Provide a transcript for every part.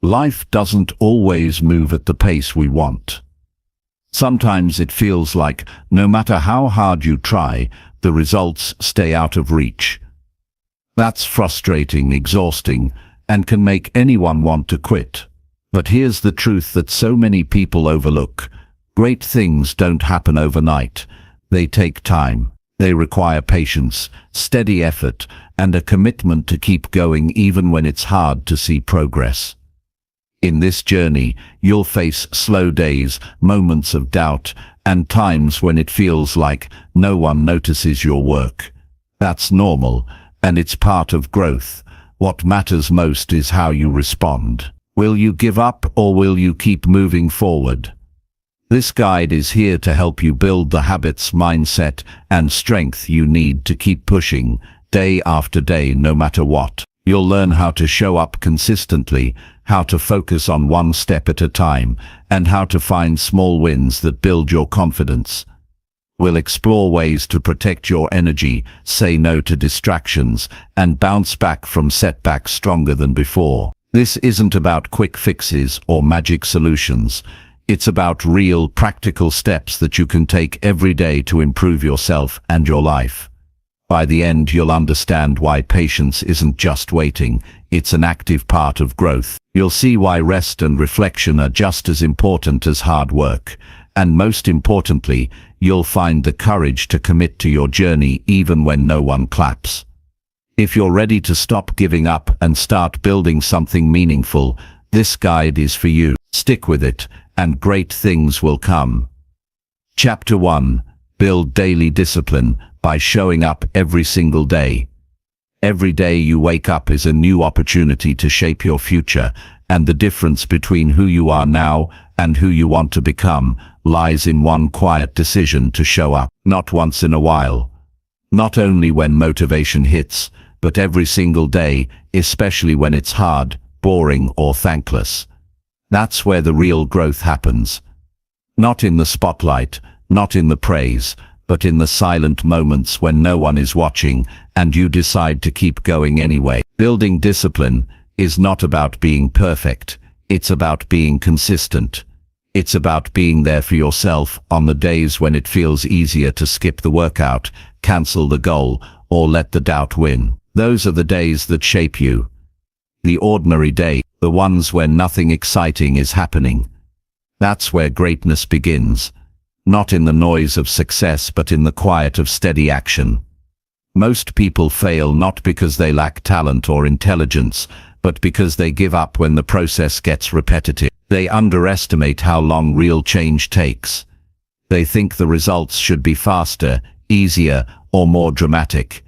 Life doesn't always move at the pace we want. Sometimes it feels like, no matter how hard you try, the results stay out of reach. That's frustrating, exhausting, and can make anyone want to quit. But here's the truth that so many people overlook. Great things don't happen overnight. They take time. They require patience, steady effort, and a commitment to keep going even when it's hard to see progress. In this journey, you'll face slow days, moments of doubt, and times when it feels like no one notices your work. That's normal, and it's part of growth. What matters most is how you respond. Will you give up, or will you keep moving forward? This guide is here to help you build the habits, mindset, and strength you need to keep pushing, day after day, no matter what. You'll learn how to show up consistently, how to focus on one step at a time, and how to find small wins that build your confidence. We'll explore ways to protect your energy, say no to distractions, and bounce back from setbacks stronger than before. This isn't about quick fixes or magic solutions. It's about real, practical steps that you can take every day to improve yourself and your life. By the end, you'll understand why patience isn't just waiting, it's an active part of growth. You'll see why rest and reflection are just as important as hard work. And most importantly, you'll find the courage to commit to your journey even when no one claps. If you're ready to stop giving up and start building something meaningful, this guide is for you. Stick with it, and great things will come. Chapter 1. Build daily discipline by showing up every single day. Every day you wake up is a new opportunity to shape your future, and the difference between who you are now and who you want to become lies in one quiet decision to show up, not once in a while. Not only when motivation hits, but every single day, especially when it's hard, boring, or thankless. That's where the real growth happens. Not in the spotlight, not in the praise, but in the silent moments when no one is watching and you decide to keep going anyway. Building discipline is not about being perfect. It's about being consistent. It's about being there for yourself on the days when it feels easier to skip the workout, cancel the goal, or let the doubt win. Those are the days that shape you. The ordinary day, the ones where nothing exciting is happening. That's where greatness begins. Not in the noise of success, but in the quiet of steady action. Most people fail not because they lack talent or intelligence, but because they give up when the process gets repetitive. They underestimate how long real change takes. They think the results should be faster, easier, or more dramatic.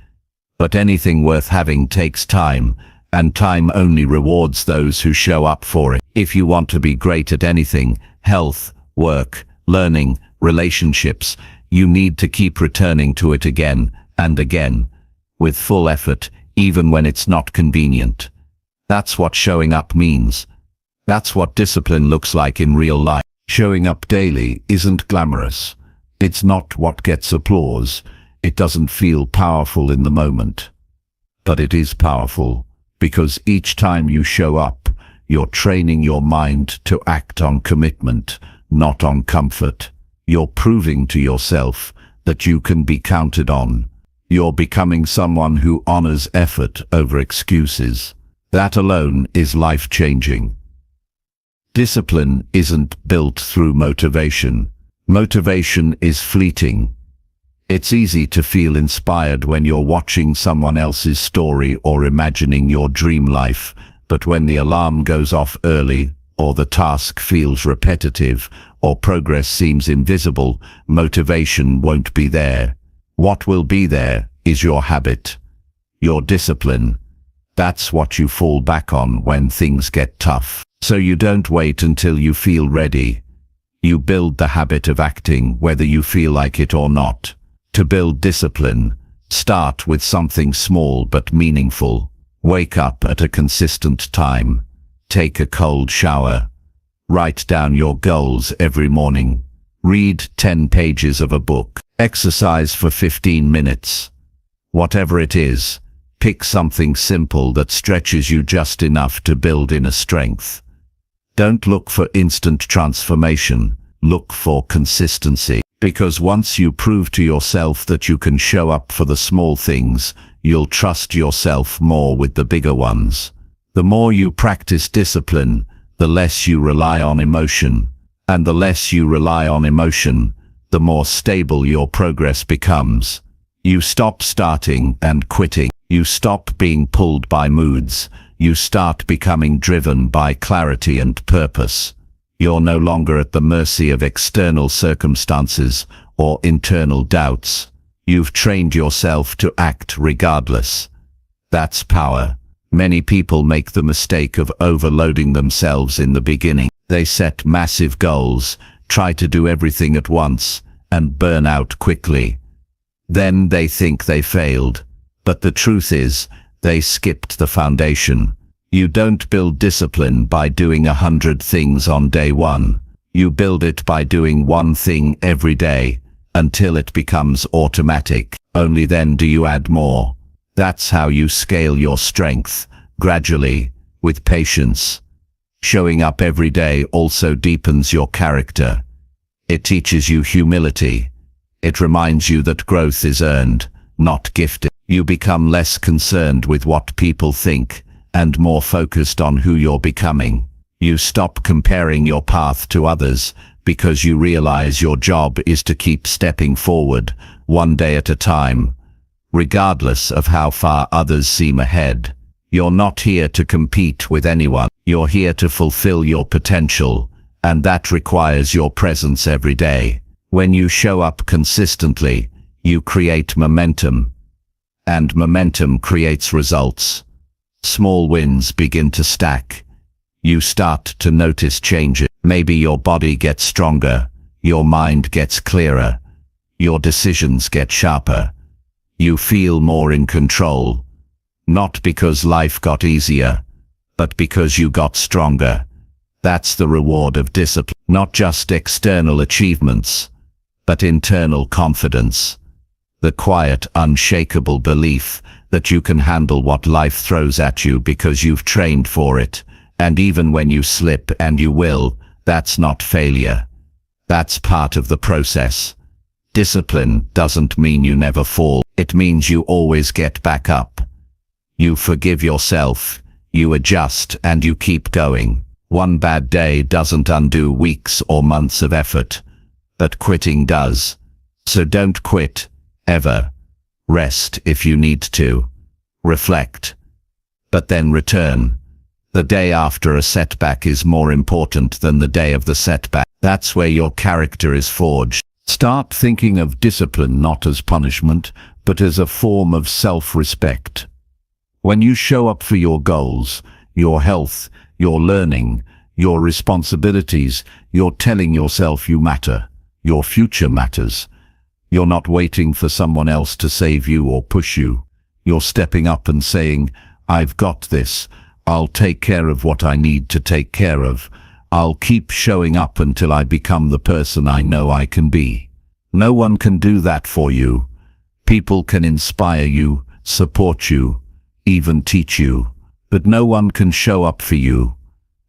But anything worth having takes time, and time only rewards those who show up for it. If you want to be great at anything, health, work, learning, relationships, you need to keep returning to it again and again, with full effort, even when it's not convenient. That's what showing up means. That's what discipline looks like in real life. Showing up daily isn't glamorous. It's not what gets applause. It doesn't feel powerful in the moment. But it is powerful, because each time you show up, you're training your mind to act on commitment, not on comfort. You're proving to yourself that you can be counted on. You're becoming someone who honors effort over excuses. That alone is life-changing. Discipline isn't built through motivation. Motivation is fleeting. It's easy to feel inspired when you're watching someone else's story or imagining your dream life, but when the alarm goes off early, or the task feels repetitive, or progress seems invisible, motivation won't be there. What will be there is your habit, your discipline. That's what you fall back on when things get tough. So you don't wait until you feel ready. You build the habit of acting whether you feel like it or not. To build discipline, start with something small but meaningful. Wake up at a consistent time. Take a cold shower. Write down your goals every morning. Read 10 pages of a book. Exercise for 15 minutes. Whatever it is, pick something simple that stretches you just enough to build inner strength. Don't look for instant transformation, look for consistency. Because once you prove to yourself that you can show up for the small things, you'll trust yourself more with the bigger ones. The more you practice discipline, the less you rely on emotion. And the less you rely on emotion, the more stable your progress becomes. You stop starting and quitting. You stop being pulled by moods. You start becoming driven by clarity and purpose. You're no longer at the mercy of external circumstances or internal doubts. You've trained yourself to act regardless. That's power. Many people make the mistake of overloading themselves in the beginning. They set massive goals, try to do everything at once, and burn out quickly. Then they think they failed. But the truth is, they skipped the foundation. You don't build discipline by doing 100 things on day one. You build it by doing one thing every day, until it becomes automatic. Only then do you add more. That's how you scale your strength, gradually, with patience. Showing up every day also deepens your character. It teaches you humility. It reminds you that growth is earned, not gifted. You become less concerned with what people think, and more focused on who you're becoming. You stop comparing your path to others, because you realize your job is to keep stepping forward, one day at a time, regardless of how far others seem ahead. You're not here to compete with anyone. You're here to fulfill your potential, and that requires your presence every day. When you show up consistently, you create momentum, and momentum creates results. Small wins begin to stack. You start to notice changes. Maybe your body gets stronger, your mind gets clearer, your decisions get sharper. You feel more in control, not because life got easier, but because you got stronger. That's the reward of discipline. Not just external achievements, but internal confidence. The quiet, unshakable belief that you can handle what life throws at you because you've trained for it. And even when you slip, and you will, that's not failure. That's part of the process. Discipline doesn't mean you never fall. It means you always get back up. You forgive yourself, you adjust, and you keep going. One bad day doesn't undo weeks or months of effort, but quitting does. So don't quit, ever. Rest if you need to. Reflect. But then return. The day after a setback is more important than the day of the setback. That's where your character is forged. Start thinking of discipline not as punishment, but as a form of self-respect. When you show up for your goals, your health, your learning, your responsibilities, you're telling yourself you matter. Your future matters. You're not waiting for someone else to save you or push you. You're stepping up and saying, I've got this. I'll take care of what I need to take care of. I'll keep showing up until I become the person I know I can be. No one can do that for you. People can inspire you, support you, even teach you, but no one can show up for you.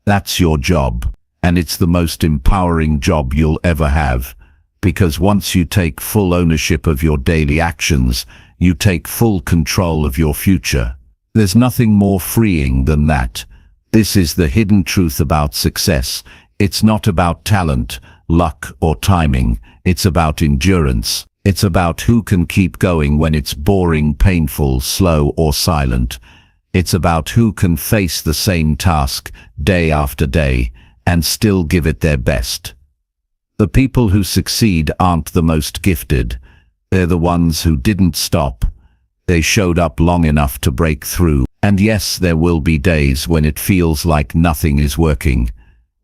That's your job, and it's the most empowering job you'll ever have, because once you take full ownership of your daily actions, you take full control of your future. There's nothing more freeing than that. This is the hidden truth about success. It's not about talent, luck, or timing. It's about endurance. It's about who can keep going when it's boring, painful, slow, or silent. It's about who can face the same task day after day and still give it their best. The people who succeed aren't the most gifted. They're the ones who didn't stop. They showed up long enough to break through. And yes, there will be days when it feels like nothing is working,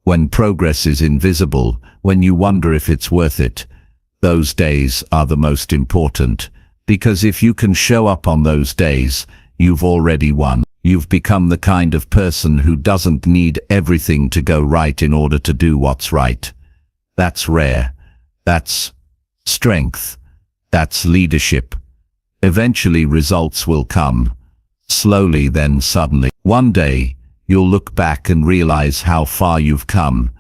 when progress is invisible, when you wonder if it's worth it. Those days are the most important, because if you can show up on those days, you've already won. You've become the kind of person who doesn't need everything to go right in order to do what's right. That's rare. That's strength. That's leadership. Eventually results will come. Slowly, then suddenly. One day, you'll look back and realize how far you've come,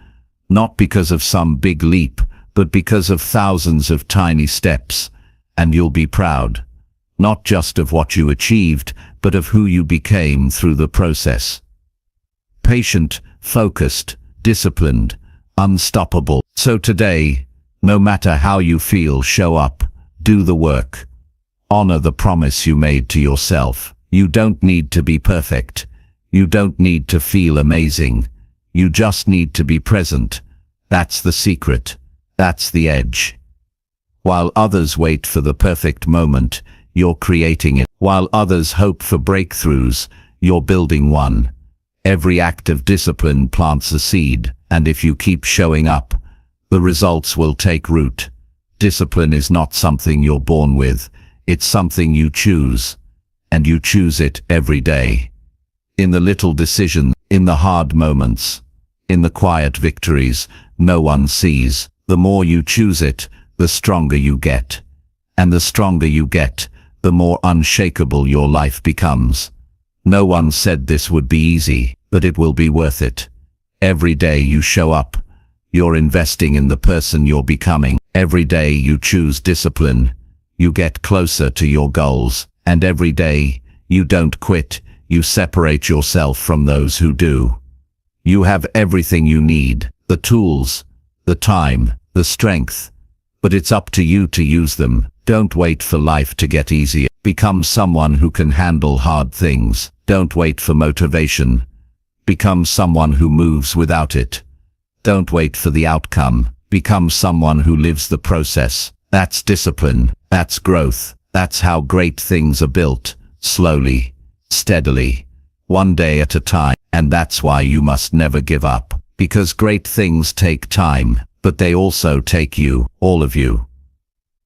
not because of some big leap, but because of thousands of tiny steps, and you'll be proud, not just of what you achieved, but of who you became through the process. Patient, focused, disciplined, unstoppable. So today, no matter how you feel, show up, do the work. Honor the promise you made to yourself. You don't need to be perfect. You don't need to feel amazing. You just need to be present. That's the secret. That's the edge. While others wait for the perfect moment, you're creating it. While others hope for breakthroughs, you're building one. Every act of discipline plants a seed, and if you keep showing up, the results will take root. Discipline is not something you're born with. It's something you choose, and you choose it every day. In the little decisions, in the hard moments, in the quiet victories no one sees. The more you choose it, the stronger you get. And the stronger you get, the more unshakable your life becomes. No one said this would be easy, but it will be worth it. Every day you show up, you're investing in the person you're becoming. Every day you choose discipline, you get closer to your goals. And every day you don't quit, you separate yourself from those who do. You have everything you need, the tools, the time, the strength, but it's up to you to use them. Don't wait for life to get easier. Become someone who can handle hard things. Don't wait for motivation. Become someone who moves without it. Don't wait for the outcome. Become someone who lives the process. That's discipline. That's growth. That's how great things are built. Slowly, steadily, one day at a time. And that's why you must never give up. Because great things take time, but they also take you, all of you.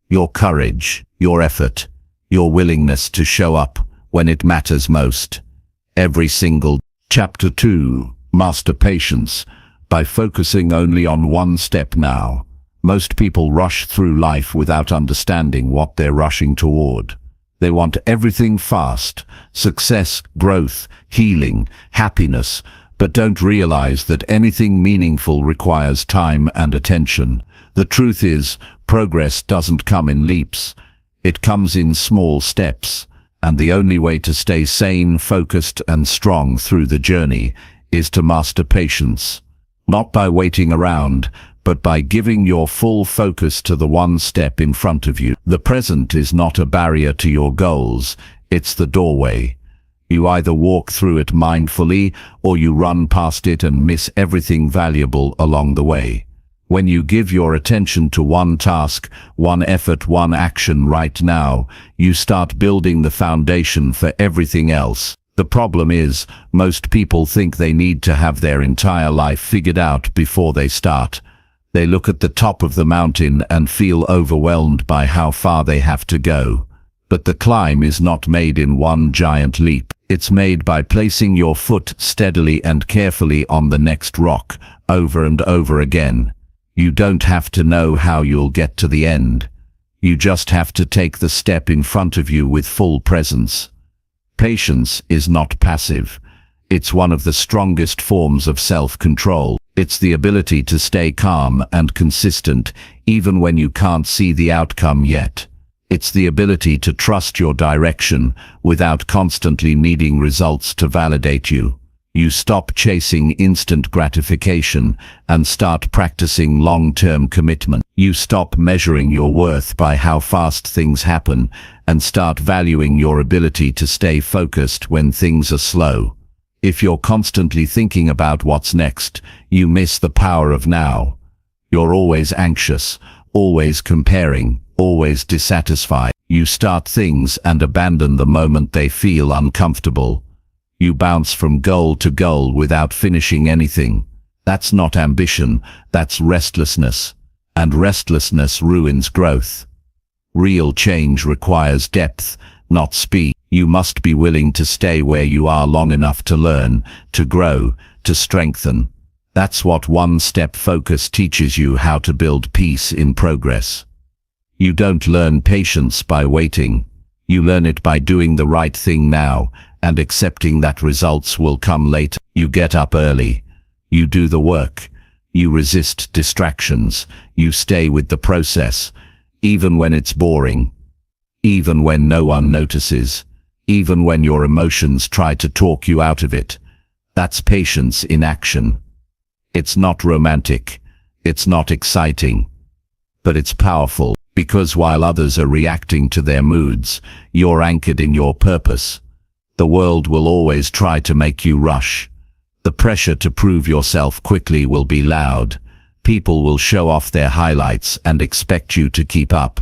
Your courage, your effort, your willingness to show up when it matters most. Every single. Chapter 2. Master Patience. By focusing only on one step now. Most people rush through life without understanding what they're rushing toward. They want everything fast: success, growth, healing, happiness, but don't realize that anything meaningful requires time and attention. The truth is, progress doesn't come in leaps. It comes in small steps, and the only way to stay sane, focused, and strong through the journey is to master patience. Not by waiting around, but by giving your full focus to the one step in front of you. The present is not a barrier to your goals, it's the doorway. You either walk through it mindfully, or you run past it and miss everything valuable along the way. When you give your attention to one task, one effort, one action right now, you start building the foundation for everything else. The problem is, most people think they need to have their entire life figured out before they start. They look at the top of the mountain and feel overwhelmed by how far they have to go. But the climb is not made in one giant leap. It's made by placing your foot steadily and carefully on the next rock, over and over again. You don't have to know how you'll get to the end. You just have to take the step in front of you with full presence. Patience is not passive. It's one of the strongest forms of self-control. It's the ability to stay calm and consistent, even when you can't see the outcome yet. It's the ability to trust your direction without constantly needing results to validate you. You stop chasing instant gratification and start practicing long-term commitment. You stop measuring your worth by how fast things happen and start valuing your ability to stay focused when things are slow. If you're constantly thinking about what's next, you miss the power of now. You're always anxious, always comparing, always dissatisfied. You start things and abandon the moment they feel uncomfortable. You bounce from goal to goal without finishing anything. That's not ambition, that's restlessness. And restlessness ruins growth. Real change requires depth, not speed. You must be willing to stay where you are long enough to learn, to grow, to strengthen. That's what one-step focus teaches you: how to build peace in progress. You don't learn patience by waiting. You learn it by doing the right thing now, and accepting that results will come later. You get up early. You do the work. You resist distractions. You stay with the process, even when it's boring, even when no one notices, even when your emotions try to talk you out of it. That's patience in action. It's not romantic. It's not exciting. But it's powerful, because while others are reacting to their moods, you're anchored in your purpose. The world will always try to make you rush. The pressure to prove yourself quickly will be loud. People will show off their highlights and expect you to keep up.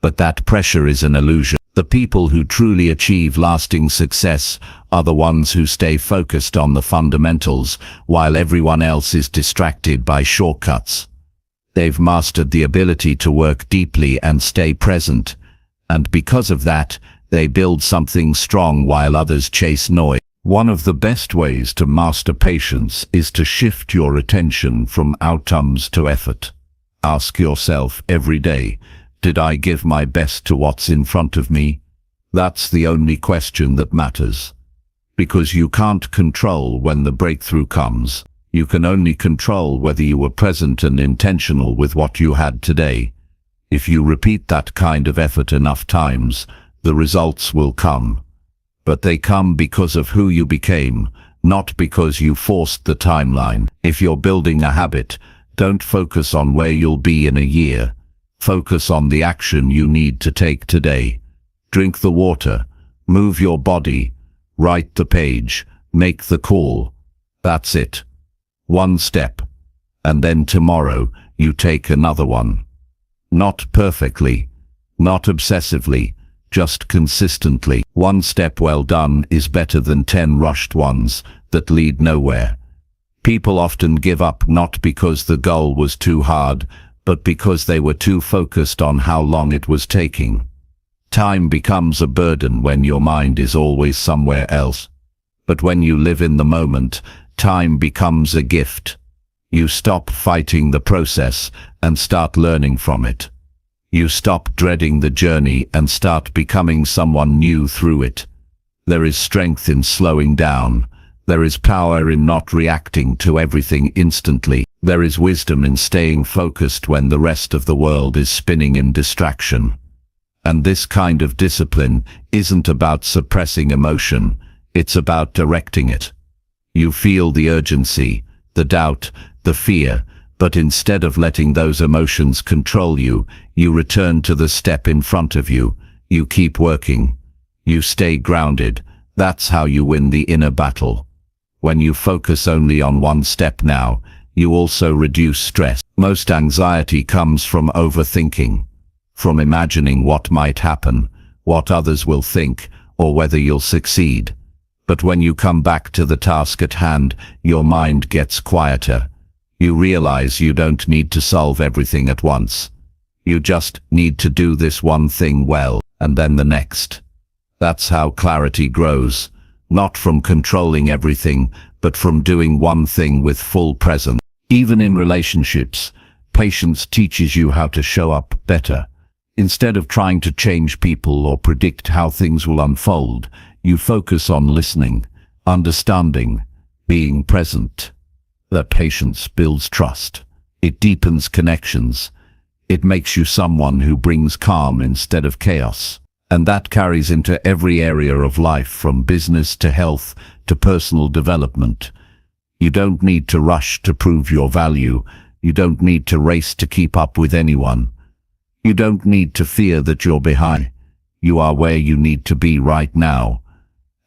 But that pressure is an illusion. The people who truly achieve lasting success are the ones who stay focused on the fundamentals while everyone else is distracted by shortcuts. They've mastered the ability to work deeply and stay present, and because of that, they build something strong while others chase noise. One of the best ways to master patience is to shift your attention from outcomes to effort. Ask yourself every day, did I give my best to what's in front of me? That's the only question that matters. Because you can't control when the breakthrough comes. You can only control whether you were present and intentional with what you had today. If you repeat that kind of effort enough times, the results will come. But they come because of who you became, not because you forced the timeline. If you're building a habit, don't focus on where you'll be in a year. Focus on the action you need to take today. Drink the water, move your body, write the page, make the call. That's it. One step. And then tomorrow, you take another one. Not perfectly, not obsessively, just consistently. One step well done is better than 10 rushed ones that lead nowhere. People often give up not because the goal was too hard, but because they were too focused on how long it was taking. Time becomes a burden when your mind is always somewhere else. But when you live in the moment, time becomes a gift. You stop fighting the process and start learning from it. You stop dreading the journey and start becoming someone new through it. There is strength in slowing down. There is power in not reacting to everything instantly. There is wisdom in staying focused when the rest of the world is spinning in distraction. And this kind of discipline isn't about suppressing emotion, it's about directing it. You feel the urgency, the doubt, the fear, but instead of letting those emotions control you, you return to the step in front of you. You keep working. You stay grounded. That's how you win the inner battle. When you focus only on one step now, you also reduce stress. Most anxiety comes from overthinking, from imagining what might happen, what others will think, or whether you'll succeed. But when you come back to the task at hand, your mind gets quieter. You realize you don't need to solve everything at once. You just need to do this one thing well, and then the next. That's how clarity grows, not from controlling everything, but from doing one thing with full presence. Even in relationships, patience teaches you how to show up better. Instead of trying to change people or predict how things will unfold, you focus on listening, understanding, being present. That patience builds trust. It deepens connections. It makes you someone who brings calm instead of chaos. And that carries into every area of life, from business to health to personal development. You don't need to rush to prove your value. You don't need to race to keep up with anyone. You don't need to fear that you're behind. You are where you need to be right now.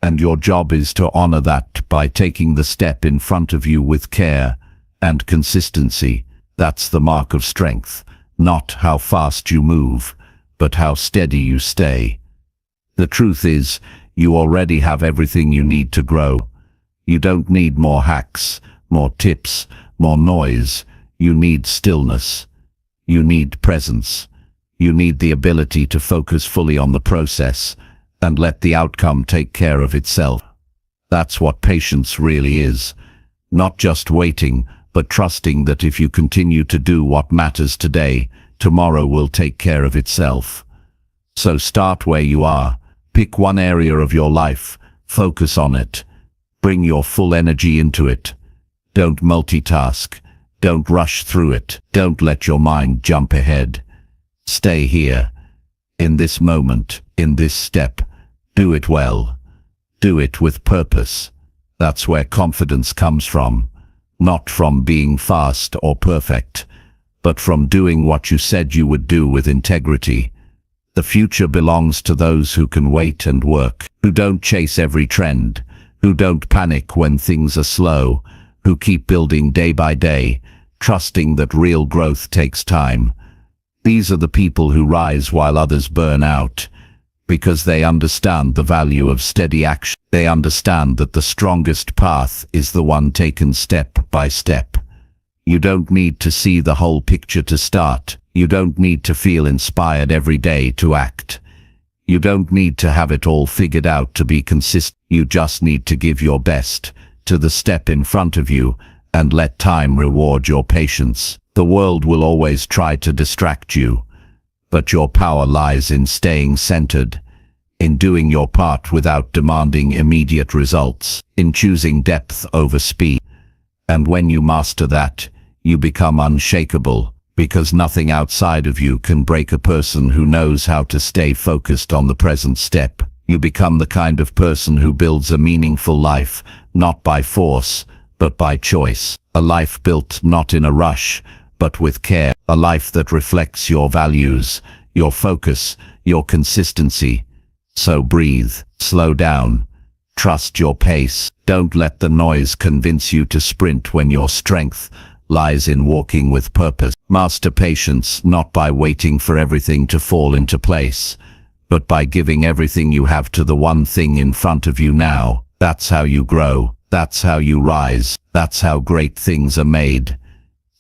And your job is to honor that by taking the step in front of you with care and consistency. That's the mark of strength, not how fast you move, but how steady you stay. The truth is, you already have everything you need to grow. You don't need more hacks, more tips, more noise. You need stillness. You need presence. You need the ability to focus fully on the process and let the outcome take care of itself. That's what patience really is. Not just waiting, but trusting that if you continue to do what matters today, tomorrow will take care of itself. So start where you are. Pick one area of your life, Focus on it. Bring your full energy into it. Don't multitask. Don't rush through it. Don't let your mind jump ahead. Stay here, in this moment, in this step. Do it well. Do it with purpose. That's where confidence comes from. Not from being fast or perfect, but from doing what you said you would do with integrity. The future belongs to those who can wait and work, who don't chase every trend, who don't panic when things are slow, who keep building day by day, trusting that real growth takes time. These are the people who rise while others burn out, because they understand the value of steady action. They understand that the strongest path is the one taken step by step. You don't need to see the whole picture to start. You don't need to feel inspired every day to act. You don't need to have it all figured out to be consistent. You just need to give your best to the step in front of you and let time reward your patience. The world will always try to distract you, but your power lies in staying centered, in doing your part without demanding immediate results, in choosing depth over speed. And when you master that, you become unshakable, because nothing outside of you can break a person who knows how to stay focused on the present step. You become the kind of person who builds a meaningful life, not by force, but by choice. A life built not in a rush, but with care. A life that reflects your values, your focus, your consistency. So breathe, slow down, trust your pace. Don't let the noise convince you to sprint when your strength lies in walking with purpose. Master patience not by waiting for everything to fall into place, but by giving everything you have to the one thing in front of you now. That's how you grow. That's how you rise. That's how great things are made.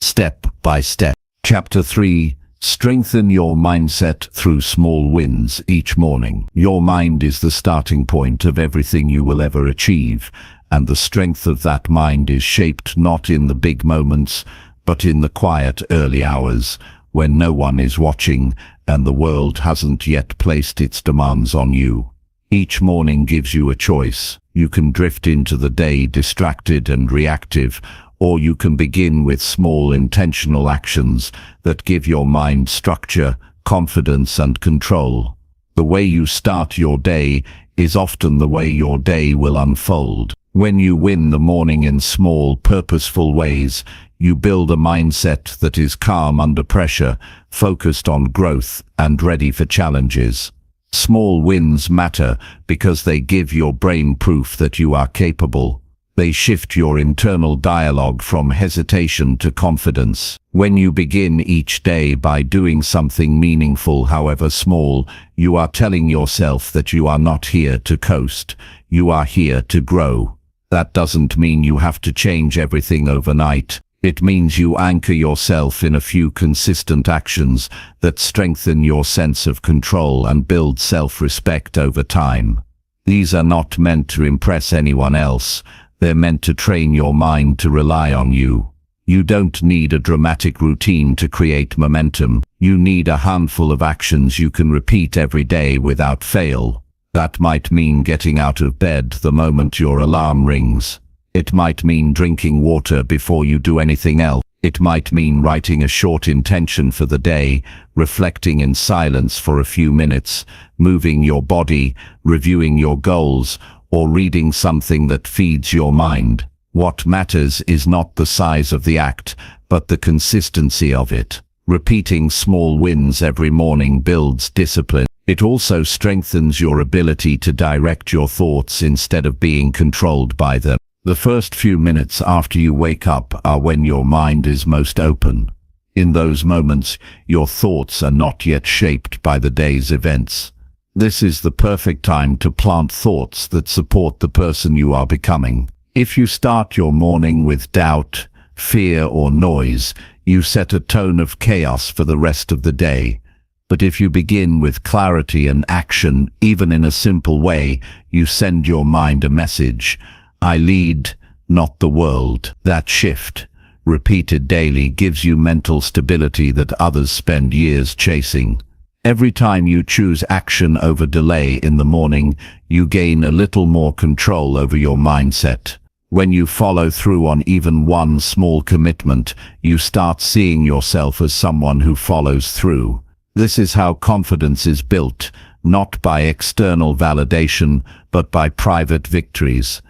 Step by step. Chapter 3. Strengthen your mindset through small wins each morning. Your mind is the starting point of everything you will ever achieve, and the strength of that mind is shaped not in the big moments, but in the quiet early hours, when no one is watching and the world hasn't yet placed its demands on you. Each morning gives you a choice. You can drift into the day distracted and reactive, or you can begin with small intentional actions that give your mind structure, confidence and control. The way you start your day is often the way your day will unfold. When you win the morning in small, purposeful ways, you build a mindset that is calm under pressure, focused on growth and ready for challenges. Small wins matter because they give your brain proof that you are capable. They shift your internal dialogue from hesitation to confidence. When you begin each day by doing something meaningful, however small, you are telling yourself that you are not here to coast. You are here to grow. That doesn't mean you have to change everything overnight. It means you anchor yourself in a few consistent actions that strengthen your sense of control and build self-respect over time. These are not meant to impress anyone else. They're meant to train your mind to rely on you. You don't need a dramatic routine to create momentum. You need a handful of actions you can repeat every day without fail. That might mean getting out of bed the moment your alarm rings. It might mean drinking water before you do anything else. It might mean writing a short intention for the day, reflecting in silence for a few minutes, moving your body, reviewing your goals, or reading something that feeds your mind. What matters is not the size of the act, but the consistency of it. Repeating small wins every morning builds discipline. It also strengthens your ability to direct your thoughts instead of being controlled by them. The first few minutes after you wake up are when your mind is most open. In those moments, your thoughts are not yet shaped by the day's events. This is the perfect time to plant thoughts that support the person you are becoming. If you start your morning with doubt, fear or noise, you set a tone of chaos for the rest of the day. But if you begin with clarity and action, even in a simple way, you send your mind a message. I lead, not the world. That shift, repeated daily, gives you mental stability that others spend years chasing. Every time you choose action over delay in the morning, you gain a little more control over your mindset. When you follow through on even one small commitment, you start seeing yourself as someone who follows through. This is how confidence is built, not by external validation, but by private victories.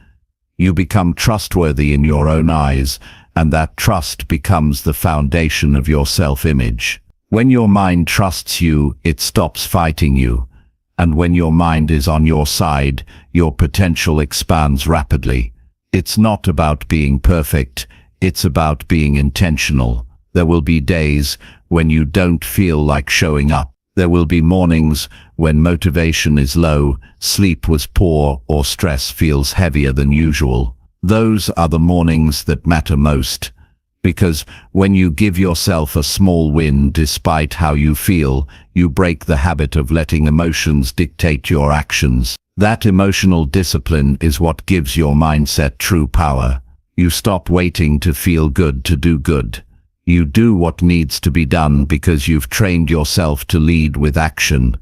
You become trustworthy in your own eyes, and that trust becomes the foundation of your self-image. When your mind trusts you, it stops fighting you. And when your mind is on your side, your potential expands rapidly. It's not about being perfect, it's about being intentional. There will be days when you don't feel like showing up. There will be mornings when motivation is low, sleep was poor, or stress feels heavier than usual. Those are the mornings that matter most. Because when you give yourself a small win despite how you feel, you break the habit of letting emotions dictate your actions. That emotional discipline is what gives your mindset true power. You stop waiting to feel good to do good. You do what needs to be done because you've trained yourself to lead with action.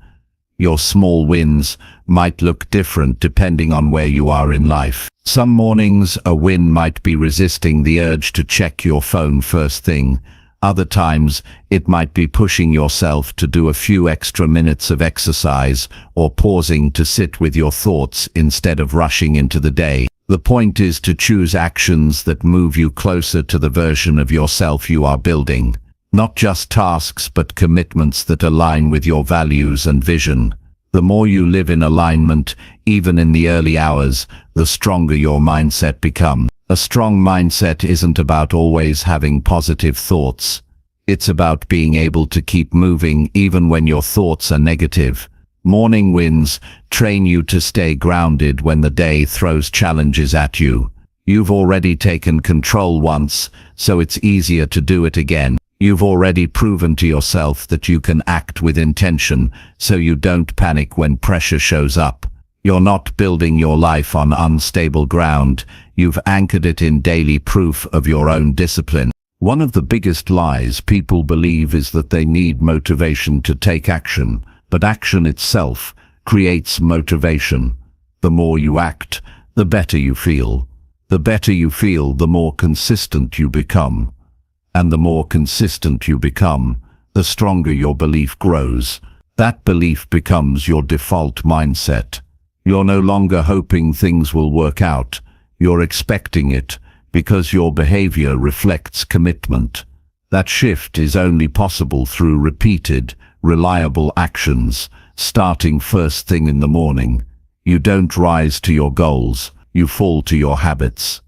Your small wins might look different depending on where you are in life. Some mornings, a win might be resisting the urge to check your phone first thing. Other times, it might be pushing yourself to do a few extra minutes of exercise or pausing to sit with your thoughts instead of rushing into the day. The point is to choose actions that move you closer to the version of yourself you are building. Not just tasks, but commitments that align with your values and vision. The more you live in alignment, even in the early hours, the stronger your mindset becomes. A strong mindset isn't about always having positive thoughts. It's about being able to keep moving even when your thoughts are negative. Morning wins train you to stay grounded when the day throws challenges at you. You've already taken control once, so it's easier to do it again. You've already proven to yourself that you can act with intention, so you don't panic when pressure shows up. You're not building your life on unstable ground. You've anchored it in daily proof of your own discipline. One of the biggest lies people believe is that they need motivation to take action, but action itself creates motivation. The more you act, the better you feel. The better you feel, the more consistent you become. And the more consistent you become, the stronger your belief grows. That belief becomes your default mindset. You're no longer hoping things will work out. You're expecting it, because your behavior reflects commitment. That shift is only possible through repeated, reliable actions, starting first thing in the morning. You don't rise to your goals, you fall to your habits.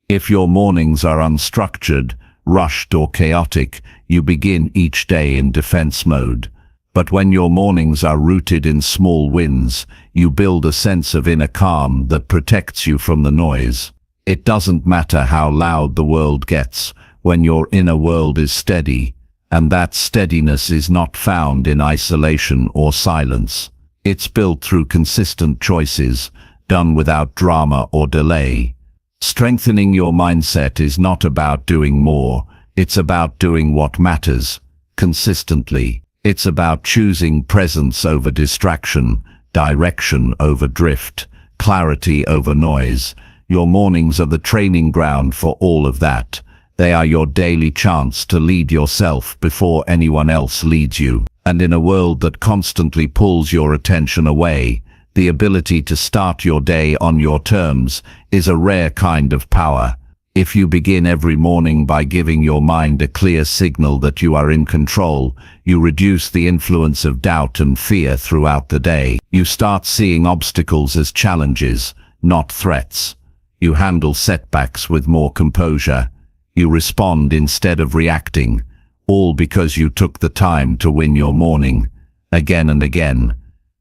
If your mornings are unstructured, rushed or chaotic, you begin each day in defense mode. But when your mornings are rooted in small wins, you build a sense of inner calm that protects you from the noise. It doesn't matter how loud the world gets when your inner world is steady, and that steadiness is not found in isolation or silence. It's built through consistent choices, done without drama or delay. Strengthening your mindset is not about doing more, it's about doing what matters, consistently. It's about choosing presence over distraction, direction over drift, clarity over noise. Your mornings are the training ground for all of that. They are your daily chance to lead yourself before anyone else leads you. And in a world that constantly pulls your attention away, the ability to start your day on your terms is a rare kind of power. If you begin every morning by giving your mind a clear signal that you are in control, you reduce the influence of doubt and fear throughout the day. You start seeing obstacles as challenges, not threats. You handle setbacks with more composure. You respond instead of reacting, all because you took the time to win your morning, again and again.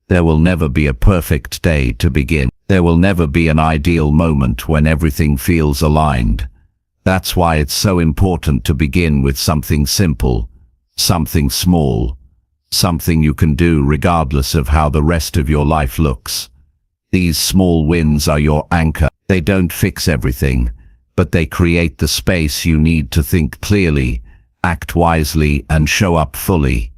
There will never be a perfect day to begin. There will never be an ideal moment when everything feels aligned. That's why it's so important to begin with something simple, something small, something you can do regardless of how the rest of your life looks. These small wins are your anchor. They don't fix everything, but they create the space you need to think clearly, act wisely, and show up fully.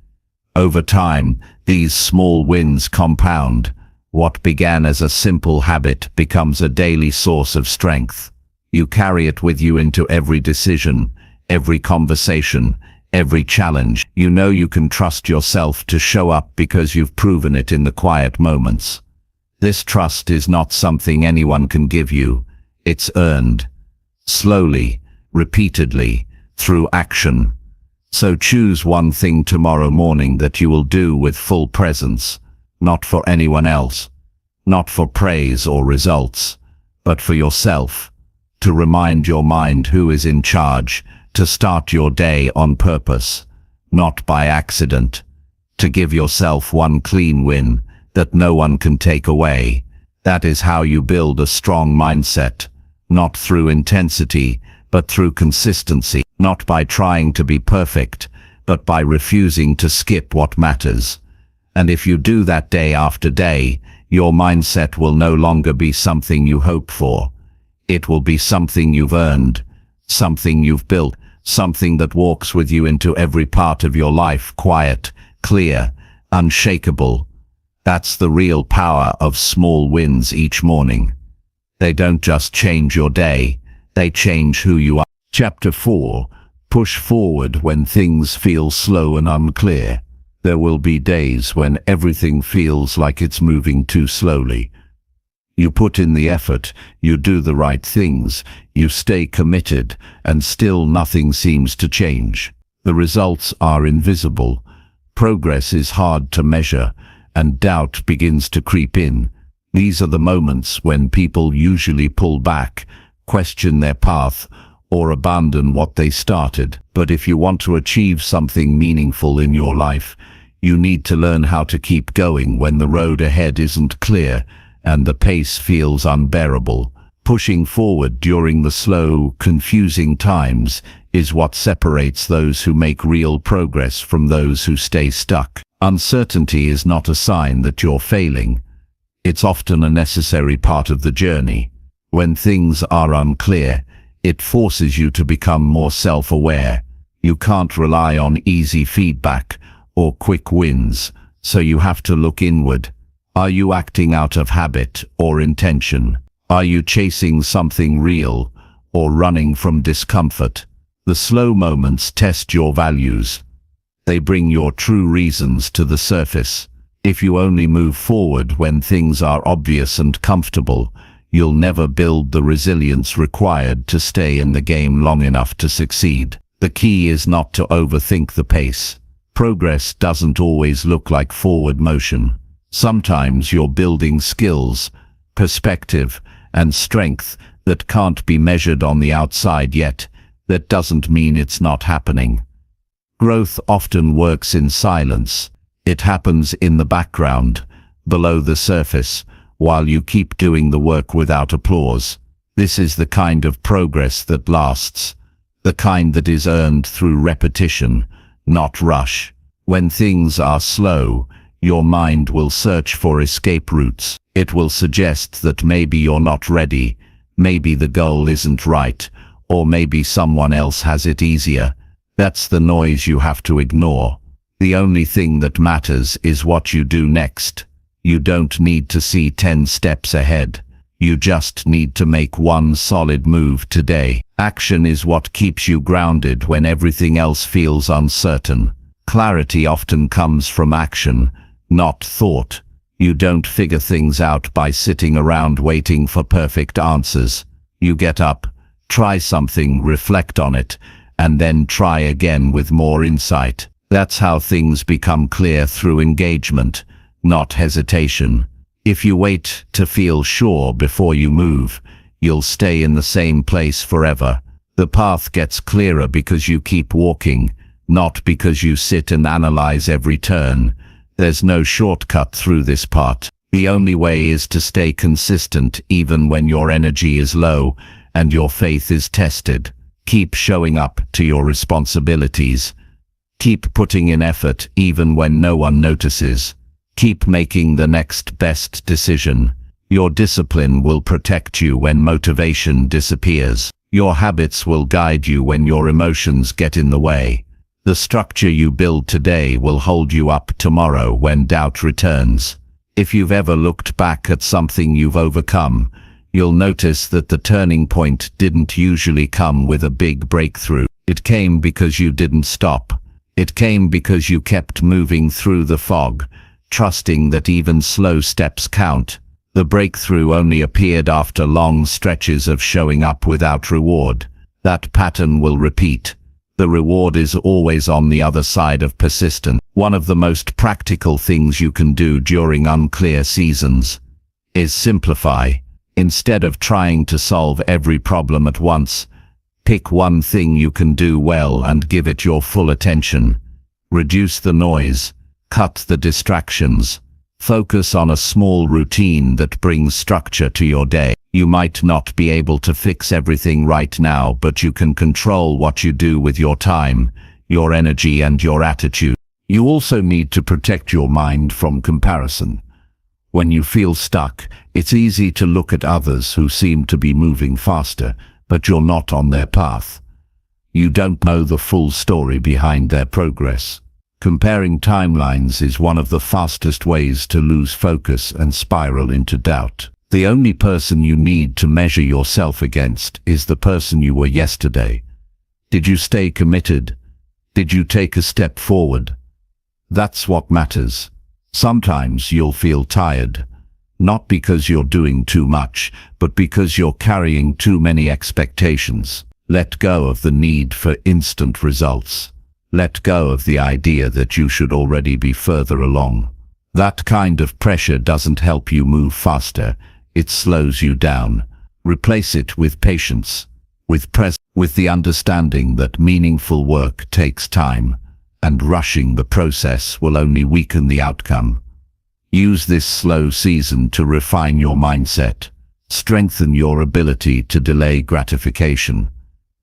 Over time, these small wins compound. What began as a simple habit becomes a daily source of strength. You carry it with you into every decision, every conversation, every challenge. You know you can trust yourself to show up because you've proven it in the quiet moments. This trust is not something anyone can give you. It's earned. Slowly, repeatedly, through action. So choose one thing tomorrow morning that you will do with full presence, not for anyone else, not for praise or results, but for yourself, to remind your mind who is in charge, to start your day on purpose, not by accident, to give yourself one clean win that no one can take away. That is how you build a strong mindset, not through intensity, but through consistency, not by trying to be perfect, but by refusing to skip what matters. And if you do that day after day, your mindset will no longer be something you hope for. It will be something you've earned, something you've built, something that walks with you into every part of your life, quiet, clear, unshakable. That's the real power of small wins each morning. They don't just change your day, they change who you are. Chapter 4. Push forward when things feel slow and unclear. There will be days when everything feels like it's moving too slowly. You put in the effort, you do the right things, you stay committed, and still nothing seems to change. The results are invisible. Progress is hard to measure, and doubt begins to creep in. These are the moments when people usually pull back, question their path, or abandon what they started. But if you want to achieve something meaningful in your life, you need to learn how to keep going when the road ahead isn't clear and the pace feels unbearable. Pushing forward during the slow, confusing times is what separates those who make real progress from those who stay stuck. Uncertainty is not a sign that you're failing. It's often a necessary part of the journey. When things are unclear, it forces you to become more self-aware. You can't rely on easy feedback or quick wins, so you have to look inward. Are you acting out of habit or intention? Are you chasing something real or running from discomfort? The slow moments test your values. They bring your true reasons to the surface. If you only move forward when things are obvious and comfortable, you'll never build the resilience required to stay in the game long enough to succeed. The key is not to overthink the pace. Progress doesn't always look like forward motion. Sometimes you're building skills, perspective, and strength that can't be measured on the outside yet. That doesn't mean it's not happening. Growth often works in silence. It happens in the background, below the surface, while you keep doing the work without applause. This is the kind of progress that lasts, the kind that is earned through repetition, not rush. When things are slow, your mind will search for escape routes. It will suggest that maybe you're not ready, maybe the goal isn't right, or maybe someone else has it easier. That's the noise you have to ignore. The only thing that matters is what you do next. You don't need to see 10 steps ahead. You just need to make one solid move today. Action is what keeps you grounded when everything else feels uncertain. Clarity often comes from action, not thought. You don't figure things out by sitting around waiting for perfect answers. You get up, try something, reflect on it, and then try again with more insight. That's how things become clear, through engagement, not hesitation. If you wait to feel sure before you move, you'll stay in the same place forever. The path gets clearer because you keep walking, not because you sit and analyze every turn. There's no shortcut through this part. The only way is to stay consistent even when your energy is low and your faith is tested. Keep showing up to your responsibilities. Keep putting in effort even when no one notices. Keep making the next best decision. Your discipline will protect you when motivation disappears. Your habits will guide you when your emotions get in the way. The structure you build today will hold you up tomorrow when doubt returns. If you've ever looked back at something you've overcome, you'll notice that the turning point didn't usually come with a big breakthrough. It came because you didn't stop. It came because you kept moving through the fog, trusting that even slow steps count. The breakthrough only appeared after long stretches of showing up without reward. That pattern will repeat. The reward is always on the other side of persistence. One of the most practical things you can do during unclear seasons is simplify. Instead of trying to solve every problem at once, pick one thing you can do well and give it your full attention. Reduce the noise, cut the distractions, focus on a small routine that brings structure to your day. You might not be able to fix everything right now, but you can control what you do with your time, your energy, and your attitude. You also need to protect your mind from comparison. When you feel stuck, it's easy to look at others who seem to be moving faster, but you're not on their path. You don't know the full story behind their progress. Comparing timelines is one of the fastest ways to lose focus and spiral into doubt. The only person you need to measure yourself against is the person you were yesterday. Did you stay committed? Did you take a step forward? That's what matters. Sometimes you'll feel tired, not because you're doing too much, but because you're carrying too many expectations. Let go of the need for instant results. Let go of the idea that you should already be further along. That kind of pressure doesn't help you move faster. It slows you down. Replace it with patience, with the understanding that meaningful work takes time, and rushing the process will only weaken the outcome. Use this slow season to refine your mindset, strengthen your ability to delay gratification,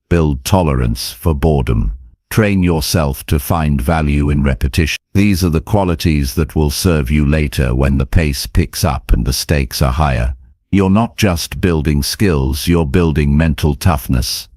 build tolerance for boredom, train yourself to find value in repetition. These are the qualities that will serve you later when the pace picks up and the stakes are higher. You're not just building skills, you're building mental toughness.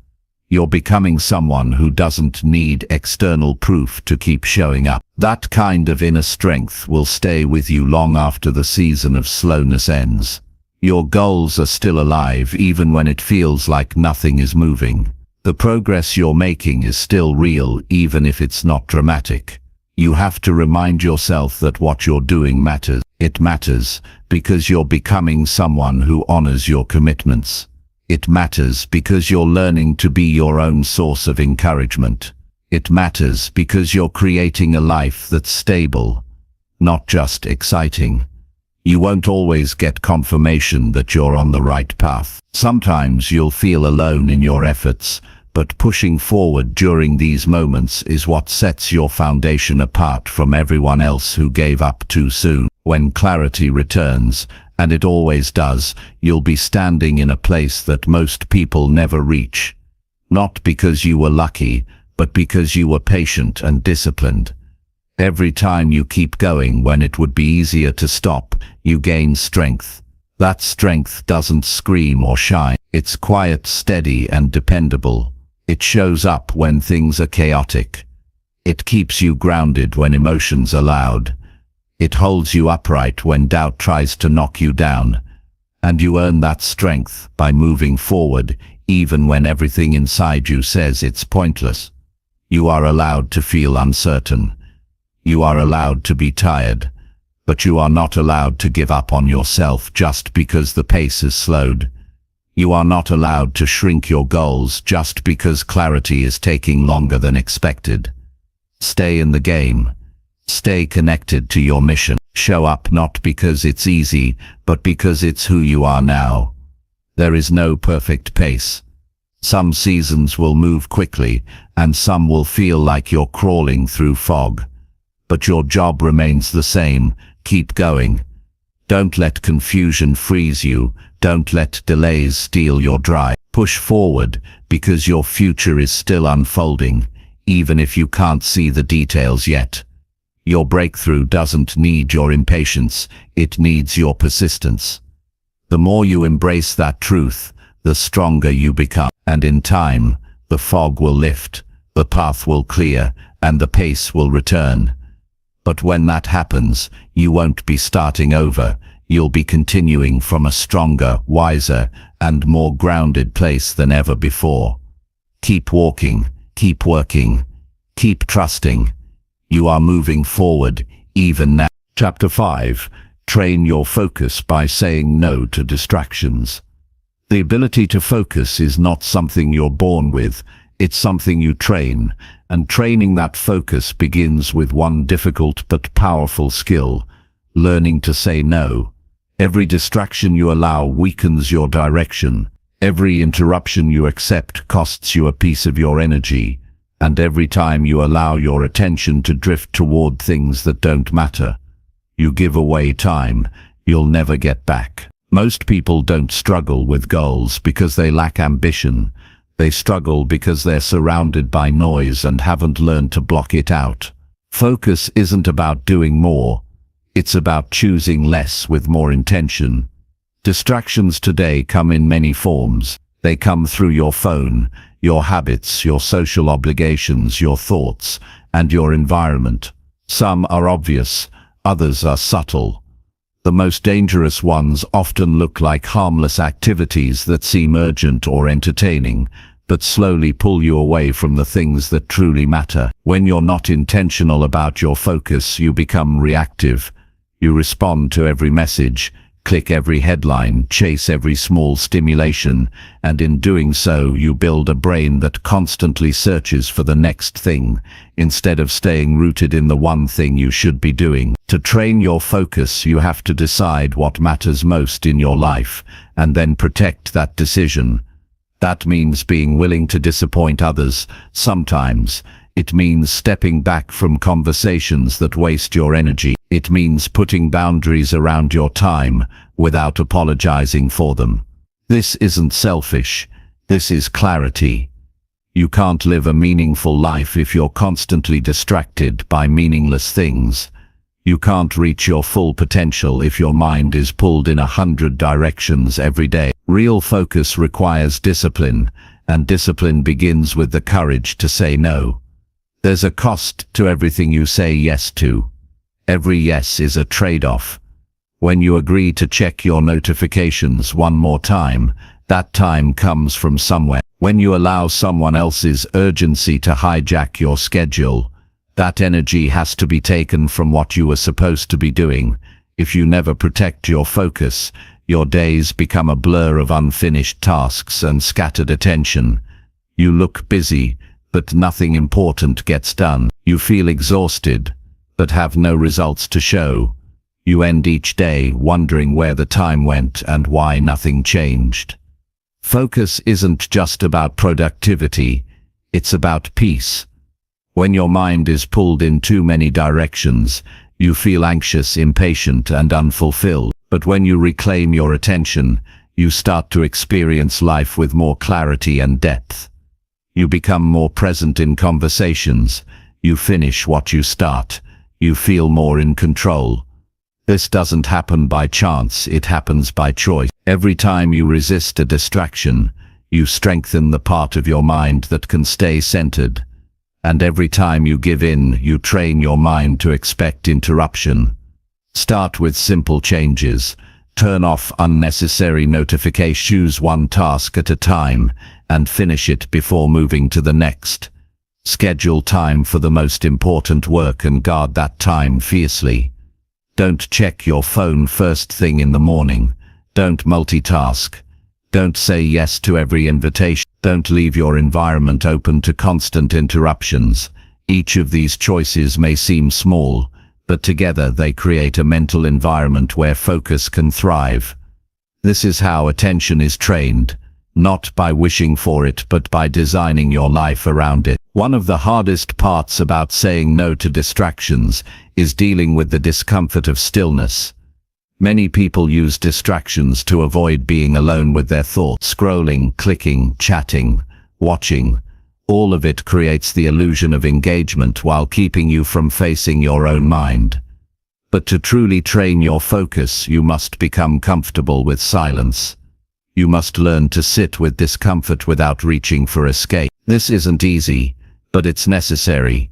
You're becoming someone who doesn't need external proof to keep showing up. That kind of inner strength will stay with you long after the season of slowness ends. Your goals are still alive even when it feels like nothing is moving. The progress you're making is still real even if it's not dramatic. You have to remind yourself that what you're doing matters. It matters because you're becoming someone who honors your commitments. It matters because you're learning to be your own source of encouragement. It matters because you're creating a life that's stable, not just exciting. You won't always get confirmation that you're on the right path. Sometimes you'll feel alone in your efforts, but pushing forward during these moments is what sets your foundation apart from everyone else who gave up too soon. When clarity returns, and it always does, you'll be standing in a place that most people never reach. Not because you were lucky, but because you were patient and disciplined. Every time you keep going when it would be easier to stop, you gain strength. That strength doesn't scream or shine. It's quiet, steady, and dependable. It shows up when things are chaotic. It keeps you grounded when emotions are loud. It holds you upright when doubt tries to knock you down. And you earn that strength by moving forward, even when everything inside you says it's pointless. You are allowed to feel uncertain. You are allowed to be tired. But you are not allowed to give up on yourself just because the pace is slowed. You are not allowed to shrink your goals just because clarity is taking longer than expected. Stay in the game. Stay connected to your mission. Show up not because it's easy, but because it's who you are now. There is no perfect pace. Some seasons will move quickly, and some will feel like you're crawling through fog. But your job remains the same. Keep going. Don't let confusion freeze you. Don't let delays steal your drive. Push forward because your future is still unfolding, even if you can't see the details yet. Your breakthrough doesn't need your impatience, it needs your persistence. The more you embrace that truth, the stronger you become. And in time, the fog will lift, the path will clear, and the pace will return. But when that happens, you won't be starting over. You'll be continuing from a stronger, wiser, and more grounded place than ever before. Keep walking, keep working, keep trusting. You are moving forward, even now. Chapter 5. Train your focus by saying no to distractions. The ability to focus is not something you're born with, it's something you train, and training that focus begins with one difficult but powerful skill: learning to say no. Every distraction you allow weakens your direction. Every interruption you accept costs you a piece of your energy. And every time you allow your attention to drift toward things that don't matter, you give away time you'll never get back. Most people don't struggle with goals because they lack ambition. They struggle because they're surrounded by noise and haven't learned to block it out. Focus isn't about doing more. It's about choosing less with more intention. Distractions today come in many forms. They come through your phone, your habits, your social obligations, your thoughts, and your environment. Some are obvious, others are subtle. The most dangerous ones often look like harmless activities that seem urgent or entertaining, but slowly pull you away from the things that truly matter. When you're not intentional about your focus, you become reactive. You respond to every message, click every headline, chase every small stimulation, and in doing so you build a brain that constantly searches for the next thing, instead of staying rooted in the one thing you should be doing. To train your focus, you have to decide what matters most in your life, and then protect that decision. That means being willing to disappoint others. Sometimes it means stepping back from conversations that waste your energy. It means putting boundaries around your time without apologizing for them. This isn't selfish. This is clarity. You can't live a meaningful life if you're constantly distracted by meaningless things. You can't reach your full potential if your mind is pulled in 100 directions every day. Real focus requires discipline, and discipline begins with the courage to say no. There's a cost to everything you say yes to. Every yes is a trade-off. When you agree to check your notifications one more time, that time comes from somewhere. When you allow someone else's urgency to hijack your schedule, that energy has to be taken from what you were supposed to be doing. If you never protect your focus, your days become a blur of unfinished tasks and scattered attention. You look busy, but nothing important gets done. You feel exhausted, but have no results to show. You end each day wondering where the time went and why nothing changed. Focus isn't just about productivity, it's about peace. When your mind is pulled in too many directions, you feel anxious, impatient, and unfulfilled. But when you reclaim your attention, you start to experience life with more clarity and depth. You become more present in conversations. You finish what you start. You feel more in control. This doesn't happen by chance, it happens by choice. Every time you resist a distraction, you strengthen the part of your mind that can stay centered. And every time you give in, you train your mind to expect interruption. Start with simple changes. Turn off unnecessary notifications. Choose one task at a time and finish it before moving to the next. Schedule time for the most important work and guard that time fiercely. Don't check your phone first thing in the morning. Don't multitask. Don't say yes to every invitation. Don't leave your environment open to constant interruptions. Each of these choices may seem small, but together they create a mental environment where focus can thrive. This is how attention is trained, not by wishing for it but by designing your life around it. One of the hardest parts about saying no to distractions is dealing with the discomfort of stillness. Many people use distractions to avoid being alone with their thoughts. Scrolling, clicking, chatting, watching, all of it creates the illusion of engagement while keeping you from facing your own mind. But to truly train your focus, you must become comfortable with silence. You must learn to sit with discomfort without reaching for escape. This isn't easy, but it's necessary.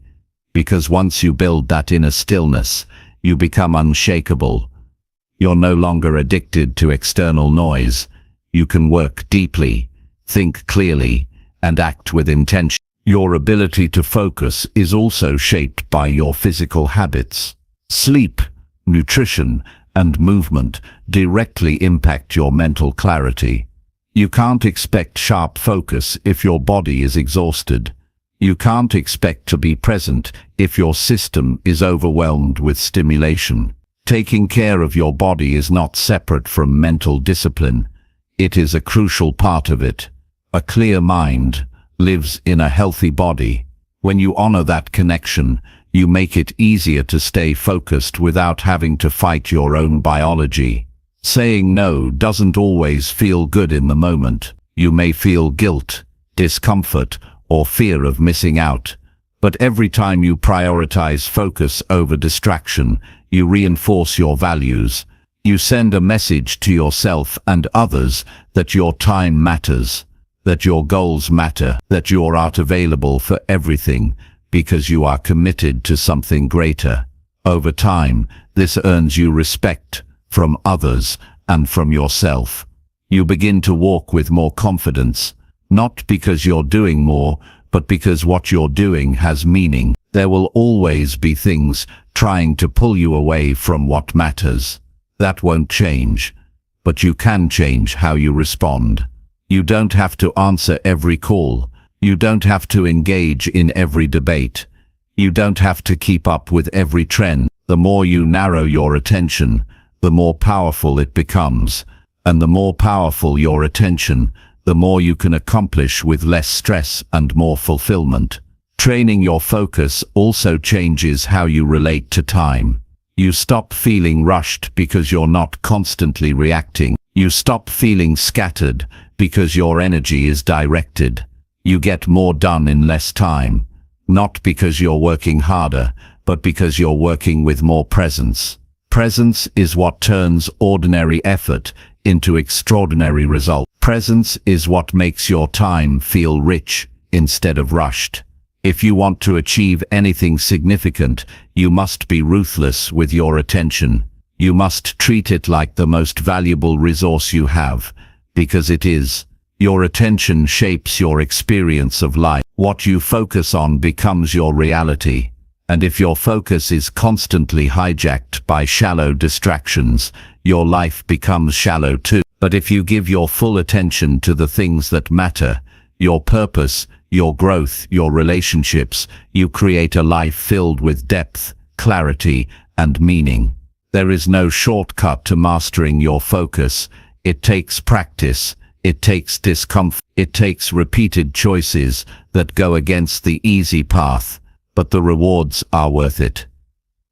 Because once you build that inner stillness, you become unshakable. You're no longer addicted to external noise. You can work deeply, think clearly, and act with intention. Your ability to focus is also shaped by your physical habits. Sleep, nutrition, and movement directly impact your mental clarity. You can't expect sharp focus if your body is exhausted. You can't expect to be present if your system is overwhelmed with stimulation. Taking care of your body is not separate from mental discipline. It is a crucial part of it. A clear mind lives in a healthy body. When you honor that connection, you make it easier to stay focused without having to fight your own biology. Saying no doesn't always feel good in the moment. You may feel guilt, discomfort, or fear of missing out. But every time you prioritize focus over distraction, you reinforce your values. You send a message to yourself and others that your time matters, that your goals matter, that you are available for everything because you are committed to something greater. Over time, this earns you respect from others and from yourself. You begin to walk with more confidence, not because you're doing more, but because what you're doing has meaning. There will always be things trying to pull you away from what matters. That won't change, but you can change how you respond. You don't have to answer every call. You don't have to engage in every debate. You don't have to keep up with every trend. The more you narrow your attention, the more powerful it becomes. And the more powerful your attention, the more you can accomplish with less stress and more fulfillment. Training your focus also changes how you relate to time. You stop feeling rushed because you're not constantly reacting. You stop feeling scattered because your energy is directed. You get more done in less time, not because you're working harder, but because you're working with more presence. Presence is what turns ordinary effort into extraordinary results. Presence is what makes your time feel rich instead of rushed. If you want to achieve anything significant, you must be ruthless with your attention. You must treat it like the most valuable resource you have, because it is. Your attention shapes your experience of life. What you focus on becomes your reality. And if your focus is constantly hijacked by shallow distractions, your life becomes shallow too. But if you give your full attention to the things that matter, your purpose, your growth, your relationships, you create a life filled with depth, clarity, and meaning. There is no shortcut to mastering your focus. It takes practice. It takes discomfort. It takes repeated choices that go against the easy path, but the rewards are worth it.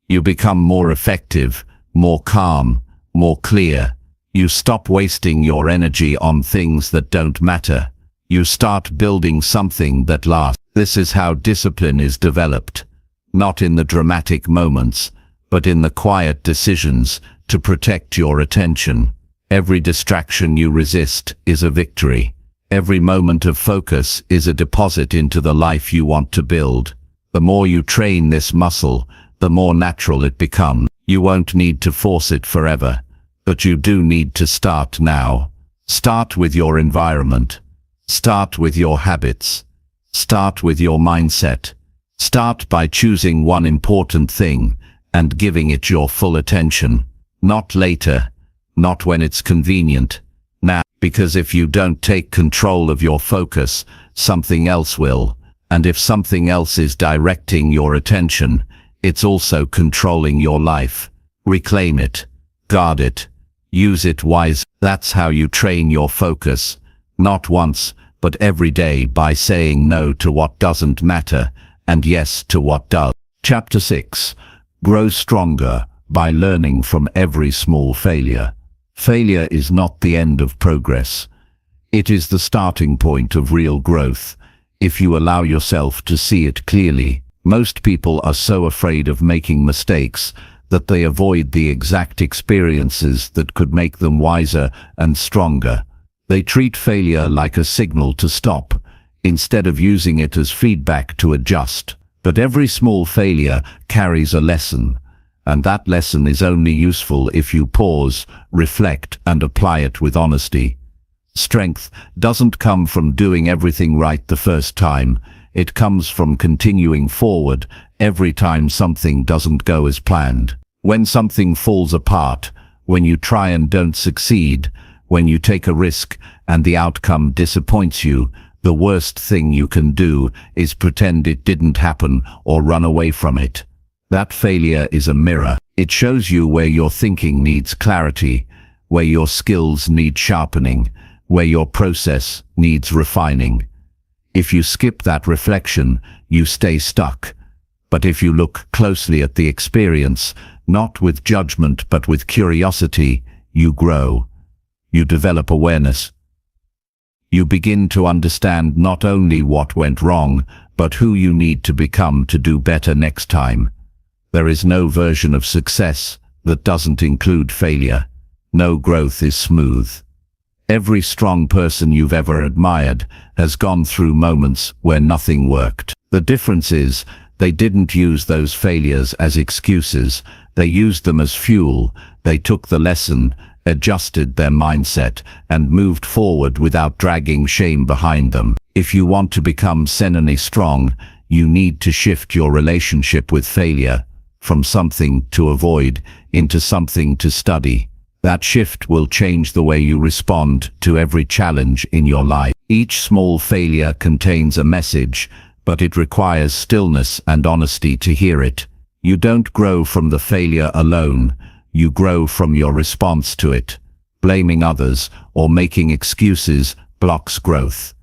You become more effective, more calm, more clear. You stop wasting your energy on things that don't matter. You start building something that lasts. This is how discipline is developed, not in the dramatic moments, but in the quiet decisions to protect your attention. Every distraction you resist is a victory. Every moment of focus is a deposit into the life you want to build. The more you train this muscle, the more natural it becomes. You won't need to force it forever, but you do need to start now. Start with your environment. Start with your habits. Start with your mindset. Start by choosing one important thing and giving it your full attention. Not later, not when it's convenient. Now, because if you don't take control of your focus, something else will. And if something else is directing your attention, it's also controlling your life. Reclaim it. Guard it. Use it wisely. That's how you train your focus. Not once, but every day, by saying no to what doesn't matter and yes to what does. Chapter 6. Grow stronger by learning from every small failure. Failure is not the end of progress. It is the starting point of real growth, if you allow yourself to see it clearly. Most people are so afraid of making mistakes that they avoid the exact experiences that could make them wiser and stronger. They treat failure like a signal to stop, instead of using it as feedback to adjust. But every small failure carries a lesson, and that lesson is only useful if you pause, reflect, and apply it with honesty. Strength doesn't come from doing everything right the first time. It comes from continuing forward every time something doesn't go as planned. When something falls apart, when you try and don't succeed, when you take a risk and the outcome disappoints you, the worst thing you can do is pretend it didn't happen or run away from it. That failure is a mirror. It shows you where your thinking needs clarity, where your skills need sharpening, where your process needs refining. If you skip that reflection, you stay stuck. But if you look closely at the experience, not with judgment but with curiosity, you grow. You develop awareness. You begin to understand not only what went wrong, but who you need to become to do better next time. There is no version of success that doesn't include failure. No growth is smooth. Every strong person you've ever admired has gone through moments where nothing worked. The difference is, they didn't use those failures as excuses. They used them as fuel. They took the lesson, adjusted their mindset, and moved forward without dragging shame behind them. If you want to become senily strong, you need to shift your relationship with failure from something to avoid into something to study. That shift will change the way you respond to every challenge in your life. Each small failure contains a message, but it requires stillness and honesty to hear it. You don't grow from the failure alone. You grow from your response to it. Blaming others or making excuses blocks growth.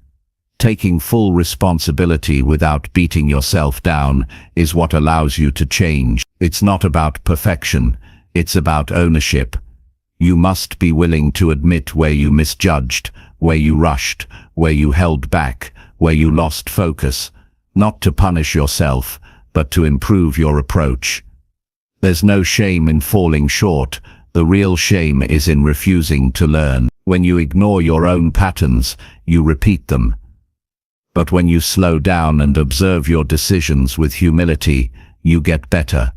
Taking full responsibility without beating yourself down is what allows you to change. It's not about perfection. It's about ownership. You must be willing to admit where you misjudged, where you rushed, where you held back, where you lost focus, not to punish yourself, but to improve your approach. There's no shame in falling short. The real shame is in refusing to learn. When you ignore your own patterns, you repeat them. But when you slow down and observe your decisions with humility, you get better.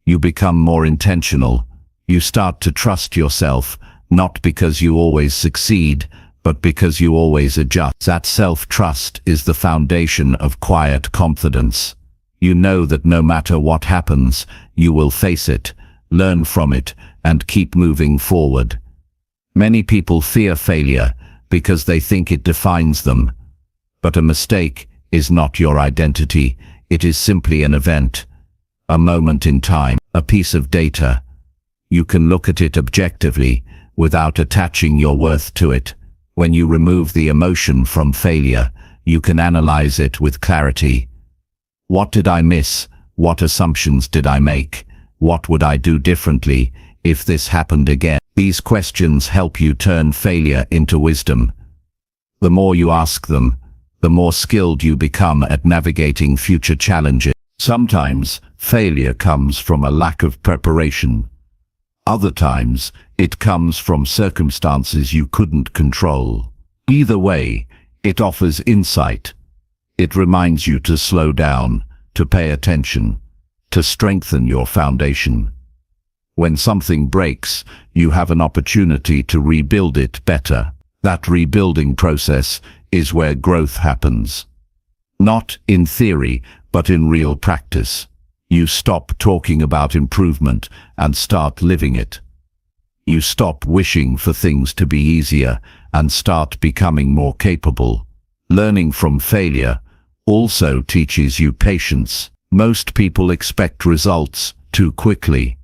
You become more intentional. You start to trust yourself, not because you always succeed, but because you always adjust. That self-trust is the foundation of quiet confidence. You know that no matter what happens, you will face it, learn from it, and keep moving forward. Many people fear failure because they think it defines them. But a mistake is not your identity. It is simply an event, a moment in time, a piece of data. You can look at it objectively, without attaching your worth to it. When you remove the emotion from failure, you can analyze it with clarity. What did I miss? What assumptions did I make? What would I do differently if this happened again? These questions help you turn failure into wisdom. The more you ask them, the more skilled you become at navigating future challenges. Sometimes, failure comes from a lack of preparation. Other times, it comes from circumstances you couldn't control. Either way, it offers insight. It reminds you to slow down, to pay attention, to strengthen your foundation. When something breaks, you have an opportunity to rebuild it better. That rebuilding process is where growth happens. Not in theory, but in real practice. You stop talking about improvement and start living it. You stop wishing for things to be easier and start becoming more capable. Learning from failure also teaches you patience. Most people expect results too quickly.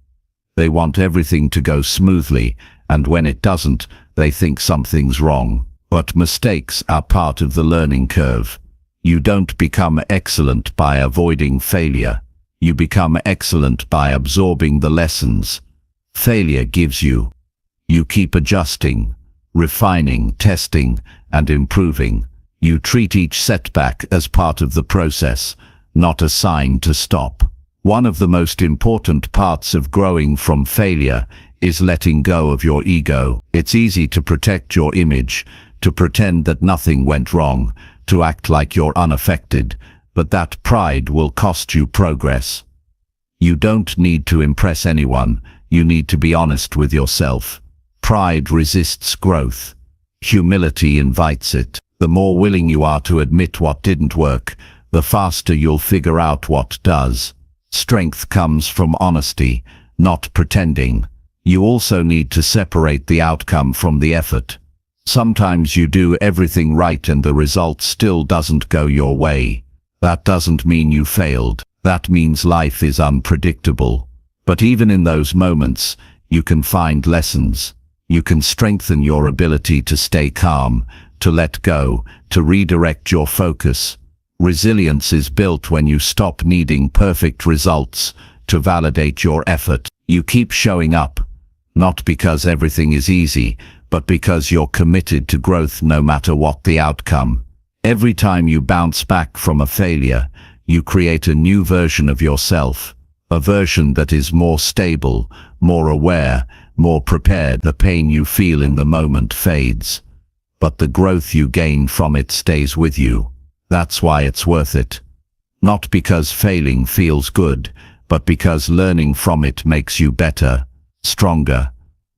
They want everything to go smoothly, and when it doesn't, they think something's wrong. But mistakes are part of the learning curve. You don't become excellent by avoiding failure. You become excellent by absorbing the lessons failure gives you. You keep adjusting, refining, testing, and improving. You treat each setback as part of the process, not a sign to stop. One of the most important parts of growing from failure is letting go of your ego. It's easy to protect your image, to pretend that nothing went wrong, to act like you're unaffected. but that pride will cost you progress. You don't need to impress anyone, you need to be honest with yourself. Pride resists growth. Humility invites it. The more willing you are to admit what didn't work, the faster you'll figure out what does. Strength comes from honesty, not pretending. You also need to separate the outcome from the effort. Sometimes you do everything right and the result still doesn't go your way. That doesn't mean you failed. That means life is unpredictable. But even in those moments, you can find lessons. You can strengthen your ability to stay calm, to let go, to redirect your focus. Resilience is built when you stop needing perfect results to validate your effort. You keep showing up, not because everything is easy, but because you're committed to growth no matter what the outcome. Every time you bounce back from a failure, you create a new version of yourself, a version that is more stable, more aware, more prepared. The pain you feel in the moment fades, but the growth you gain from it stays with you. That's why it's worth it. Not because failing feels good, but because learning from it makes you better, stronger,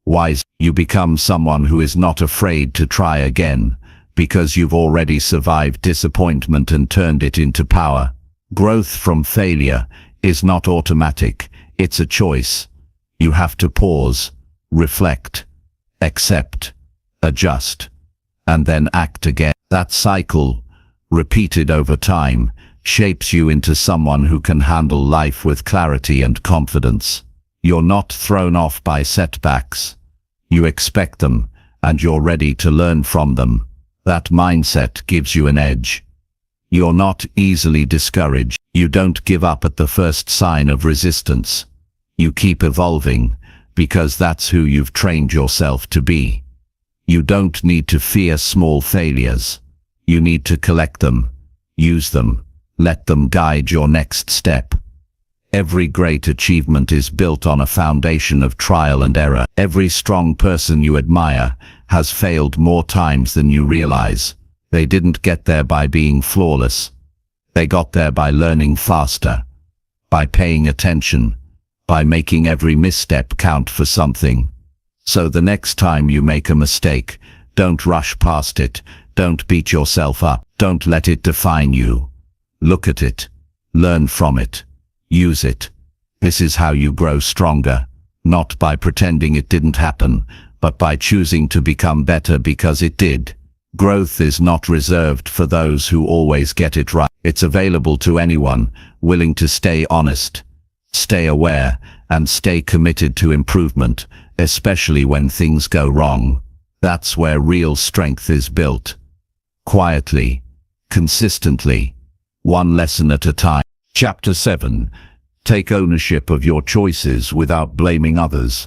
wiser. You become someone who is not afraid to try again, because you've already survived disappointment and turned it into power. Growth from failure is not automatic, it's a choice. You have to pause, reflect, accept, adjust, and then act again. That cycle, repeated over time, shapes you into someone who can handle life with clarity and confidence. You're not thrown off by setbacks. You expect them, and you're ready to learn from them. That mindset gives you an edge. You're not easily discouraged. You don't give up at the first sign of resistance. You keep evolving, because that's who you've trained yourself to be. You don't need to fear small failures. You need to collect them, use them, let them guide your next step. Every great achievement is built on a foundation of trial and error. Every strong person you admire has failed more times than you realize. They didn't get there by being flawless. They got there by learning faster, by paying attention, by making every misstep count for something. So the next time you make a mistake, don't rush past it, don't beat yourself up, don't let it define you. Look at it, learn from it, use it. This is how you grow stronger, not by pretending it didn't happen, but by choosing to become better because it did. Growth is not reserved for those who always get it right. It's available to anyone willing to stay honest, stay aware, and stay committed to improvement, especially when things go wrong. That's where real strength is built. Quietly, consistently, one lesson at a time. Chapter 7. Take ownership of your choices without blaming others.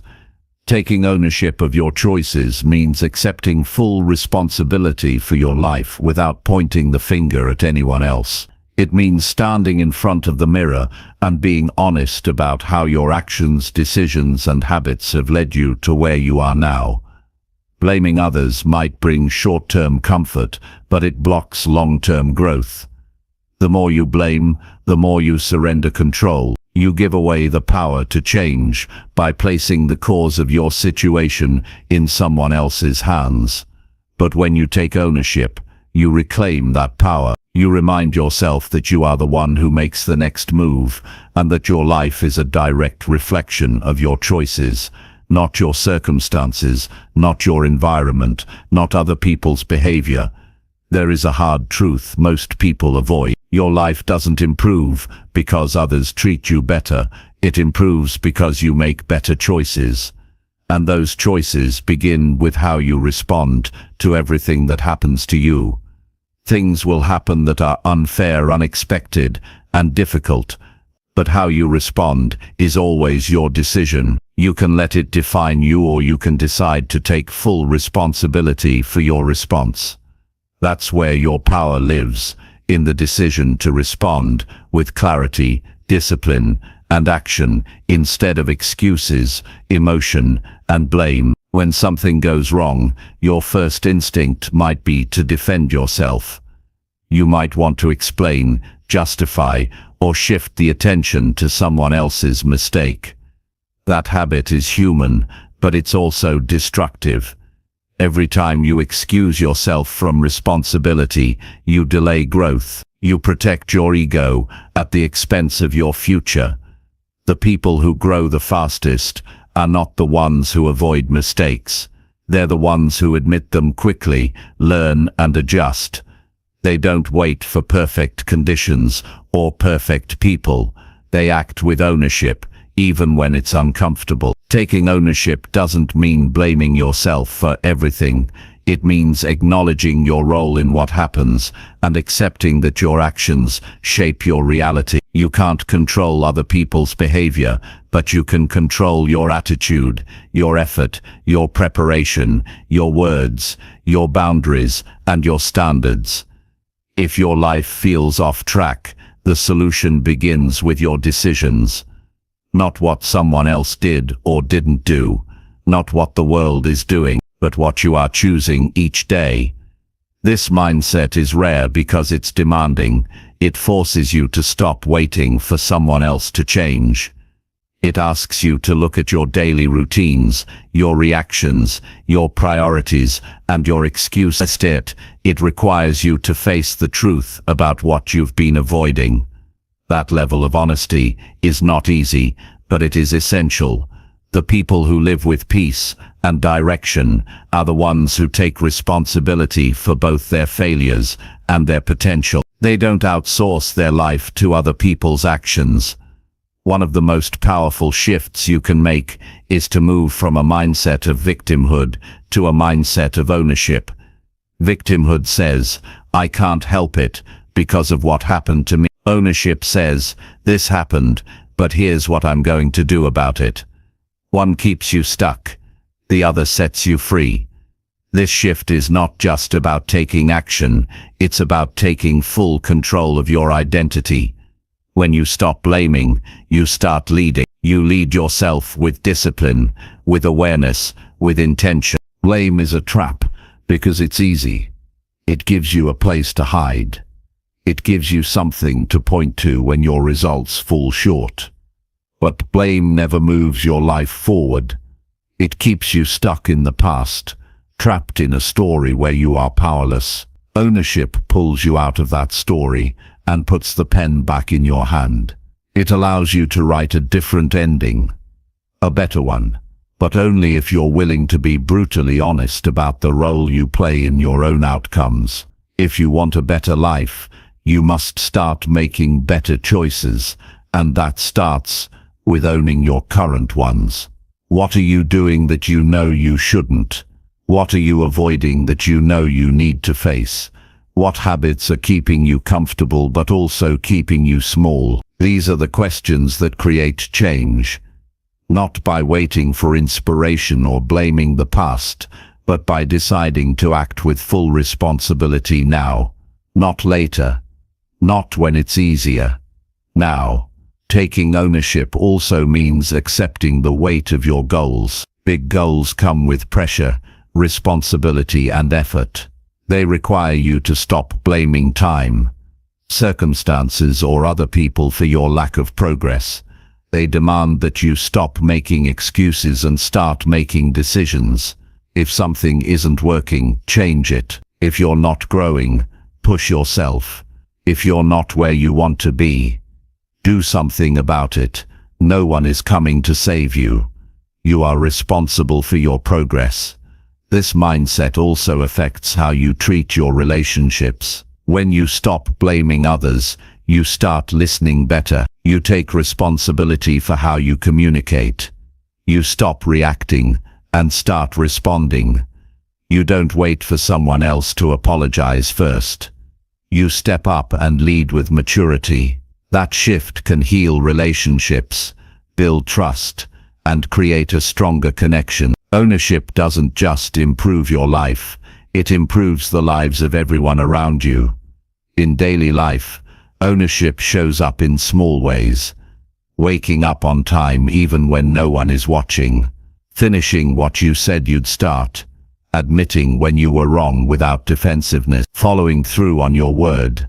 Taking ownership of your choices means accepting full responsibility for your life without pointing the finger at anyone else. It means standing in front of the mirror and being honest about how your actions, decisions, and habits have led you to where you are now. Blaming others might bring short-term comfort, but it blocks long-term growth. The more you blame, the more you surrender control. You give away the power to change by placing the cause of your situation in someone else's hands. But when you take ownership, you reclaim that power. You remind yourself that you are the one who makes the next move, and that your life is a direct reflection of your choices, not your circumstances, not your environment, not other people's behavior. There is a hard truth most people avoid. Your life doesn't improve because others treat you better. It improves because you make better choices. And those choices begin with how you respond to everything that happens to you. Things will happen that are unfair, unexpected, and difficult. But how you respond is always your decision. You can let it define you, or you can decide to take full responsibility for your response. That's where your power lives, in the decision to respond with clarity, discipline, and action, instead of excuses, emotion, and blame. When something goes wrong, your first instinct might be to defend yourself. You might want to explain, justify, or shift the attention to someone else's mistake. That habit is human, but it's also destructive. Every time you excuse yourself from responsibility, you delay growth. You protect your ego at the expense of your future. The people who grow the fastest are not the ones who avoid mistakes. They're the ones who admit them quickly, learn and adjust. They don't wait for perfect conditions or perfect people. They act with ownership, even when it's uncomfortable. Taking ownership doesn't mean blaming yourself for everything. It means acknowledging your role in what happens and accepting that your actions shape your reality. You can't control other people's behavior, but you can control your attitude, your effort, your preparation, your words, your boundaries, and your standards. If your life feels off track, the solution begins with your decisions. Not what someone else did or didn't do, not what the world is doing, but what you are choosing each day. This mindset is rare because it's demanding. It forces you to stop waiting for someone else to change. It asks you to look at your daily routines, your reactions, your priorities, and your excuses. It requires you to face the truth about what you've been avoiding. That level of honesty is not easy, but it is essential. The people who live with peace and direction are the ones who take responsibility for both their failures and their potential. They don't outsource their life to other people's actions. One of the most powerful shifts you can make is to move from a mindset of victimhood to a mindset of ownership. Victimhood says, "I can't help it because of what happened to me." Ownership says, "This happened, but here's what I'm going to do about it." One keeps you stuck, the other sets you free. This shift is not just about taking action, it's about taking full control of your identity. When you stop blaming, you start leading. You lead yourself with discipline, with awareness, with intention. Blame is a trap because it's easy. It gives you a place to hide. It gives you something to point to when your results fall short. But blame never moves your life forward. It keeps you stuck in the past, trapped in a story where you are powerless. Ownership pulls you out of that story and puts the pen back in your hand. It allows you to write a different ending, a better one, but only if you're willing to be brutally honest about the role you play in your own outcomes. If you want a better life, you must start making better choices, and that starts with owning your current ones. What are you doing that you know you shouldn't? What are you avoiding that you know you need to face? What habits are keeping you comfortable but also keeping you small? These are the questions that create change. Not by waiting for inspiration or blaming the past, but by deciding to act with full responsibility now. Not later. Not when it's easier. Now. Taking ownership also means accepting the weight of your goals. Big goals come with pressure, responsibility and effort. They require you to stop blaming time, circumstances or other people for your lack of progress. They demand that you stop making excuses and start making decisions. If something isn't working, change it. If you're not growing, push yourself. If you're not where you want to be, do something about it. No one is coming to save you. You are responsible for your progress. This mindset also affects how you treat your relationships. When you stop blaming others, you start listening better. You take responsibility for how you communicate. You stop reacting and start responding. You don't wait for someone else to apologize first. You step up and lead with maturity. That shift can heal relationships, build trust, and create a stronger connection. Ownership doesn't just improve your life, it improves the lives of everyone around you. In daily life, ownership shows up in small ways. Waking up on time even when no one is watching. Finishing what you said you'd start. Admitting when you were wrong without defensiveness. Following through on your word.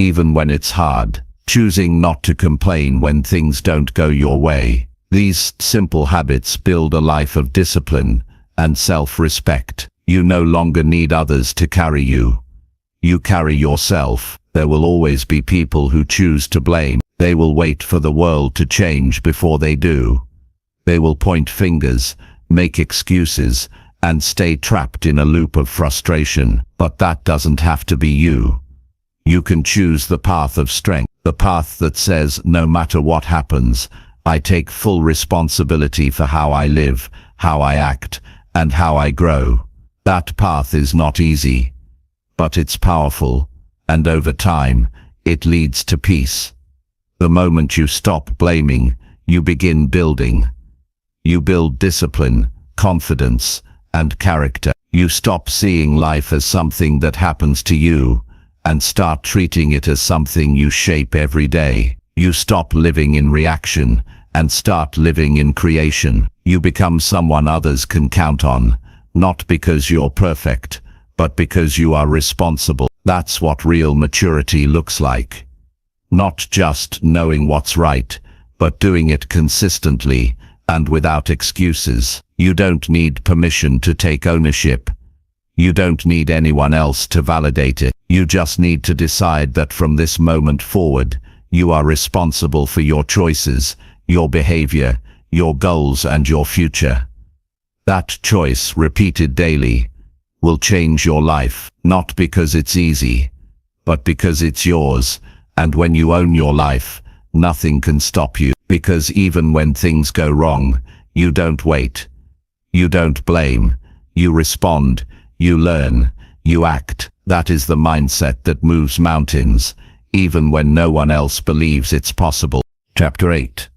even when it's hard, choosing not to complain when things don't go your way. These simple habits build a life of discipline and self-respect. You no longer need others to carry you. You carry yourself. There will always be people who choose to blame. They will wait for the world to change before they do. They will point fingers, make excuses, and stay trapped in a loop of frustration. But that doesn't have to be you. You can choose the path of strength, the path that says, no matter what happens, I take full responsibility for how I live, how I act, and how I grow. That path is not easy, but it's powerful, and over time, it leads to peace. The moment you stop blaming, you begin building. You build discipline, confidence, and character. You stop seeing life as something that happens to you, and start treating it as something you shape every day. You stop living in reaction, and start living in creation. You become someone others can count on, not because you're perfect, but because you are responsible. That's what real maturity looks like. Not just knowing what's right, but doing it consistently and without excuses. You don't need permission to take ownership. You don't need anyone else to validate it. You just need to decide that from this moment forward, you are responsible for your choices, your behavior, your goals, and your future. That choice, repeated daily, will change your life, not because it's easy, but because it's yours. And when you own your life, nothing can stop you, because even when things go wrong, you don't wait. You don't blame. You respond. You learn. You act. That is the mindset that moves mountains, even when no one else believes it's possible. Chapter 8.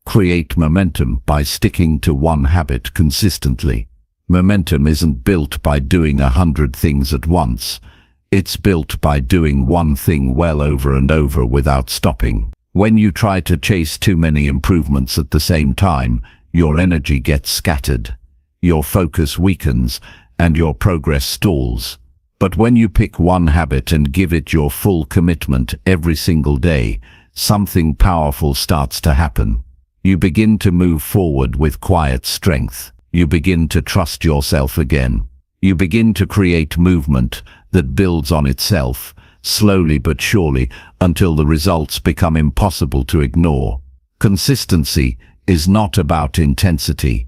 Create momentum by sticking to one habit consistently. Momentum isn't built by doing 100 things at once. It's built by doing one thing well over and over without stopping. When you try to chase too many improvements at the same time, your energy gets scattered, your focus weakens, and your progress stalls. But when you pick one habit and give it your full commitment every single day, something powerful starts to happen. You begin to move forward with quiet strength. You begin to trust yourself again. You begin to create movement that builds on itself, slowly but surely, until the results become impossible to ignore. Consistency is not about intensity.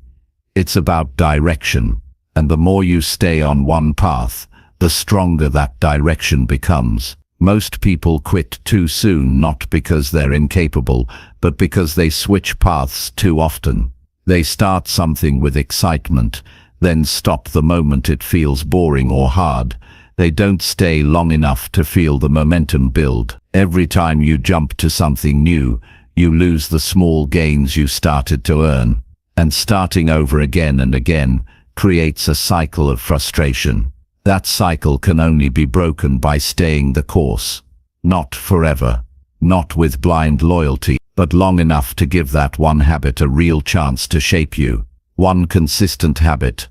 It's about direction. And the more you stay on one path, the stronger that direction becomes. Most people quit too soon, not because they're incapable, but because they switch paths too often. They start something with excitement, then stop the moment it feels boring or hard. They don't stay long enough to feel the momentum build. Every time you jump to something new, you lose the small gains you started to earn. And starting over again and again creates a cycle of frustration. That cycle can only be broken by staying the course. Not forever, not with blind loyalty, but long enough to give that one habit a real chance to shape you. One consistent habit,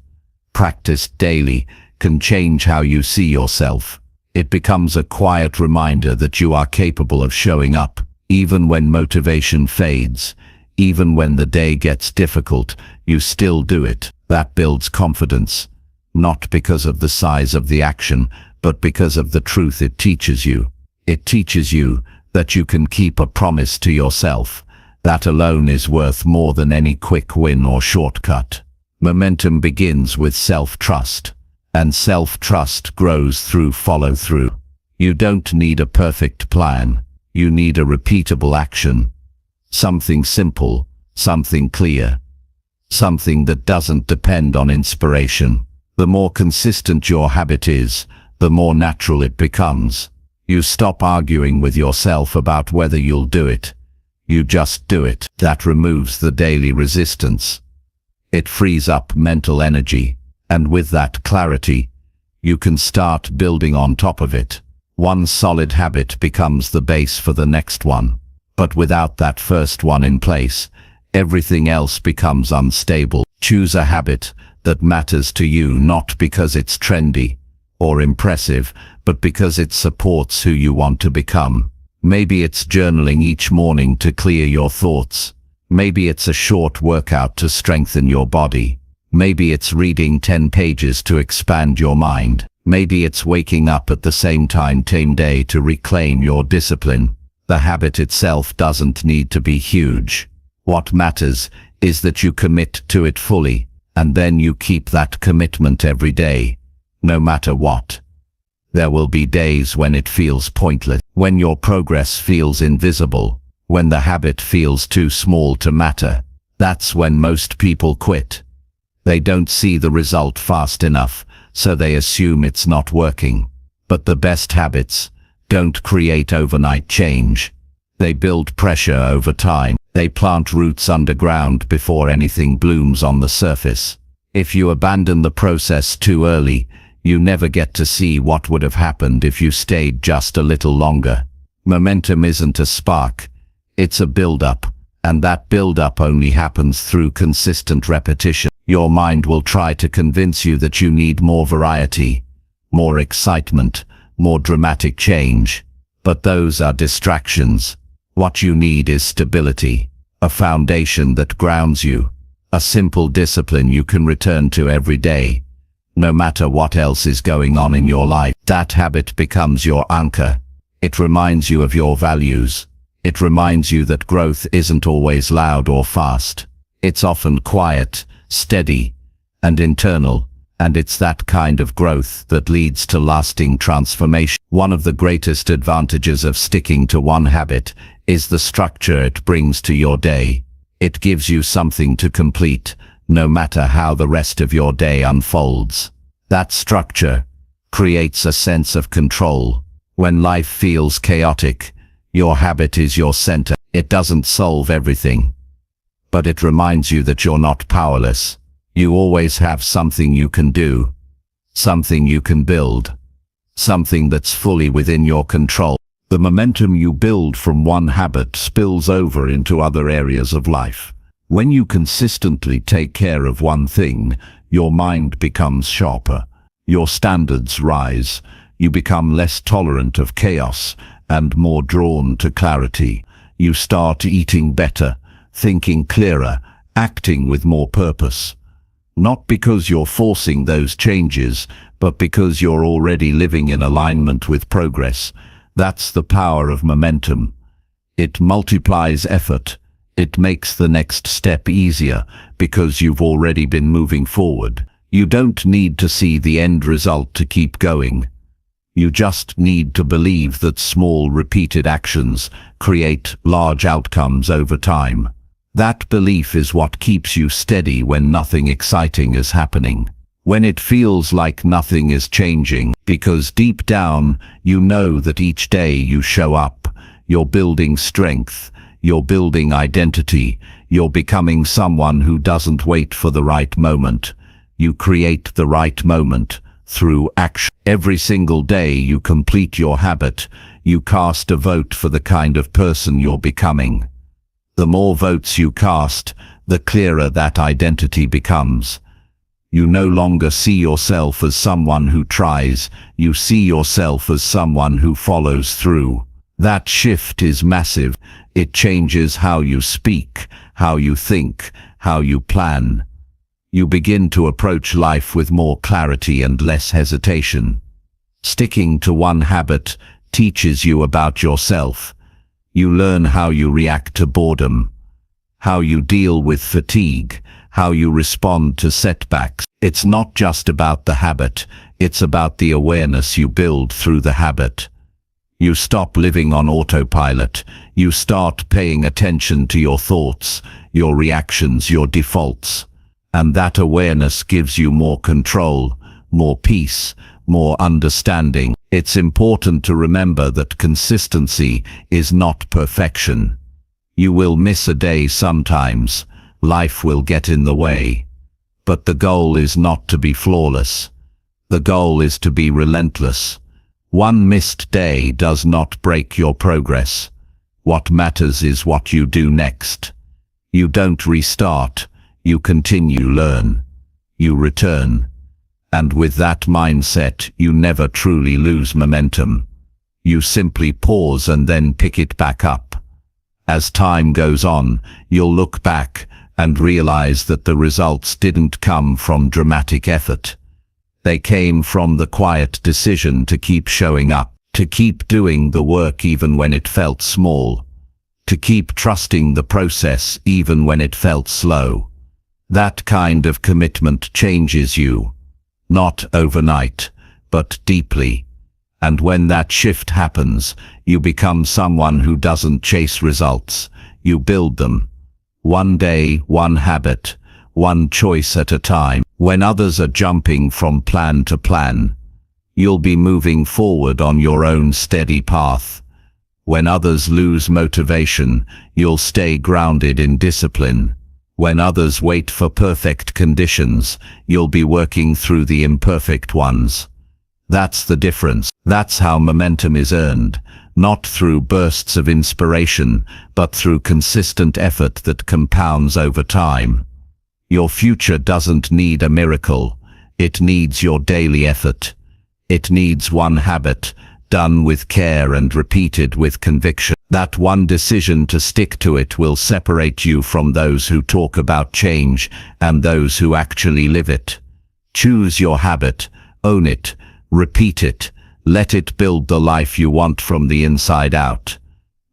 practiced daily, can change how you see yourself. It becomes a quiet reminder that you are capable of showing up, even when motivation fades, even when the day gets difficult, you still do it. That builds confidence, not because of the size of the action, but because of the truth it teaches you. It teaches you that you can keep a promise to yourself. That alone is worth more than any quick win or shortcut. Momentum begins with self-trust, and self-trust grows through follow-through. You don't need a perfect plan. You need a repeatable action. Something simple, something clear, something that doesn't depend on inspiration. The more consistent your habit is, the more natural it becomes. You stop arguing with yourself about whether you'll do it. You just do it. That removes the daily resistance. It frees up mental energy, and with that clarity, you can start building on top of it. One solid habit becomes the base for the next one. But without that first one in place, everything else becomes unstable. Choose a habit that matters to you, not because it's trendy or impressive, but because it supports who you want to become. Maybe it's journaling each morning to clear your thoughts. Maybe it's a short workout to strengthen your body. Maybe it's reading 10 pages to expand your mind. Maybe it's waking up at the same time same day to reclaim your discipline. The habit itself doesn't need to be huge. What matters is that you commit to it fully, and then you keep that commitment every day, no matter what. There will be days when it feels pointless, when your progress feels invisible, when the habit feels too small to matter. That's when most people quit. They don't see the result fast enough, so they assume it's not working. But the best habits don't create overnight change. They build pressure over time. They plant roots underground before anything blooms on the surface. If you abandon the process too early, you never get to see what would have happened if you stayed just a little longer. Momentum isn't a spark, it's a build-up, and that build-up only happens through consistent repetition. Your mind will try to convince you that you need more variety, more excitement, more dramatic change. But those are distractions. What you need is stability, a foundation that grounds you, a simple discipline you can return to every day. No matter what else is going on in your life, that habit becomes your anchor. It reminds you of your values. It reminds you that growth isn't always loud or fast. It's often quiet, steady, and internal, and it's that kind of growth that leads to lasting transformation. One of the greatest advantages of sticking to one habit is the structure it brings to your day. It gives you something to complete, no matter how the rest of your day unfolds. That structure creates a sense of control. When life feels chaotic, your habit is your center. It doesn't solve everything, but it reminds you that you're not powerless. You always have something you can do, something you can build, something that's fully within your control. The momentum you build from one habit spills over into other areas of life. When you consistently take care of one thing, your mind becomes sharper. Your standards rise. You become less tolerant of chaos and more drawn to clarity. You start eating better, thinking clearer, acting with more purpose. Not because you're forcing those changes, but because you're already living in alignment with progress. That's the power of momentum. It multiplies effort. It makes the next step easier because you've already been moving forward. You don't need to see the end result to keep going. You just need to believe that small repeated actions create large outcomes over time. That belief is what keeps you steady when nothing exciting is happening, when it feels like nothing is changing, because deep down you know that each day you show up, you're building strength, you're building identity, you're becoming someone who doesn't wait for the right moment. You create the right moment through action. Every single day you complete your habit, you cast a vote for the kind of person you're becoming. The more votes you cast, the clearer that identity becomes. You no longer see yourself as someone who tries, you see yourself as someone who follows through. That shift is massive. It changes how you speak, how you think, how you plan. You begin to approach life with more clarity and less hesitation. Sticking to one habit teaches you about yourself. You learn how you react to boredom, how you deal with fatigue, how you respond to setbacks. It's not just about the habit, it's about the awareness you build through the habit. You stop living on autopilot. You start paying attention to your thoughts, your reactions, your defaults. And that awareness gives you more control, more peace, more understanding. It's important to remember that consistency is not perfection. You will miss a day sometimes. Life will get in the way. But the goal is not to be flawless. The goal is to be relentless. One missed day does not break your progress. What matters is what you do next. You don't restart. You continue, learn. You return. And with that mindset, you never truly lose momentum. You simply pause and then pick it back up. As time goes on, you'll look back and realize that the results didn't come from dramatic effort. They came from the quiet decision to keep showing up, to keep doing the work even when it felt small, to keep trusting the process even when it felt slow. That kind of commitment changes you, not overnight, but deeply. And when that shift happens, you become someone who doesn't chase results, you build them. One day, one habit, one choice at a time. When others are jumping from plan to plan, you'll be moving forward on your own steady path. When others lose motivation, you'll stay grounded in discipline. When others wait for perfect conditions, you'll be working through the imperfect ones. That's the difference. That's how momentum is earned, not through bursts of inspiration, but through consistent effort that compounds over time. Your future doesn't need a miracle. It needs your daily effort. It needs one habit, done with care and repeated with conviction. That one decision to stick to it will separate you from those who talk about change and those who actually live it. Choose your habit, own it, repeat it, let it build the life you want from the inside out.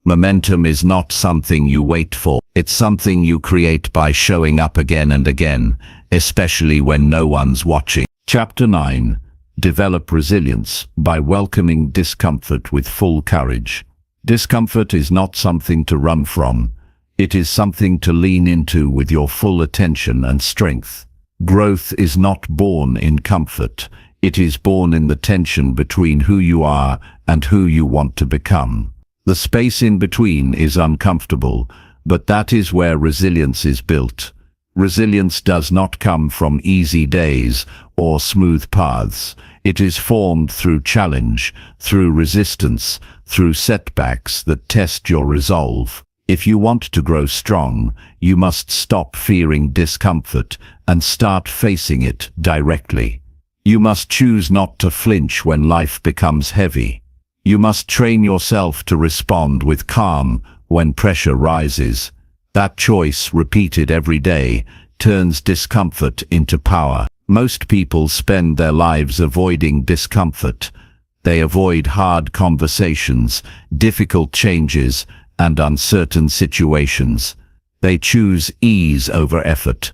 Momentum is not something you wait for. It's something you create by showing up again and again, especially when no one's watching. Chapter 9. Develop resilience by welcoming discomfort with full courage. Discomfort is not something to run from. It is something to lean into with your full attention and strength. Growth is not born in comfort. It is born in the tension between who you are and who you want to become. The space in between is uncomfortable, but that is where resilience is built. Resilience does not come from easy days or smooth paths. It is formed through challenge, through resistance, through setbacks that test your resolve. If you want to grow strong, you must stop fearing discomfort and start facing it directly. You must choose not to flinch when life becomes heavy. You must train yourself to respond with calm when pressure rises. That choice, repeated every day, turns discomfort into power. Most people spend their lives avoiding discomfort. They avoid hard conversations, difficult changes, and uncertain situations. They choose ease over effort.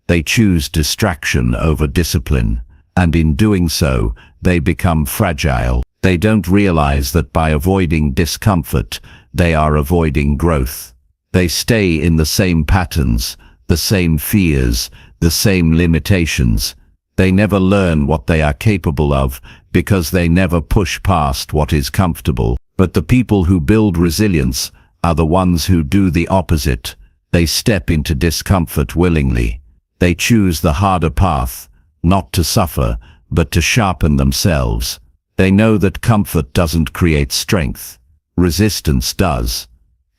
They choose distraction over discipline. And in doing so, they become fragile. They don't realize that by avoiding discomfort, they are avoiding growth. They stay in the same patterns, the same fears, the same limitations. They never learn what they are capable of because they never push past what is comfortable. But the people who build resilience are the ones who do the opposite. They step into discomfort willingly. They choose the harder path, not to suffer, but to sharpen themselves. They know that comfort doesn't create strength. Resistance does.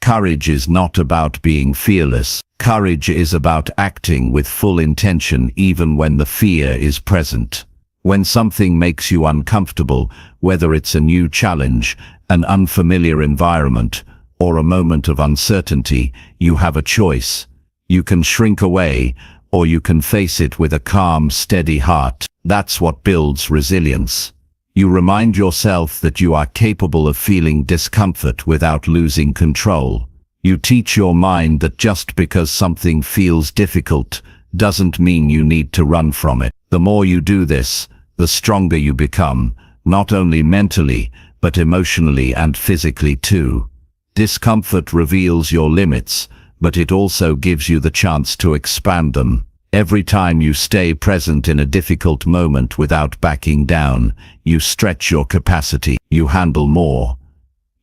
Courage is not about being fearless. Courage is about acting with full intention even when the fear is present. When something makes you uncomfortable, whether it's a new challenge, an unfamiliar environment, or a moment of uncertainty, you have a choice. You can shrink away, or you can face it with a calm, steady heart. That's what builds resilience. You remind yourself that you are capable of feeling discomfort without losing control. You teach your mind that just because something feels difficult doesn't mean you need to run from it. The more you do this, the stronger you become, not only mentally, but emotionally and physically too. Discomfort reveals your limits, but it also gives you the chance to expand them. Every time you stay present in a difficult moment without backing down, you stretch your capacity, you handle more,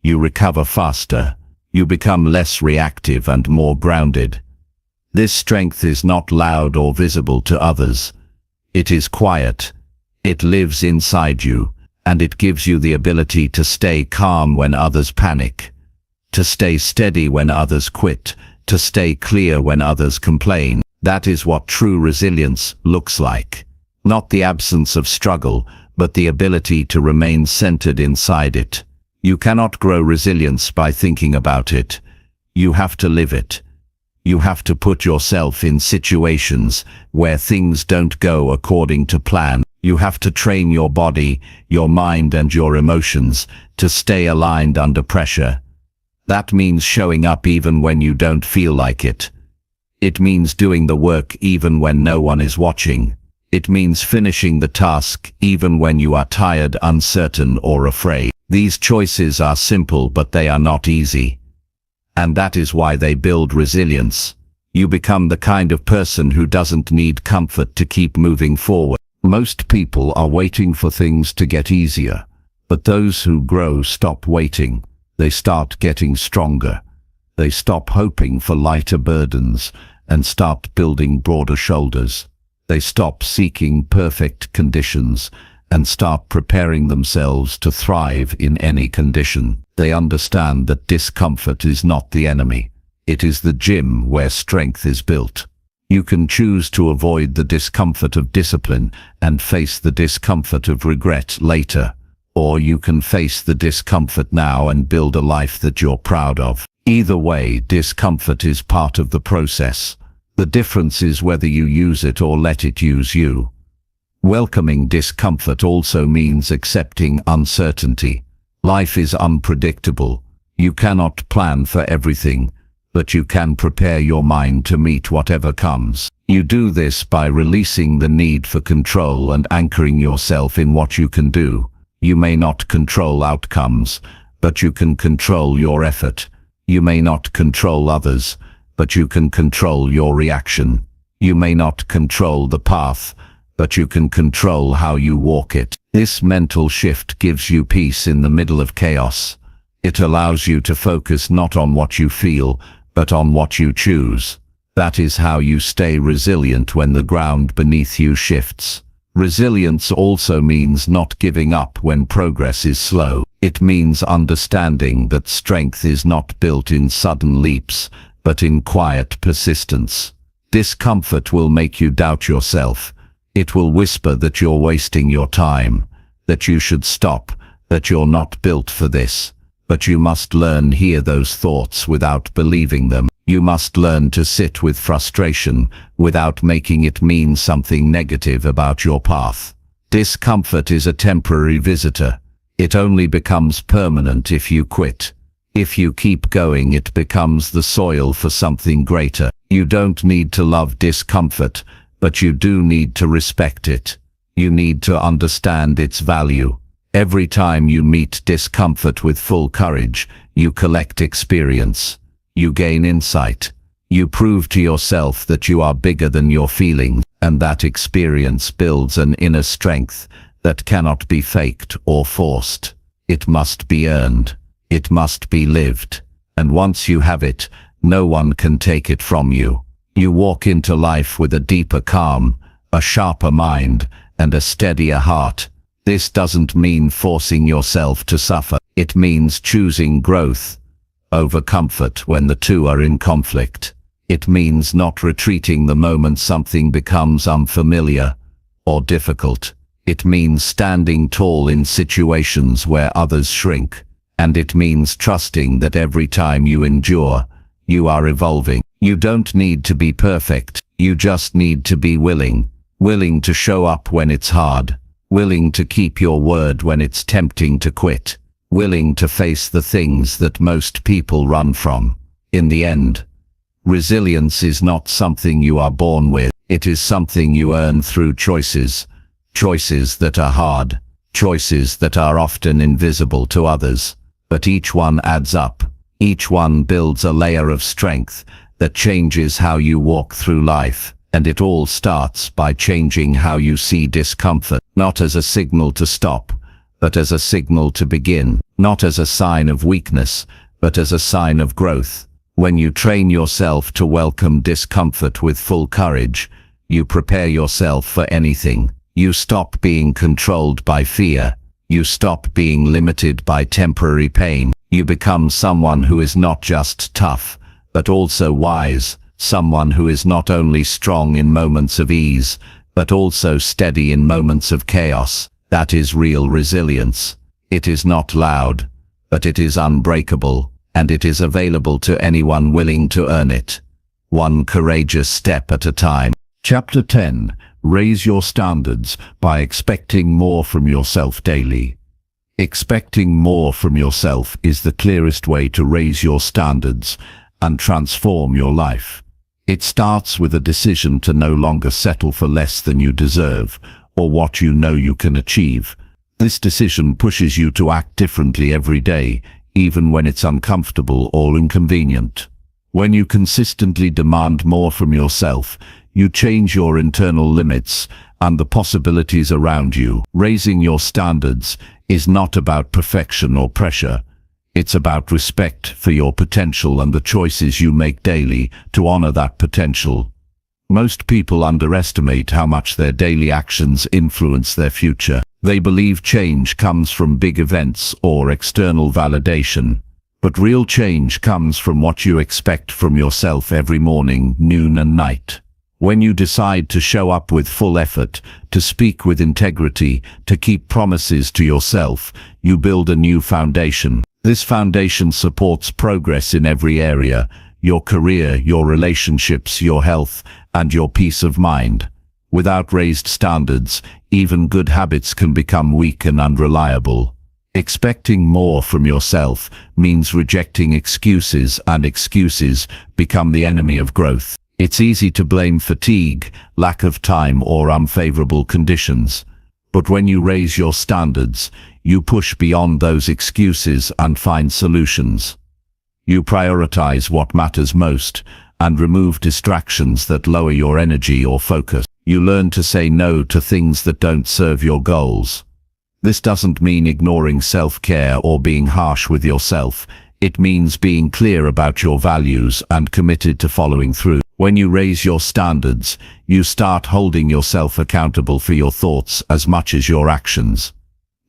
you recover faster, you become less reactive and more grounded. This strength is not loud or visible to others. It is quiet. It lives inside you, and it gives you the ability to stay calm when others panic, to stay steady when others quit, to stay clear when others complain. That is what true resilience looks like. Not the absence of struggle, but the ability to remain centered inside it. You cannot grow resilience by thinking about it. You have to live it. You have to put yourself in situations where things don't go according to plan. You have to train your body, your mind and your emotions to stay aligned under pressure. That means showing up even when you don't feel like it. It means doing the work even when no one is watching. It means finishing the task even when you are tired, uncertain or afraid. These choices are simple, but they are not easy. And that is why they build resilience. You become the kind of person who doesn't need comfort to keep moving forward. Most people are waiting for things to get easier, but those who grow stop waiting. They start getting stronger. They stop hoping for lighter burdens and start building broader shoulders. They stop seeking perfect conditions and start preparing themselves to thrive in any condition. They understand that discomfort is not the enemy. It is the gym where strength is built. You can choose to avoid the discomfort of discipline and face the discomfort of regret later, or you can face the discomfort now and build a life that you're proud of. Either way, discomfort is part of the process. The difference is whether you use it or let it use you. Welcoming discomfort also means accepting uncertainty. Life is unpredictable. You cannot plan for everything, but you can prepare your mind to meet whatever comes. You do this by releasing the need for control and anchoring yourself in what you can do. You may not control outcomes, but you can control your effort. You may not control others, but you can control your reaction. You may not control the path, but you can control how you walk it. This mental shift gives you peace in the middle of chaos. It allows you to focus not on what you feel, but on what you choose. That is how you stay resilient when the ground beneath you shifts. Resilience also means not giving up when progress is slow. It means understanding that strength is not built in sudden leaps, but in quiet persistence. Discomfort will make you doubt yourself. It will whisper that you're wasting your time, that you should stop, that you're not built for this. But you must learn to hear those thoughts without believing them. You must learn to sit with frustration without making it mean something negative about your path. Discomfort is a temporary visitor. It only becomes permanent if you quit. If you keep going, it becomes the soil for something greater. You don't need to love discomfort, but you do need to respect it. You need to understand its value. Every time you meet discomfort with full courage, you collect experience. You gain insight. You prove to yourself that you are bigger than your feelings, and that experience builds an inner strength that cannot be faked or forced. It must be earned. It must be lived. And once you have it, no one can take it from you. You walk into life with a deeper calm, a sharper mind, and a steadier heart. This doesn't mean forcing yourself to suffer. It means choosing growth over comfort when the two are in conflict. It means not retreating the moment something becomes unfamiliar or difficult. It means standing tall in situations where others shrink. And it means trusting that every time you endure, you are evolving. You don't need to be perfect. You just need to be willing. Willing to show up when it's hard. Willing to keep your word when it's tempting to quit. Willing to face the things that most people run from. In the end, resilience is not something you are born with. It is something you earn through choices. Choices that are hard. Choices that are often invisible to others. But each one adds up. Each one builds a layer of strength that changes how you walk through life. And it all starts by changing how you see discomfort, not as a signal to stop, but as a signal to begin, not as a sign of weakness, but as a sign of growth. When you train yourself to welcome discomfort with full courage, you prepare yourself for anything. You stop being controlled by fear. You stop being limited by temporary pain. You become someone who is not just tough, but also wise. Someone who is not only strong in moments of ease, but also steady in moments of chaos. That is real resilience. It is not loud, but it is unbreakable, and it is available to anyone willing to earn it. One courageous step at a time. Chapter 10. Raise your standards by expecting more from yourself daily. Expecting more from yourself is the clearest way to raise your standards and transform your life. It starts with a decision to no longer settle for less than you deserve or what you know you can achieve. This decision pushes you to act differently every day, even when it's uncomfortable or inconvenient. When you consistently demand more from yourself, you change your internal limits and the possibilities around you. Raising your standards is not about perfection or pressure. It's about respect for your potential and the choices you make daily to honor that potential. Most people underestimate how much their daily actions influence their future. They believe change comes from big events or external validation. But real change comes from what you expect from yourself every morning, noon and night. When you decide to show up with full effort, to speak with integrity, to keep promises to yourself, you build a new foundation. This foundation supports progress in every area: your career, your relationships, your health, and your peace of mind. Without raised standards, even good habits can become weak and unreliable. Expecting more from yourself means rejecting excuses, and excuses become the enemy of growth. It's easy to blame fatigue, lack of time, or unfavorable conditions. But when you raise your standards, you push beyond those excuses and find solutions. You prioritize what matters most and remove distractions that lower your energy or focus. You learn to say no to things that don't serve your goals. This doesn't mean ignoring self-care or being harsh with yourself. It means being clear about your values and committed to following through. When you raise your standards, you start holding yourself accountable for your thoughts as much as your actions.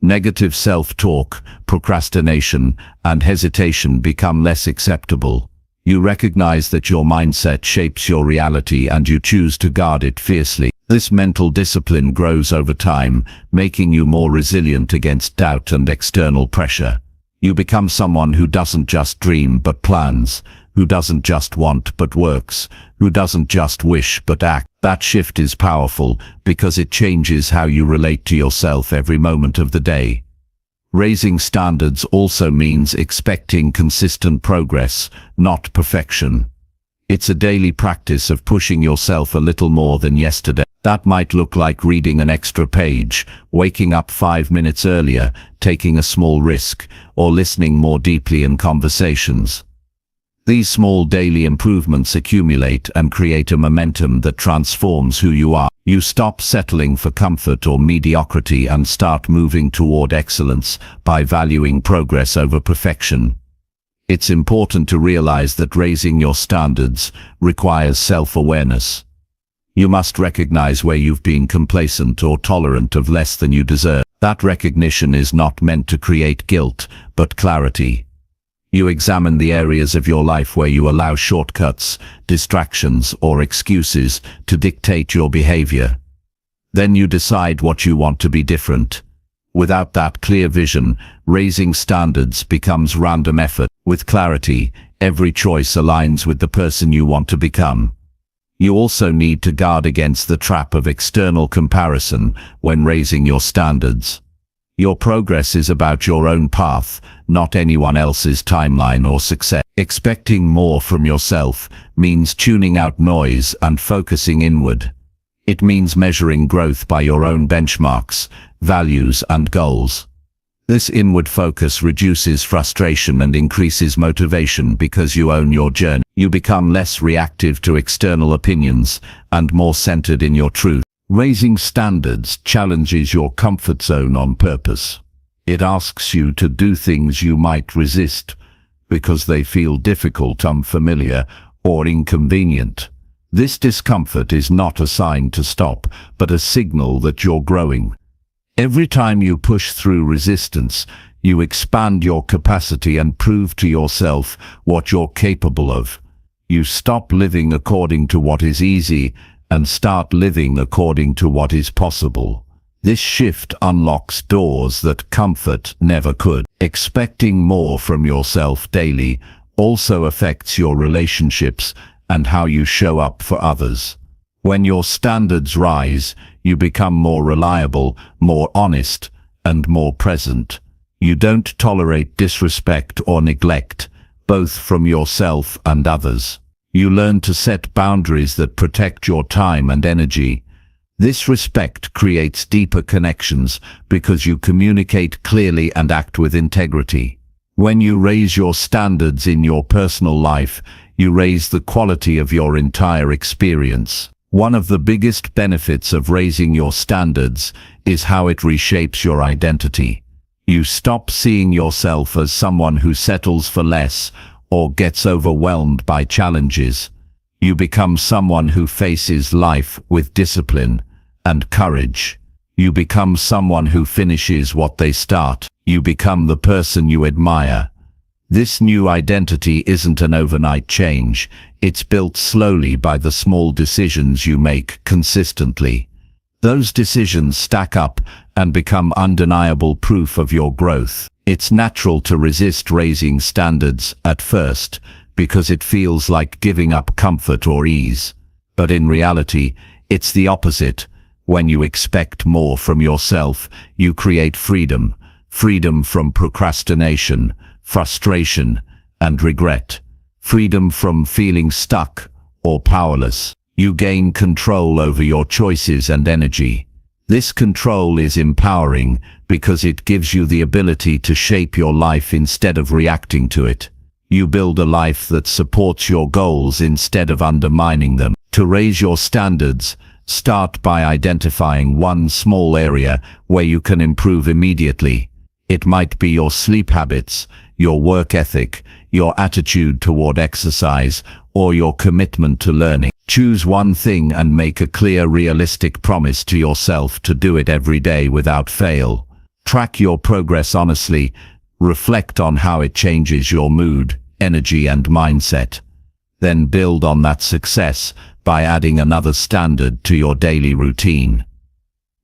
Negative self-talk, procrastination, and hesitation become less acceptable. You recognize that your mindset shapes your reality and you choose to guard it fiercely. This mental discipline grows over time, making you more resilient against doubt and external pressure. You become someone who doesn't just dream but plans, who doesn't just want but works, who doesn't just wish but act. That shift is powerful because it changes how you relate to yourself every moment of the day. Raising standards also means expecting consistent progress, not perfection. It's a daily practice of pushing yourself a little more than yesterday. That might look like reading an extra page, waking up 5 minutes earlier, taking a small risk, or listening more deeply in conversations. These small daily improvements accumulate and create a momentum that transforms who you are. You stop settling for comfort or mediocrity and start moving toward excellence by valuing progress over perfection. It's important to realize that raising your standards requires self-awareness. You must recognize where you've been complacent or tolerant of less than you deserve. That recognition is not meant to create guilt, but clarity. You examine the areas of your life where you allow shortcuts, distractions, or excuses to dictate your behavior. Then you decide what you want to be different. Without that clear vision, raising standards becomes random effort. With clarity, every choice aligns with the person you want to become. You also need to guard against the trap of external comparison when raising your standards. Your progress is about your own path, not anyone else's timeline or success. Expecting more from yourself means tuning out noise and focusing inward. It means measuring growth by your own benchmarks, values, and goals. This inward focus reduces frustration and increases motivation because you own your journey. You become less reactive to external opinions and more centered in your truth. Raising standards challenges your comfort zone on purpose. It asks you to do things you might resist because they feel difficult, unfamiliar, or inconvenient. This discomfort is not a sign to stop, but a signal that you're growing. Every time you push through resistance, you expand your capacity and prove to yourself what you're capable of. You stop living according to what is easy and start living according to what is possible. This shift unlocks doors that comfort never could. Expecting more from yourself daily also affects your relationships and how you show up for others. When your standards rise, you become more reliable, more honest, and more present. You don't tolerate disrespect or neglect, both from yourself and others. You learn to set boundaries that protect your time and energy. This respect creates deeper connections because you communicate clearly and act with integrity. When you raise your standards in your personal life, you raise the quality of your entire experience. One of the biggest benefits of raising your standards is how it reshapes your identity. You stop seeing yourself as someone who settles for less or gets overwhelmed by challenges. You become someone who faces life with discipline and courage. You become someone who finishes what they start. You become the person you admire. This new identity isn't an overnight change. It's built slowly by the small decisions you make consistently. Those decisions stack up and become undeniable proof of your growth. It's natural to resist raising standards at first because it feels like giving up comfort or ease. But in reality, it's the opposite. When you expect more from yourself, you create freedom. Freedom from procrastination, frustration, and regret. Freedom from feeling stuck or powerless. You gain control over your choices and energy. This control is empowering because it gives you the ability to shape your life instead of reacting to it. You build a life that supports your goals instead of undermining them. To raise your standards, start by identifying one small area where you can improve immediately. It might be your sleep habits, your work ethic, your attitude toward exercise, or your commitment to learning. Choose one thing and make a clear, realistic promise to yourself to do it every day without fail. Track your progress honestly. Reflect on how it changes your mood, energy, and mindset. Then build on that success by adding another standard to your daily routine.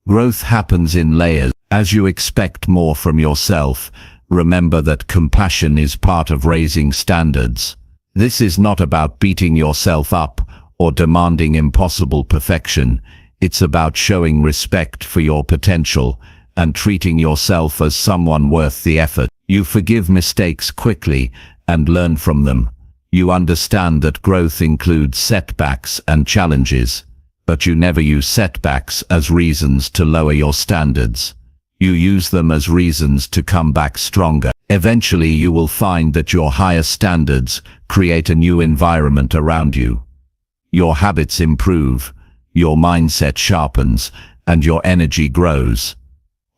Growth happens in layers. As you expect more from yourself, remember that compassion is part of raising standards. This is not about beating yourself up or demanding impossible perfection. It's about showing respect for your potential and treating yourself as someone worth the effort. You forgive mistakes quickly and learn from them. You understand that growth includes setbacks and challenges, but you never use setbacks as reasons to lower your standards. You use them as reasons to come back stronger. Eventually you will find that your higher standards create a new environment around you. Your habits improve, your mindset sharpens, and your energy grows.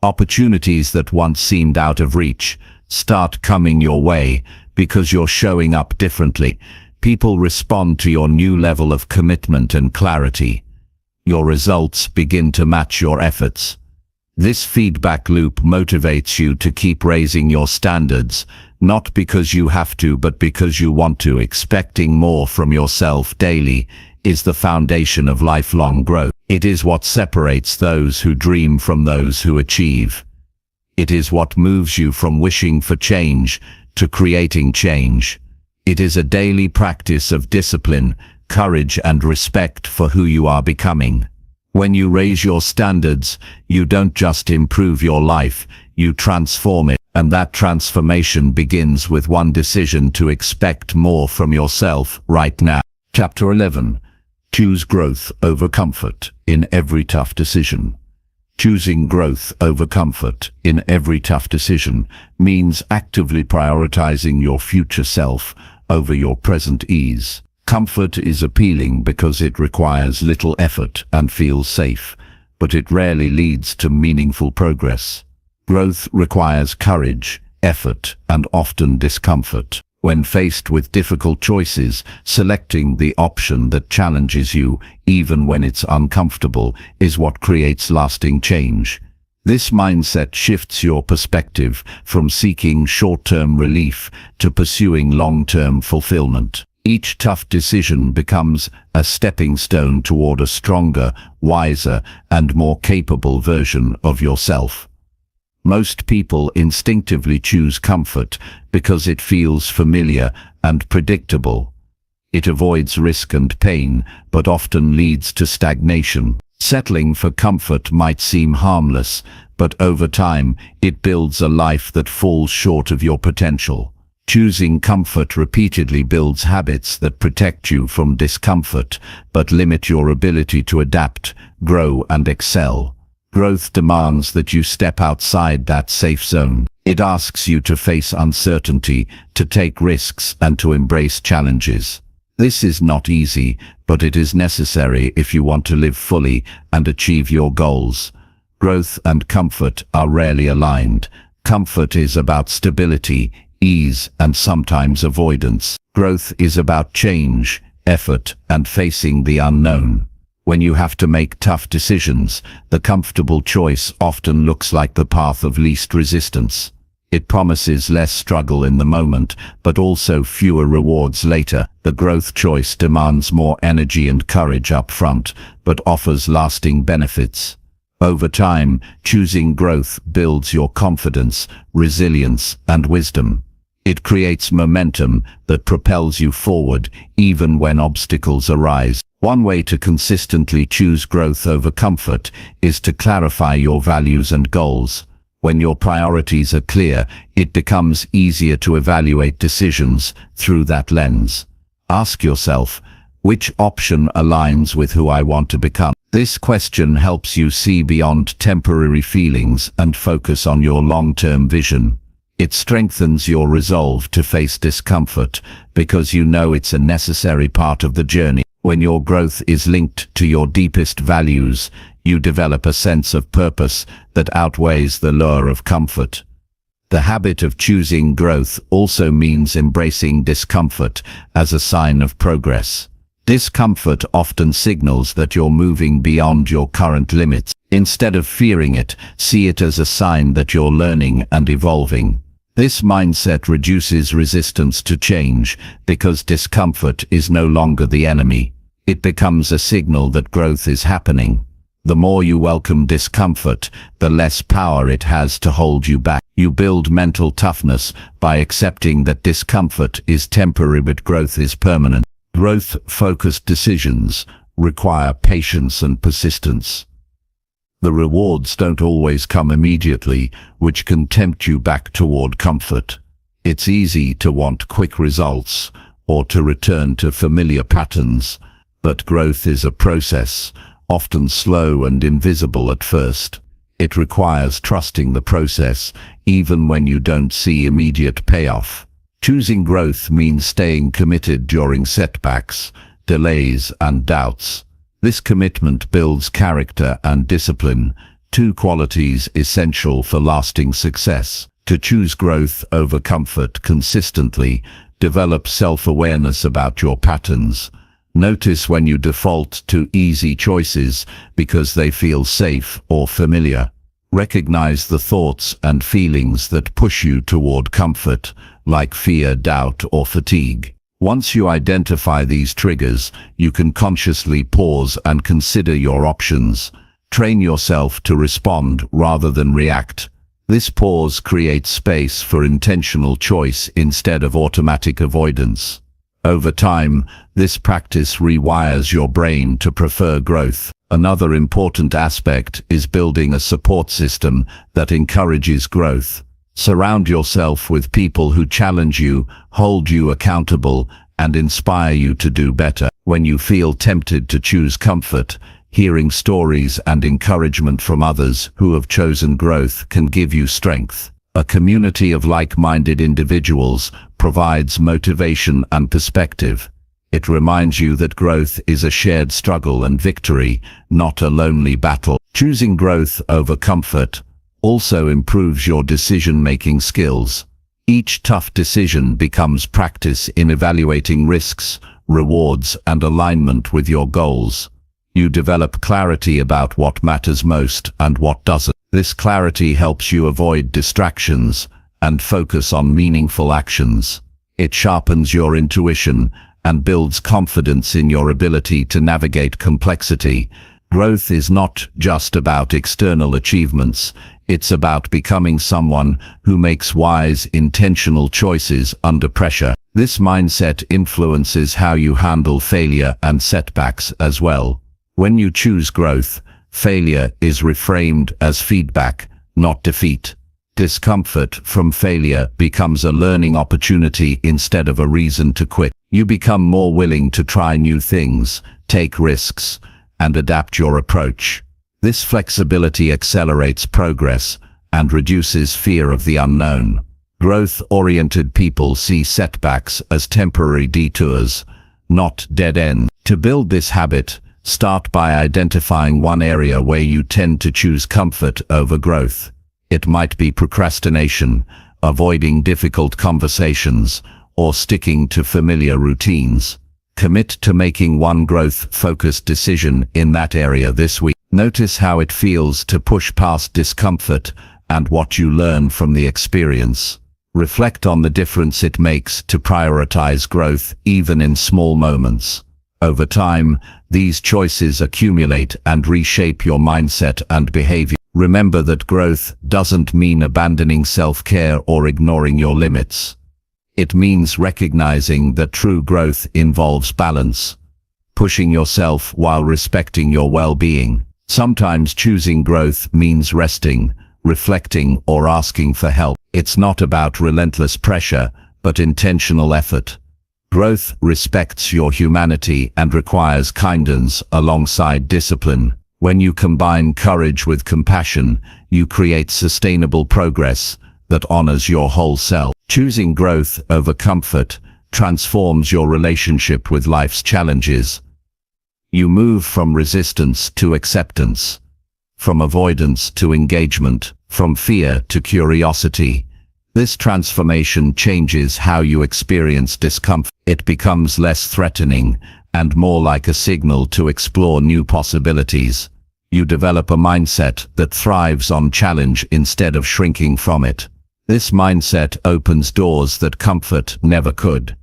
Opportunities that once seemed out of reach start coming your way because you're showing up differently. People respond to your new level of commitment and clarity. Your results begin to match your efforts. This feedback loop motivates you to keep raising your standards, not because you have to, but because you want to. Expecting more from yourself daily is the foundation of lifelong growth. It is what separates those who dream from those who achieve. It is what moves you from wishing for change to creating change. It is a daily practice of discipline, courage, and respect for who you are becoming. When you raise your standards, you don't just improve your life, you transform it. And that transformation begins with one decision: to expect more from yourself right now. Chapter 11. Choose growth over comfort in every tough decision. Choosing growth over comfort in every tough decision means actively prioritizing your future self over your present ease. Comfort is appealing because it requires little effort and feels safe, but it rarely leads to meaningful progress. Growth requires courage, effort, and often discomfort. When faced with difficult choices, selecting the option that challenges you, even when it's uncomfortable, is what creates lasting change. This mindset shifts your perspective from seeking short-term relief to pursuing long-term fulfillment. Each tough decision becomes a stepping stone toward a stronger, wiser, and more capable version of yourself. Most people instinctively choose comfort because it feels familiar and predictable. It avoids risk and pain, but often leads to stagnation. Settling for comfort might seem harmless, but over time, it builds a life that falls short of your potential. Choosing comfort repeatedly builds habits that protect you from discomfort, but limit your ability to adapt, grow, and excel. Growth demands that you step outside that safe zone. It asks you to face uncertainty, to take risks, and to embrace challenges. This is not easy, but it is necessary if you want to live fully and achieve your goals. Growth and comfort are rarely aligned. Comfort is about stability, ease, and sometimes avoidance. Growth is about change, effort, and facing the unknown. When you have to make tough decisions, the comfortable choice often looks like the path of least resistance. It promises less struggle in the moment, but also fewer rewards later. The growth choice demands more energy and courage up front, but offers lasting benefits. Over time, choosing growth builds your confidence, resilience, and wisdom. It creates momentum that propels you forward, even when obstacles arise. One way to consistently choose growth over comfort is to clarify your values and goals. When your priorities are clear, it becomes easier to evaluate decisions through that lens. Ask yourself, which option aligns with who I want to become? This question helps you see beyond temporary feelings and focus on your long-term vision. It strengthens your resolve to face discomfort because you know it's a necessary part of the journey. When your growth is linked to your deepest values, you develop a sense of purpose that outweighs the lure of comfort. The habit of choosing growth also means embracing discomfort as a sign of progress. Discomfort often signals that you're moving beyond your current limits. Instead of fearing it, see it as a sign that you're learning and evolving. This mindset reduces resistance to change because discomfort is no longer the enemy. It becomes a signal that growth is happening. The more you welcome discomfort, the less power it has to hold you back. You build mental toughness by accepting that discomfort is temporary but growth is permanent. Growth-focused decisions require patience and persistence. The rewards don't always come immediately, which can tempt you back toward comfort. It's easy to want quick results or to return to familiar patterns, but growth is a process, often slow and invisible at first. It requires trusting the process, even when you don't see immediate payoff. Choosing growth means staying committed during setbacks, delays, and doubts. This commitment builds character and discipline, two qualities essential for lasting success. To choose growth over comfort consistently, develop self-awareness about your patterns. Notice when you default to easy choices because they feel safe or familiar. Recognize the thoughts and feelings that push you toward comfort, like fear, doubt, or fatigue. Once you identify these triggers, you can consciously pause and consider your options. Train yourself to respond rather than react. This pause creates space for intentional choice instead of automatic avoidance. Over time, this practice rewires your brain to prefer growth. Another important aspect is building a support system that encourages growth. Surround yourself with people who challenge you, hold you accountable, and inspire you to do better. When you feel tempted to choose comfort, hearing stories and encouragement from others who have chosen growth can give you strength. A community of like-minded individuals provides motivation and perspective. It reminds you that growth is a shared struggle and victory, not a lonely battle. Choosing growth over comfort also improves your decision-making skills. Each tough decision becomes practice in evaluating risks, rewards, and alignment with your goals. You develop clarity about what matters most and what doesn't. This clarity helps you avoid distractions and focus on meaningful actions. It sharpens your intuition and builds confidence in your ability to navigate complexity. Growth is not just about external achievements, it's about becoming someone who makes wise, intentional choices under pressure. This mindset influences how you handle failure and setbacks as well. When you choose growth, failure is reframed as feedback, not defeat. Discomfort from failure becomes a learning opportunity instead of a reason to quit. You become more willing to try new things, take risks, and adapt your approach. This flexibility accelerates progress and reduces fear of the unknown. Growth-oriented people see setbacks as temporary detours, not dead ends. To build this habit, start by identifying one area where you tend to choose comfort over growth. It might be procrastination, avoiding difficult conversations, or sticking to familiar routines. Commit to making one growth-focused decision in that area this week. Notice how it feels to push past discomfort and what you learn from the experience. Reflect on the difference it makes to prioritize growth even in small moments. Over time, these choices accumulate and reshape your mindset and behavior. Remember that growth doesn't mean abandoning self-care or ignoring your limits. It means recognizing that true growth involves balance, pushing yourself while respecting your well-being. Sometimes choosing growth means resting, reflecting, or asking for help. It's not about relentless pressure, but intentional effort. Growth respects your humanity and requires kindness alongside discipline. When you combine courage with compassion, you create sustainable progress that honors your whole self. Choosing growth over comfort transforms your relationship with life's challenges. You move from resistance to acceptance, from avoidance to engagement, from fear to curiosity. This transformation changes how you experience discomfort. It becomes less threatening and more like a signal to explore new possibilities. You develop a mindset that thrives on challenge instead of shrinking from it. This mindset opens doors that comfort never could.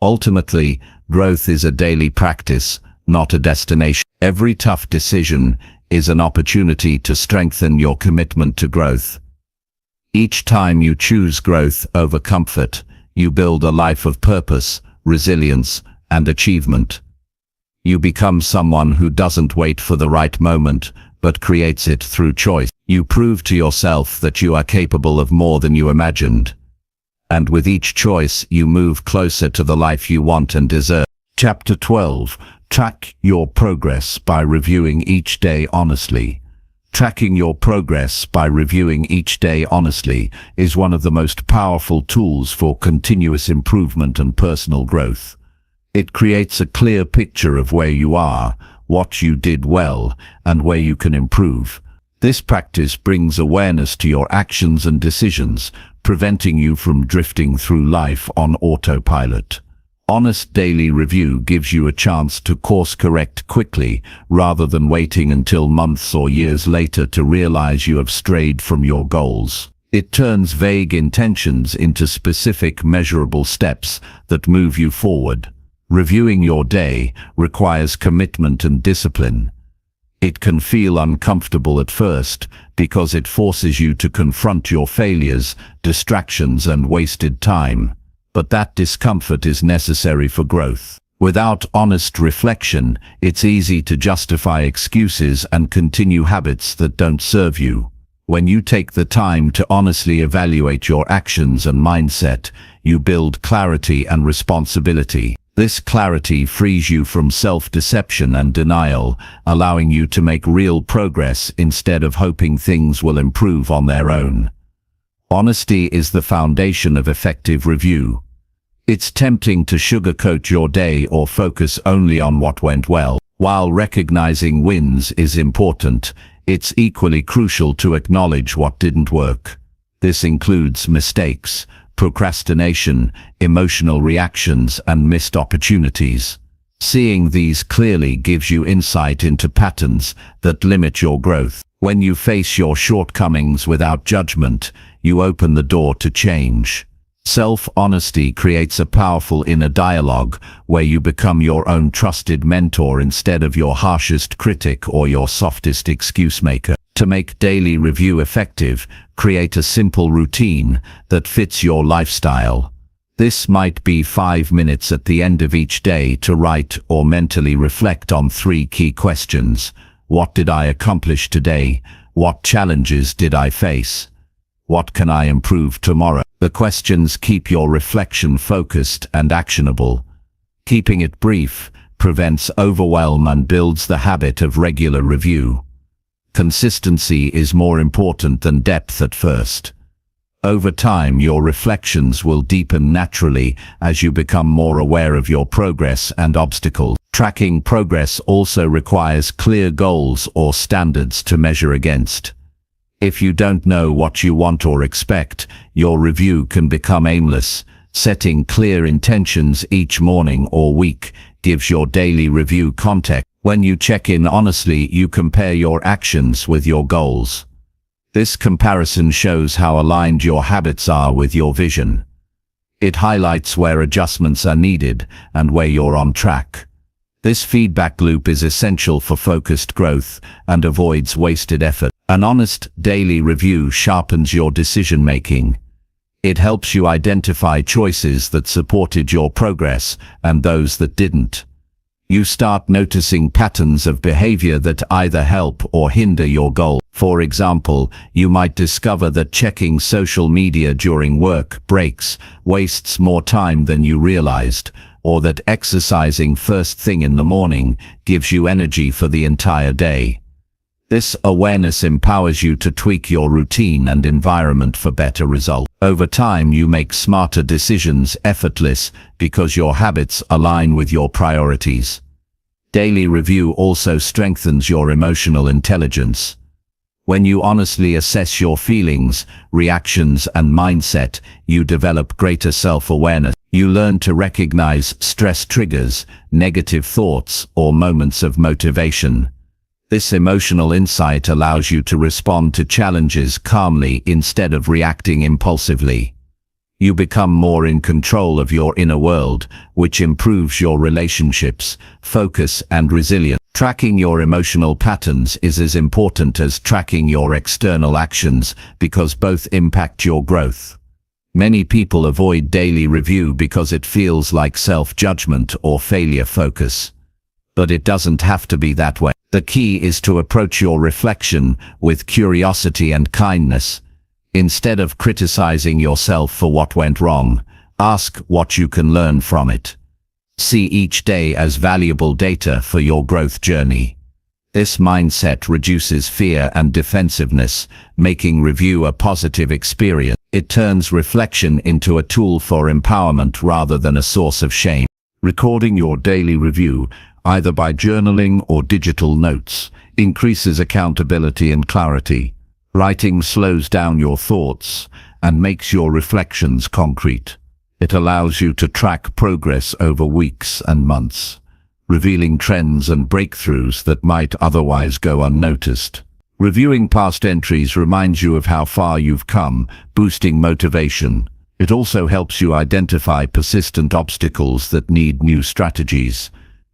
Ultimately, growth is a daily practice, not a destination. Every tough decision is an opportunity to strengthen your commitment to growth. Each time you choose growth over comfort, you build a life of purpose, resilience, and achievement. You become someone who doesn't wait for the right moment, but creates it through choice. You prove to yourself that you are capable of more than you imagined. And with each choice, you move closer to the life you want and deserve. Chapter 12. Track your progress by reviewing each day honestly. Tracking your progress by reviewing each day honestly is one of the most powerful tools for continuous improvement and personal growth. It creates a clear picture of where you are, what you did well, and where you can improve. This practice brings awareness to your actions and decisions, preventing you from drifting through life on autopilot. Honest daily review gives you a chance to course correct quickly, rather than waiting until months or years later to realize you have strayed from your goals. It turns vague intentions into specific, measurable steps that move you forward. Reviewing your day requires commitment and discipline. It can feel uncomfortable at first because it forces you to confront your failures, distractions, and wasted time. But that discomfort is necessary for growth. Without honest reflection, it's easy to justify excuses and continue habits that don't serve you. When you take the time to honestly evaluate your actions and mindset, you build clarity and responsibility. This clarity frees you from self-deception and denial, allowing you to make real progress instead of hoping things will improve on their own. Honesty is the foundation of effective review. It's tempting to sugarcoat your day or focus only on what went well. While recognizing wins is important, it's equally crucial to acknowledge what didn't work. This includes mistakes, procrastination, emotional reactions, and missed opportunities. Seeing these clearly gives you insight into patterns that limit your growth. When you face your shortcomings without judgment, you open the door to change. Self-honesty creates a powerful inner dialogue where you become your own trusted mentor instead of your harshest critic or your softest excuse maker. To make daily review effective, create a simple routine that fits your lifestyle. This might be 5 minutes at the end of each day to write or mentally reflect on 3 key questions. What did I accomplish today? What challenges did I face? What can I improve tomorrow? The questions keep your reflection focused and actionable. Keeping it brief prevents overwhelm and builds the habit of regular review. Consistency is more important than depth at first. Over time, your reflections will deepen naturally as you become more aware of your progress and obstacles. Tracking progress also requires clear goals or standards to measure against. If you don't know what you want or expect, your review can become aimless. Setting clear intentions each morning or week gives your daily review context. When you check in honestly, you compare your actions with your goals. This comparison shows how aligned your habits are with your vision. It highlights where adjustments are needed and where you're on track. This feedback loop is essential for focused growth and avoids wasted effort. An honest daily review sharpens your decision-making. It helps you identify choices that supported your progress and those that didn't. You start noticing patterns of behavior that either help or hinder your goal. For example, you might discover that checking social media during work breaks wastes more time than you realized, or that exercising first thing in the morning gives you energy for the entire day. This awareness empowers you to tweak your routine and environment for better results. Over time, you make smarter decisions effortless because your habits align with your priorities. Daily review also strengthens your emotional intelligence. When you honestly assess your feelings, reactions, and mindset, you develop greater self-awareness. You learn to recognize stress triggers, negative thoughts, or moments of motivation. This emotional insight allows you to respond to challenges calmly instead of reacting impulsively. You become more in control of your inner world, which improves your relationships, focus, and resilience. Tracking your emotional patterns is as important as tracking your external actions because both impact your growth. Many people avoid daily review because it feels like self-judgment or failure focus. But it doesn't have to be that way. The key is to approach your reflection with curiosity and kindness. Instead of criticizing yourself for what went wrong, ask what you can learn from it. See each day as valuable data for your growth journey. This mindset reduces fear and defensiveness, making review a positive experience. It turns reflection into a tool for empowerment rather than a source of shame. Recording your daily review, either by journaling or digital notes, increases accountability and clarity. Writing slows down your thoughts and makes your reflections concrete. It allows you to track progress over weeks and months, revealing trends and breakthroughs that might otherwise go unnoticed. Reviewing past entries reminds you of how far you've come, boosting motivation. It also helps you identify persistent obstacles that need new strategies.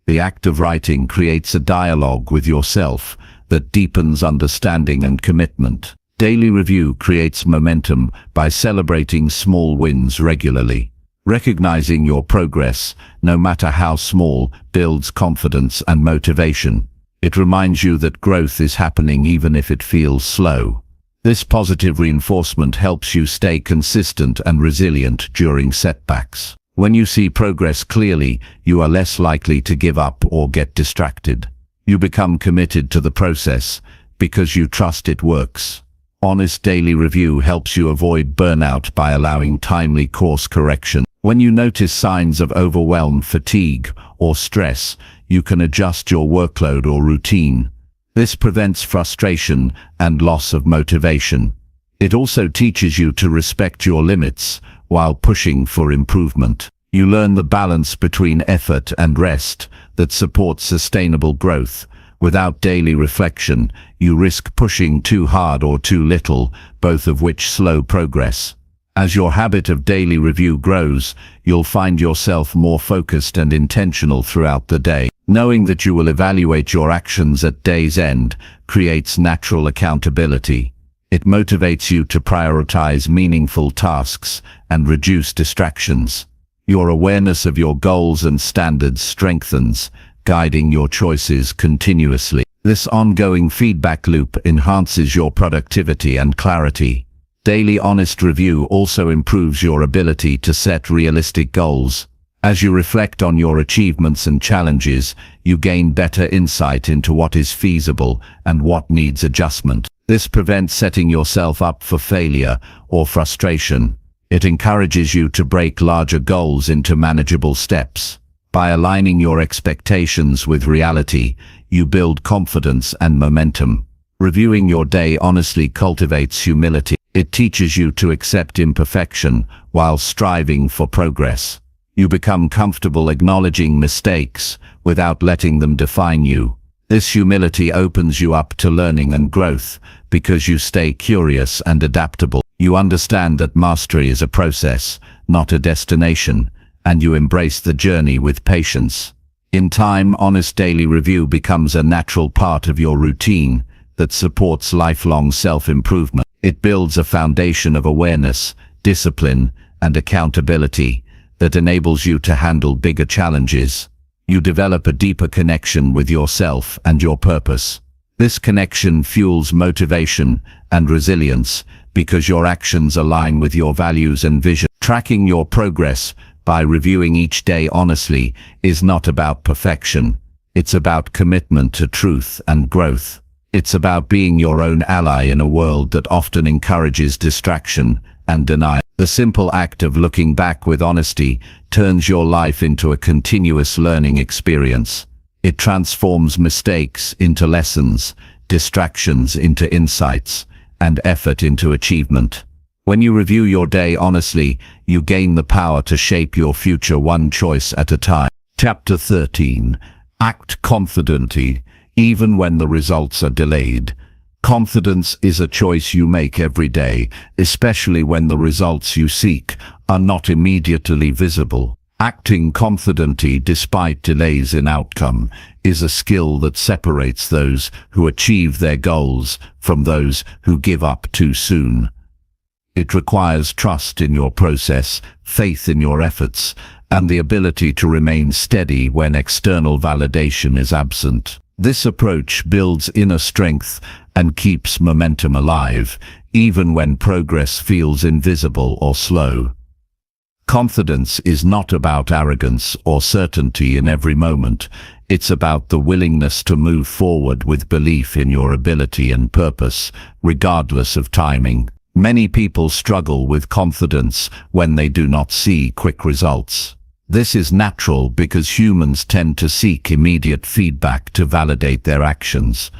The act of writing creates a dialogue with yourself that deepens understanding and commitment. Daily review creates momentum by celebrating small wins regularly. Recognizing your progress, no matter how small, builds confidence and motivation. It reminds you that growth is happening even if it feels slow. This positive reinforcement helps you stay consistent and resilient during setbacks. When you see progress clearly, you are less likely to give up or get distracted. You become committed to the process because you trust it works. Honest daily review helps you avoid burnout by allowing timely course correction. When you notice signs of overwhelm, fatigue, or stress, you can adjust your workload or routine. This prevents frustration and loss of motivation. It also teaches you to respect your limits while pushing for improvement. You learn the balance between effort and rest that supports sustainable growth. Without daily reflection, you risk pushing too hard or too little, both of which slow progress. As your habit of daily review grows, you'll find yourself more focused and intentional throughout the day. Knowing that you will evaluate your actions at day's end creates natural accountability. It motivates you to prioritize meaningful tasks and reduce distractions. Your awareness of your goals and standards strengthens, guiding your choices continuously. This ongoing feedback loop enhances your productivity and clarity. Daily honest review also improves your ability to set realistic goals. As you reflect on your achievements and challenges, you gain better insight into what is feasible and what needs adjustment. This prevents setting yourself up for failure or frustration. It encourages you to break larger goals into manageable steps. By aligning your expectations with reality, you build confidence and momentum. Reviewing your day honestly cultivates humility. It teaches you to accept imperfection while striving for progress. You become comfortable acknowledging mistakes without letting them define you. This humility opens you up to learning and growth because you stay curious and adaptable. You understand that mastery is a process, not a destination, and you embrace the journey with patience. In time, honest daily review becomes a natural part of your routine that supports lifelong self-improvement. It builds a foundation of awareness, discipline, and accountability that enables you to handle bigger challenges. You develop a deeper connection with yourself and your purpose. This connection fuels motivation and resilience because your actions align with your values and vision. Tracking your progress by reviewing each day honestly is not about perfection. It's about commitment to truth and growth. It's about being your own ally in a world that often encourages distraction and denial. The simple act of looking back with honesty turns your life into a continuous learning experience. It transforms mistakes into lessons, distractions into insights, and effort into achievement. When you review your day honestly, you gain the power to shape your future one choice at a time. Chapter 13. Act confidently, even when the results are delayed. Confidence is a choice you make every day, especially when the results you seek are not immediately visible. Acting confidently despite delays in outcome is a skill that separates those who achieve their goals from those who give up too soon. It requires trust in your process, faith in your efforts, and the ability to remain steady when external validation is absent. This approach builds inner strength and keeps momentum alive, even when progress feels invisible or slow. Confidence is not about arrogance or certainty in every moment. It's about the willingness to move forward with belief in your ability and purpose, regardless of timing. Many people struggle with confidence when they do not see quick results. This is natural because humans tend to seek immediate feedback to validate their actions.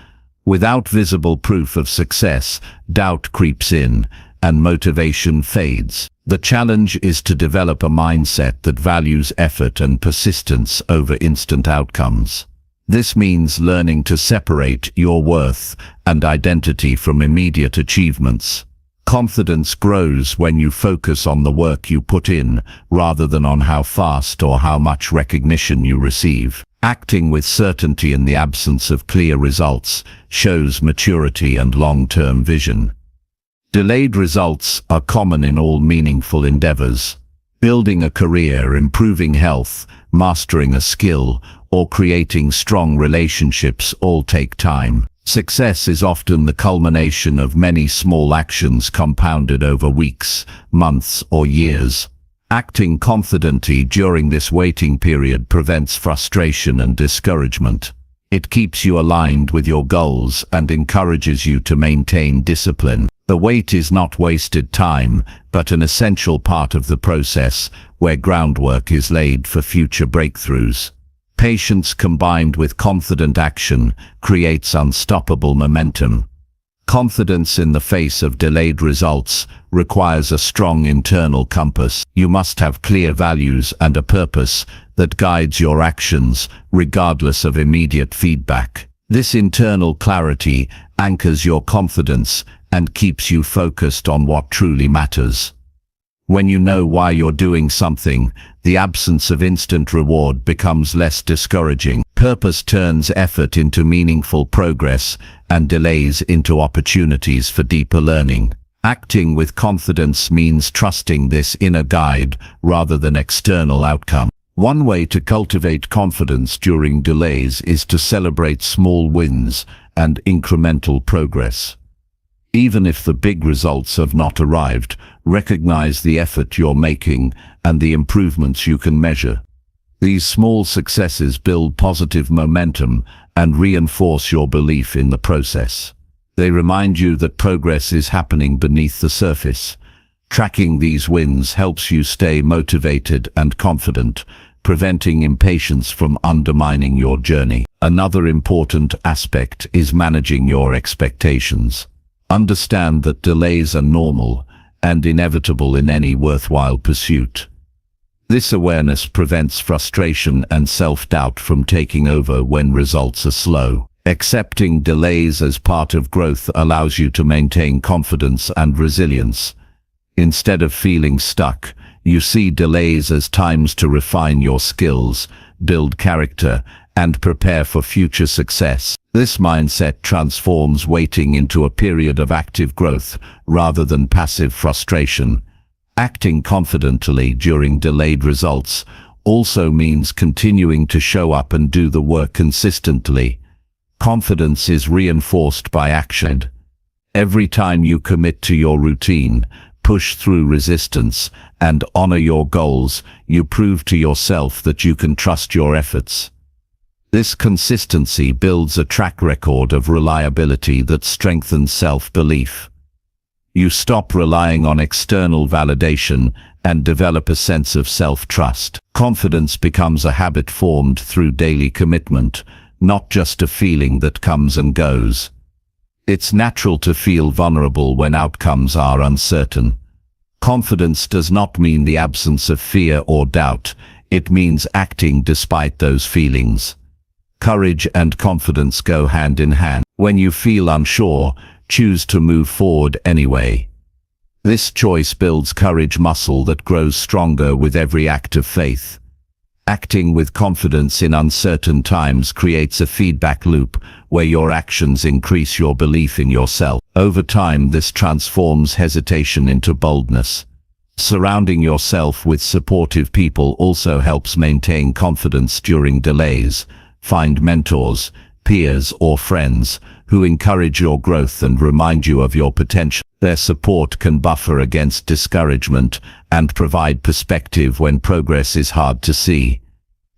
Without visible proof of success, doubt creeps in and motivation fades. The challenge is to develop a mindset that values effort and persistence over instant outcomes. This means learning to separate your worth and identity from immediate achievements. Confidence grows when you focus on the work you put in, rather than on how fast or how much recognition you receive. Acting with certainty in the absence of clear results shows maturity and long-term vision. Delayed results are common in all meaningful endeavors. Building a career, improving health, mastering a skill, or creating strong relationships all take time. Success is often the culmination of many small actions compounded over weeks, months, or years. Acting confidently during this waiting period prevents frustration and discouragement. It keeps you aligned with your goals and encourages you to maintain discipline. The wait is not wasted time, but an essential part of the process where groundwork is laid for future breakthroughs. Patience combined with confident action creates unstoppable momentum. Confidence in the face of delayed results requires a strong internal compass. You must have clear values and a purpose that guides your actions, regardless of immediate feedback. This internal clarity anchors your confidence and keeps you focused on what truly matters. When you know why you're doing something, the absence of instant reward becomes less discouraging. Purpose turns effort into meaningful progress and delays into opportunities for deeper learning. Acting with confidence means trusting this inner guide rather than external outcome. One way to cultivate confidence during delays is to celebrate small wins and incremental progress. Even if the big results have not arrived, recognize the effort you're making and the improvements you can measure. These small successes build positive momentum and reinforce your belief in the process. They remind you that progress is happening beneath the surface. Tracking these wins helps you stay motivated and confident, preventing impatience from undermining your journey. Another important aspect is managing your expectations. Understand that delays are normal and inevitable in any worthwhile pursuit. This awareness prevents frustration and self-doubt from taking over when results are slow. Accepting delays as part of growth allows you to maintain confidence and resilience. Instead of feeling stuck, you see delays as times to refine your skills, build character, and prepare for future success. This mindset transforms waiting into a period of active growth rather than passive frustration. Acting confidently during delayed results also means continuing to show up and do the work consistently. Confidence is reinforced by action. Every time you commit to your routine, push through resistance, and honor your goals, you prove to yourself that you can trust your efforts. This consistency builds a track record of reliability that strengthens self-belief. You stop relying on external validation and develop a sense of self-trust. Confidence becomes a habit formed through daily commitment, not just a feeling that comes and goes. It's natural to feel vulnerable when outcomes are uncertain. Confidence does not mean the absence of fear or doubt. It means acting despite those feelings. Courage and confidence go hand in hand. When you feel unsure, choose to move forward anyway. This choice builds courage muscle that grows stronger with every act of faith. Acting with confidence in uncertain times creates a feedback loop where your actions increase your belief in yourself. Over time, this transforms hesitation into boldness. Surrounding yourself with supportive people also helps maintain confidence during delays. Find mentors, peers, or friends who encourage your growth and remind you of your potential. Their support can buffer against discouragement and provide perspective when progress is hard to see.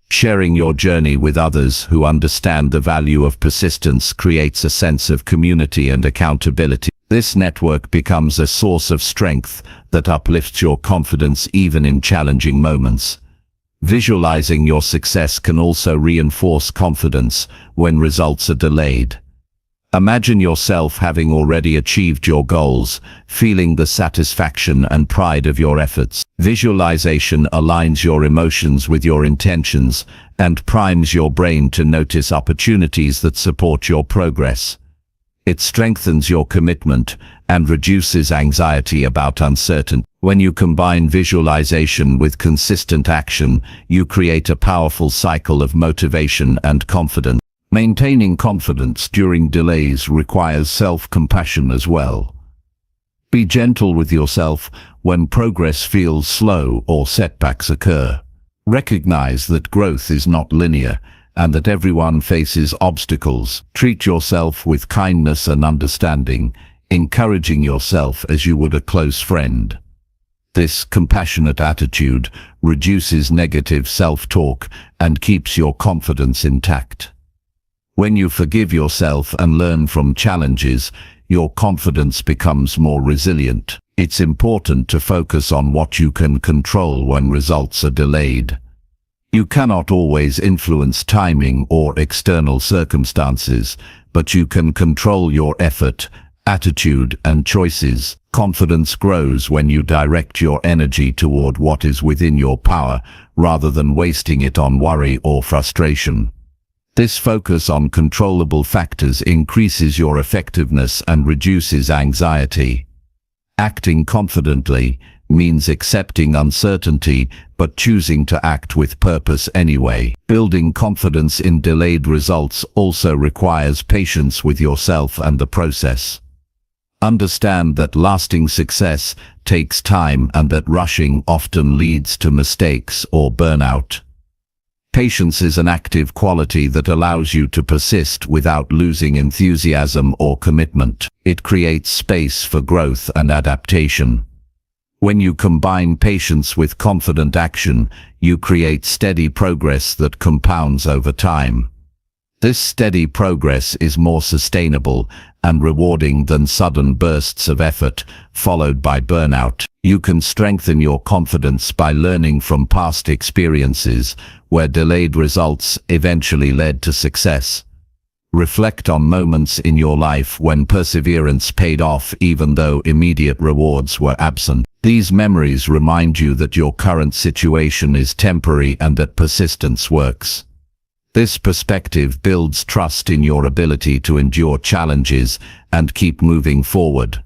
Sharing your journey with others who understand the value of persistence creates a sense of community and accountability. This network becomes a source of strength that uplifts your confidence even in challenging moments. Visualizing your success can also reinforce confidence when results are delayed. Imagine yourself having already achieved your goals, feeling the satisfaction and pride of your efforts. Visualization aligns your emotions with your intentions and primes your brain to notice opportunities that support your progress. It strengthens your commitment and reduces anxiety about uncertainty. When you combine visualization with consistent action, you create a powerful cycle of motivation and confidence. Maintaining confidence during delays requires self-compassion as well. Be gentle with yourself when progress feels slow or setbacks occur. Recognize that growth is not linear and that everyone faces obstacles. Treat yourself with kindness and understanding, encouraging yourself as you would a close friend. This compassionate attitude reduces negative self-talk and keeps your confidence intact. When you forgive yourself and learn from challenges, your confidence becomes more resilient. It's important to focus on what you can control when results are delayed. You cannot always influence timing or external circumstances, but you can control your effort, attitude, and choices. Confidence grows when you direct your energy toward what is within your power, rather than wasting it on worry or frustration. This focus on controllable factors increases your effectiveness and reduces anxiety. Acting confidently means accepting uncertainty but choosing to act with purpose anyway. Building confidence in delayed results also requires patience with yourself and the process. Understand that lasting success takes time and that rushing often leads to mistakes or burnout. Patience is an active quality that allows you to persist without losing enthusiasm or commitment. It creates space for growth and adaptation. When you combine patience with confident action, you create steady progress that compounds over time. This steady progress is more sustainable and rewarding than sudden bursts of effort, followed by burnout. You can strengthen your confidence by learning from past experiences where delayed results eventually led to success. Reflect on moments in your life when perseverance paid off even though immediate rewards were absent. These memories remind you that your current situation is temporary and that persistence works. This perspective builds trust in your ability to endure challenges and keep moving forward.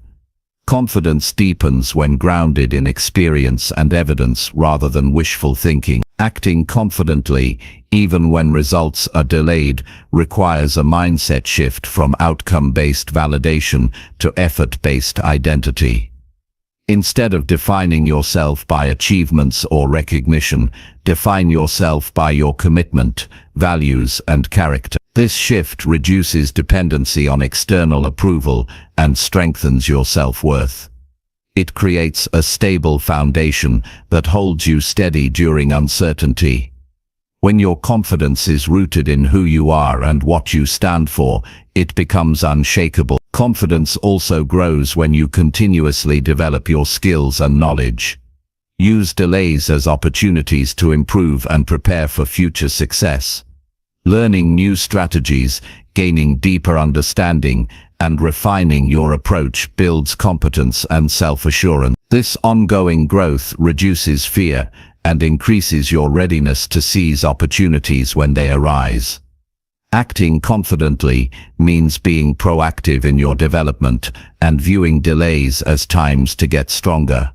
Confidence deepens when grounded in experience and evidence rather than wishful thinking. Acting confidently, even when results are delayed, requires a mindset shift from outcome-based validation to effort-based identity. Instead of defining yourself by achievements or recognition, define yourself by your commitment, values, and character. This shift reduces dependency on external approval and strengthens your self-worth. It creates a stable foundation that holds you steady during uncertainty. When your confidence is rooted in who you are and what you stand for, it becomes unshakable. Confidence also grows when you continuously develop your skills and knowledge. Use delays as opportunities to improve and prepare for future success. Learning new strategies, gaining deeper understanding, and refining your approach builds competence and self-assurance. This ongoing growth reduces fear and increases your readiness to seize opportunities when they arise. Acting confidently means being proactive in your development and viewing delays as times to get stronger.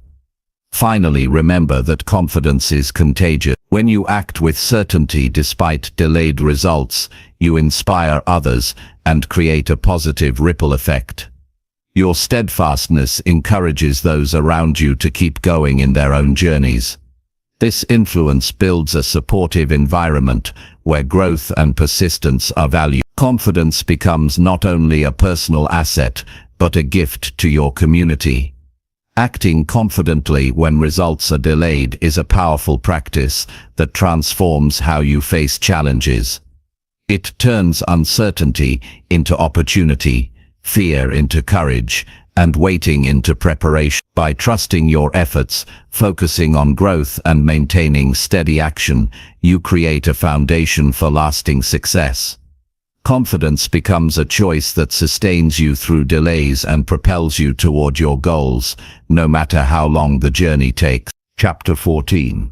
Finally, remember that confidence is contagious. When you act with certainty despite delayed results, you inspire others and create a positive ripple effect. Your steadfastness encourages those around you to keep going in their own journeys. This influence builds a supportive environment where growth and persistence are valued. Confidence becomes not only a personal asset, but a gift to your community. Acting confidently when results are delayed is a powerful practice that transforms how you face challenges. It turns uncertainty into opportunity, fear into courage, and waiting into preparation. By trusting your efforts, focusing on growth, and maintaining steady action, you create a foundation for lasting success. Confidence becomes a choice that sustains you through delays and propels you toward your goals, no matter how long the journey takes. Chapter 14.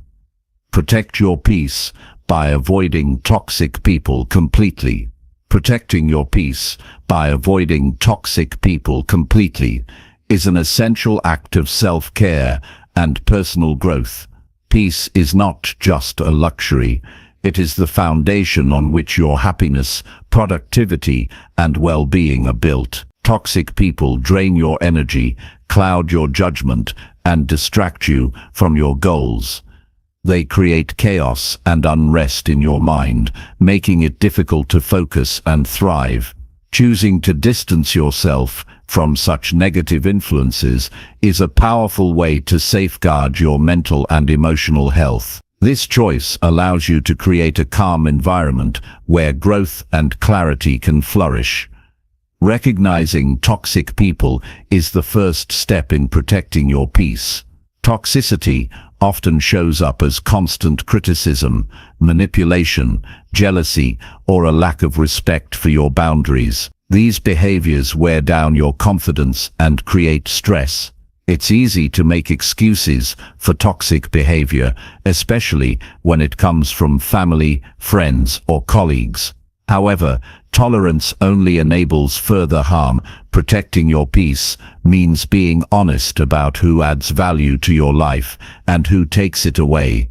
Protect your peace by avoiding toxic people completely. Protecting your peace by avoiding toxic people completely is an essential act of self-care and personal growth. Peace is not just a luxury. It is the foundation on which your happiness, productivity, and well-being are built. Toxic people drain your energy, cloud your judgment, and distract you from your goals. They create chaos and unrest in your mind, making it difficult to focus and thrive. Choosing to distance yourself from such negative influences is a powerful way to safeguard your mental and emotional health. This choice allows you to create a calm environment where growth and clarity can flourish. Recognizing toxic people is the first step in protecting your peace. Toxicity often shows up as constant criticism, manipulation, jealousy, or a lack of respect for your boundaries. These behaviors wear down your confidence and create stress. It's easy to make excuses for toxic behavior, especially when it comes from family, friends, or colleagues. However, tolerance only enables further harm. Protecting your peace means being honest about who adds value to your life and who takes it away.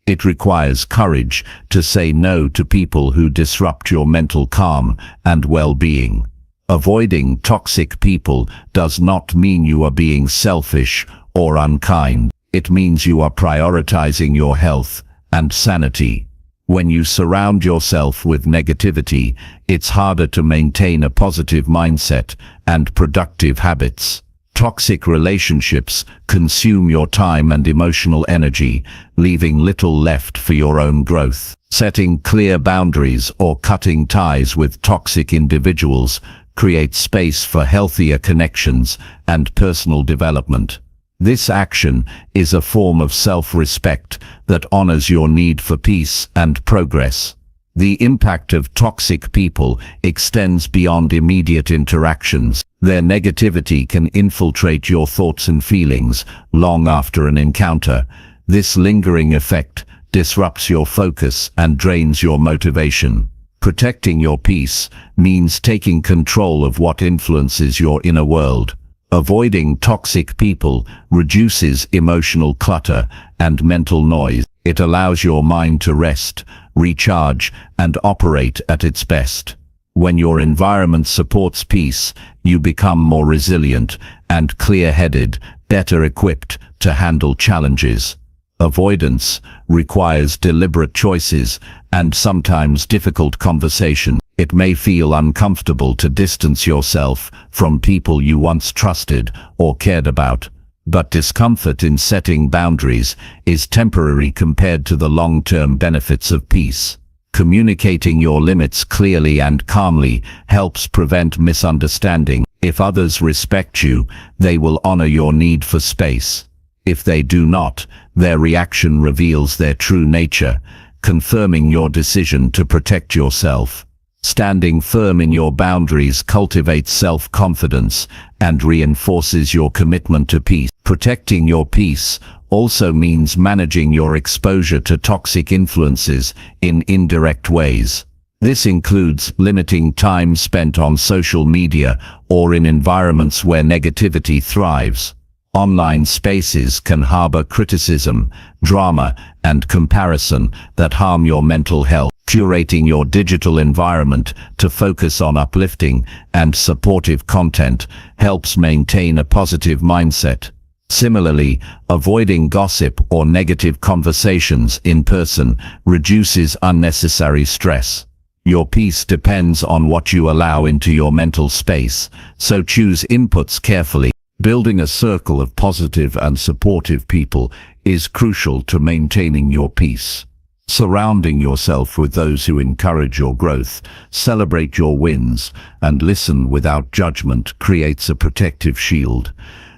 It requires courage to say no to people who disrupt your mental calm and well-being. Avoiding toxic people does not mean you are being selfish or unkind. It means you are prioritizing your health and sanity. When you surround yourself with negativity, it's harder to maintain a positive mindset and productive habits. Toxic relationships consume your time and emotional energy, leaving little left for your own growth. Setting clear boundaries or cutting ties with toxic individuals creates space for healthier connections and personal development. This action is a form of self-respect that honors your need for peace and progress. The impact of toxic people extends beyond immediate interactions. Their negativity can infiltrate your thoughts and feelings long after an encounter. This lingering effect disrupts your focus and drains your motivation. Protecting your peace means taking control of what influences your inner world. Avoiding toxic people reduces emotional clutter and mental noise. It allows your mind to rest, recharge, and operate at its best. When your environment supports peace, you become more resilient and clear-headed, better equipped to handle challenges. Avoidance requires deliberate choices and sometimes difficult conversation. It may feel uncomfortable to distance yourself from people you once trusted or cared about, but discomfort in setting boundaries is temporary compared to the long-term benefits of peace. Communicating your limits clearly and calmly helps prevent misunderstanding. If others respect you, they will honor your need for space. If they do not, their reaction reveals their true nature, confirming your decision to protect yourself. Standing firm in your boundaries cultivates self-confidence and reinforces your commitment to peace. Protecting your peace also means managing your exposure to toxic influences in indirect ways. This includes limiting time spent on social media or in environments where negativity thrives. Online spaces can harbor criticism, drama, and comparison that harm your mental health. Curating your digital environment to focus on uplifting and supportive content helps maintain a positive mindset. Similarly, avoiding gossip or negative conversations in person reduces unnecessary stress. Your peace depends on what you allow into your mental space, so choose inputs carefully. Building a circle of positive and supportive people is crucial to maintaining your peace. Surrounding yourself with those who encourage your growth, celebrate your wins, and listen without judgment creates a protective shield.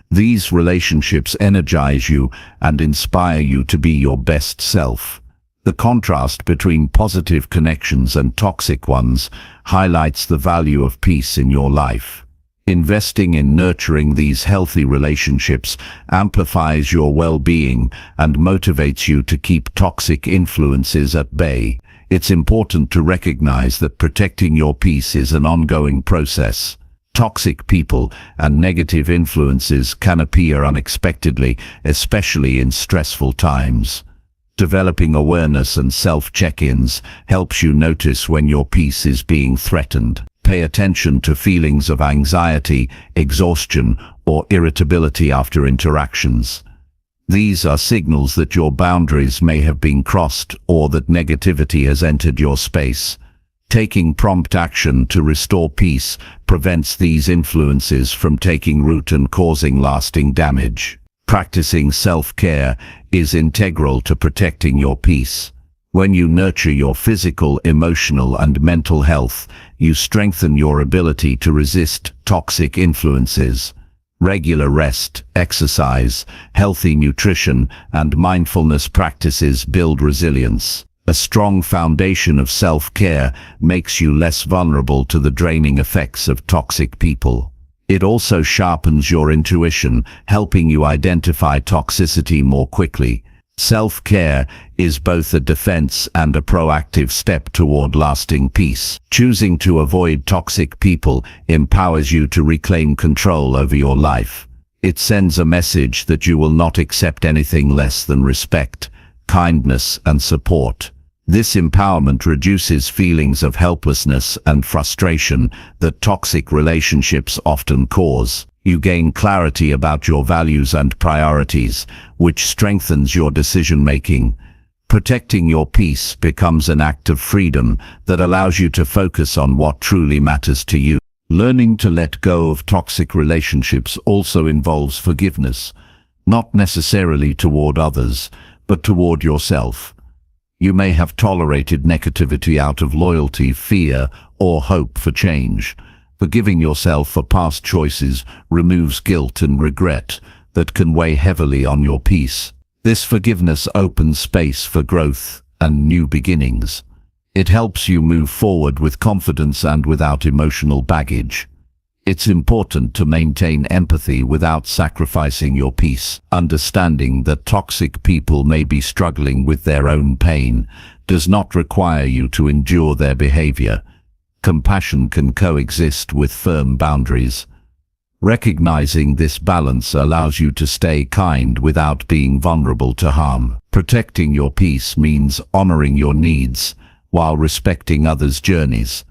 These relationships energize you and inspire you to be your best self. The contrast between positive connections and toxic ones highlights the value of peace in your life. Investing in nurturing these healthy relationships amplifies your well-being and motivates you to keep toxic influences at bay. It's important to recognize that protecting your peace is an ongoing process. Toxic people and negative influences can appear unexpectedly, especially in stressful times. Developing awareness and self-check-ins helps you notice when your peace is being threatened. Pay attention to feelings of anxiety, exhaustion, or irritability after interactions. These are signals that your boundaries may have been crossed or that negativity has entered your space. Taking prompt action to restore peace prevents these influences from taking root and causing lasting damage. Practicing self-care is integral to protecting your peace. When you nurture your physical, emotional, and mental health, you strengthen your ability to resist toxic influences. Regular rest, exercise, healthy nutrition, and mindfulness practices build resilience. A strong foundation of self-care makes you less vulnerable to the draining effects of toxic people. It also sharpens your intuition, helping you identify toxicity more quickly. Self-care is both a defense and a proactive step toward lasting peace. Choosing to avoid toxic people empowers you to reclaim control over your life. It sends a message that you will not accept anything less than respect, kindness, and support. This empowerment reduces feelings of helplessness and frustration that toxic relationships often cause. You gain clarity about your values and priorities, which strengthens your decision-making. Protecting your peace becomes an act of freedom that allows you to focus on what truly matters to you. Learning to let go of toxic relationships also involves forgiveness, not necessarily toward others, but toward yourself. You may have tolerated negativity out of loyalty, fear, or hope for change. Forgiving yourself for past choices removes guilt and regret that can weigh heavily on your peace. This forgiveness opens space for growth and new beginnings. It helps you move forward with confidence and without emotional baggage. It's important to maintain empathy without sacrificing your peace. Understanding that toxic people may be struggling with their own pain does not require you to endure their behavior. Compassion can coexist with firm boundaries. Recognizing this balance allows you to stay kind without being vulnerable to harm. Protecting your peace means honoring your needs while respecting others' journeys.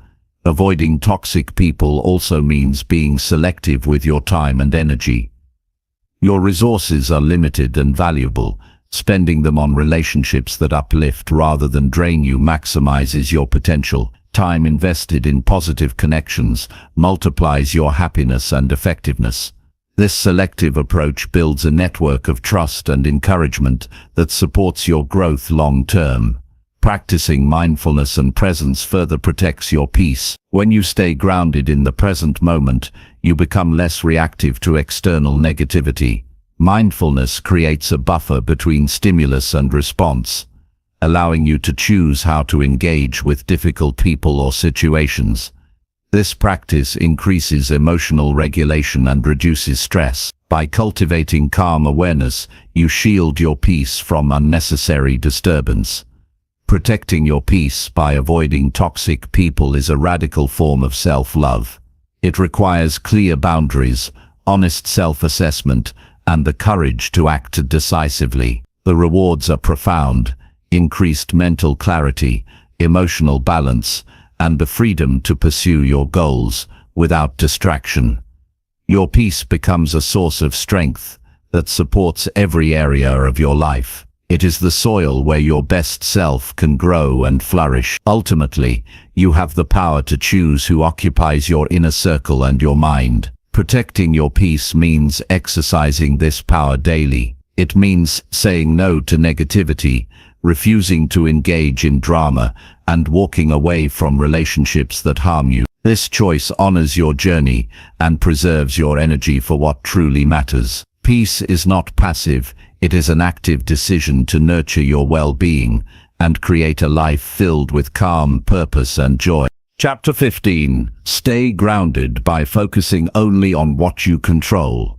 Avoiding toxic people also means being selective with your time and energy. Your resources are limited and valuable. Spending them on relationships that uplift rather than drain you maximizes your potential. Time invested in positive connections multiplies your happiness and effectiveness. This selective approach builds a network of trust and encouragement that supports your growth long-term. Practicing mindfulness and presence further protects your peace. When you stay grounded in the present moment, you become less reactive to external negativity. Mindfulness creates a buffer between stimulus and response, allowing you to choose how to engage with difficult people or situations. This practice increases emotional regulation and reduces stress. By cultivating calm awareness, you shield your peace from unnecessary disturbance. Protecting your peace by avoiding toxic people is a radical form of self-love. It requires clear boundaries, honest self-assessment, and the courage to act decisively. The rewards are profound: increased mental clarity, emotional balance, and the freedom to pursue your goals without distraction. Your peace becomes a source of strength that supports every area of your life. It is the soil where your best self can grow and flourish. Ultimately, you have the power to choose who occupies your inner circle and your mind. Protecting your peace means exercising this power daily. It means saying no to negativity, refusing to engage in drama, and walking away from relationships that harm you. This choice honors your journey and preserves your energy for what truly matters. Peace is not passive. It is an active decision to nurture your well-being and create a life filled with calm, purpose, and joy. Chapter 15. Stay grounded by focusing only on what you control.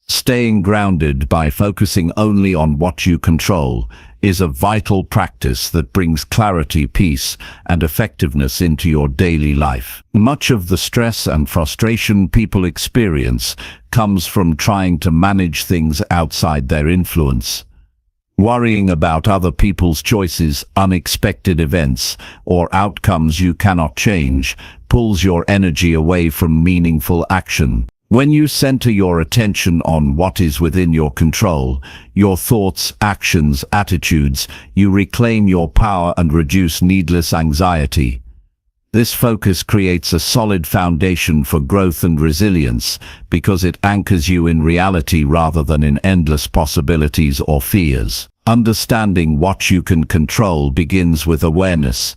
Staying grounded by focusing only on what you control is a vital practice that brings clarity, peace, and effectiveness into your daily life. Much of the stress and frustration people experience comes from trying to manage things outside their influence. Worrying about other people's choices, unexpected events, or outcomes you cannot change pulls your energy away from meaningful action. When you center your attention on what is within your control, your thoughts, actions, attitudes, you reclaim your power and reduce needless anxiety. This focus creates a solid foundation for growth and resilience because it anchors you in reality rather than in endless possibilities or fears. Understanding what you can control begins with awareness.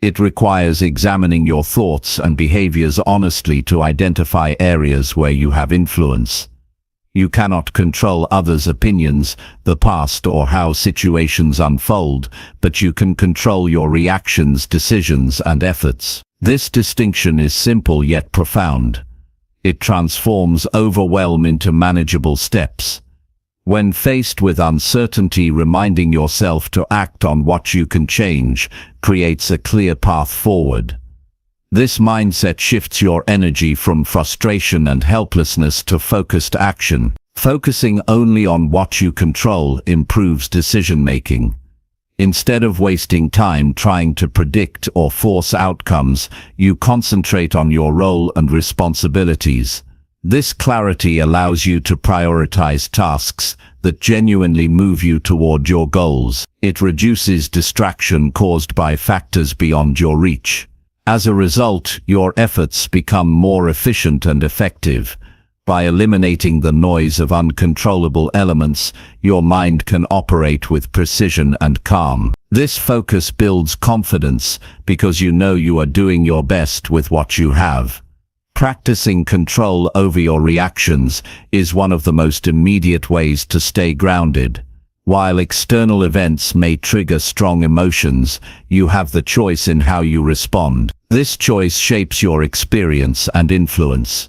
It requires examining your thoughts and behaviors honestly to identify areas where you have influence. You cannot control others' opinions, the past, or how situations unfold, but you can control your reactions, decisions, and efforts. This distinction is simple yet profound. It transforms overwhelm into manageable steps. When faced with uncertainty, reminding yourself to act on what you can change creates a clear path forward. This mindset shifts your energy from frustration and helplessness to focused action. Focusing only on what you control improves decision-making. Instead of wasting time trying to predict or force outcomes, you concentrate on your role and responsibilities. This clarity allows you to prioritize tasks that genuinely move you toward your goals. It reduces distraction caused by factors beyond your reach. As a result, your efforts become more efficient and effective. By eliminating the noise of uncontrollable elements, your mind can operate with precision and calm. This focus builds confidence because you know you are doing your best with what you have. Practicing control over your reactions is one of the most immediate ways to stay grounded. While external events may trigger strong emotions, you have the choice in how you respond. This choice shapes your experience and influence.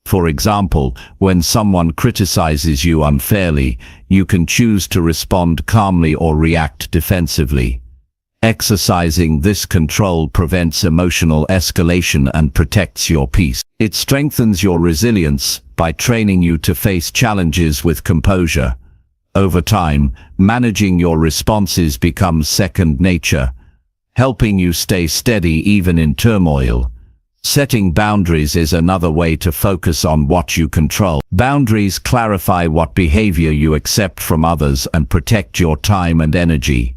For example, when someone criticizes you unfairly, you can choose to respond calmly or react defensively. Exercising this control prevents emotional escalation and protects your peace. It strengthens your resilience by training you to face challenges with composure. Over time, managing your responses becomes second nature, helping you stay steady even in turmoil. Setting boundaries is another way to focus on what you control. Boundaries clarify what behavior you accept from others and protect your time and energy.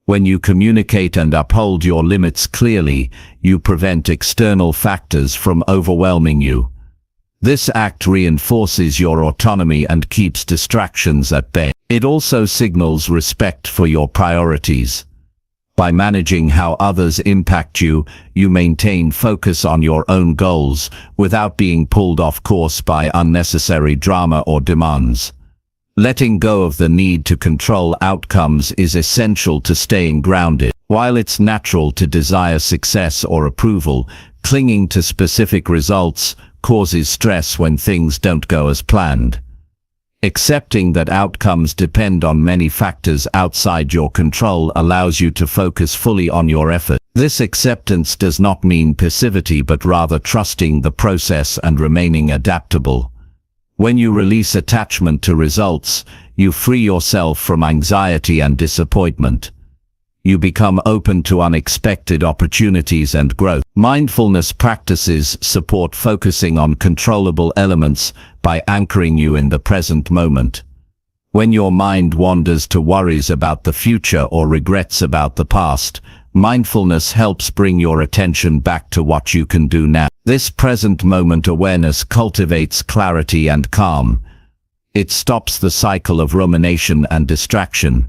When you communicate and uphold your limits clearly, you prevent external factors from overwhelming you. This act reinforces your autonomy and keeps distractions at bay. It also signals respect for your priorities. By managing how others impact you, you maintain focus on your own goals without being pulled off course by unnecessary drama or demands. Letting go of the need to control outcomes is essential to staying grounded. While it's natural to desire success or approval, clinging to specific results causes stress when things don't go as planned. Accepting that outcomes depend on many factors outside your control allows you to focus fully on your effort. This acceptance does not mean passivity but rather trusting the process and remaining adaptable. When you release attachment to results, you free yourself from anxiety and disappointment. You become open to unexpected opportunities and growth. Mindfulness practices support focusing on controllable elements by anchoring you in the present moment. When your mind wanders to worries about the future or regrets about the past, mindfulness helps bring your attention back to what you can do now. This present moment awareness cultivates clarity and calm. It stops the cycle of rumination and distraction.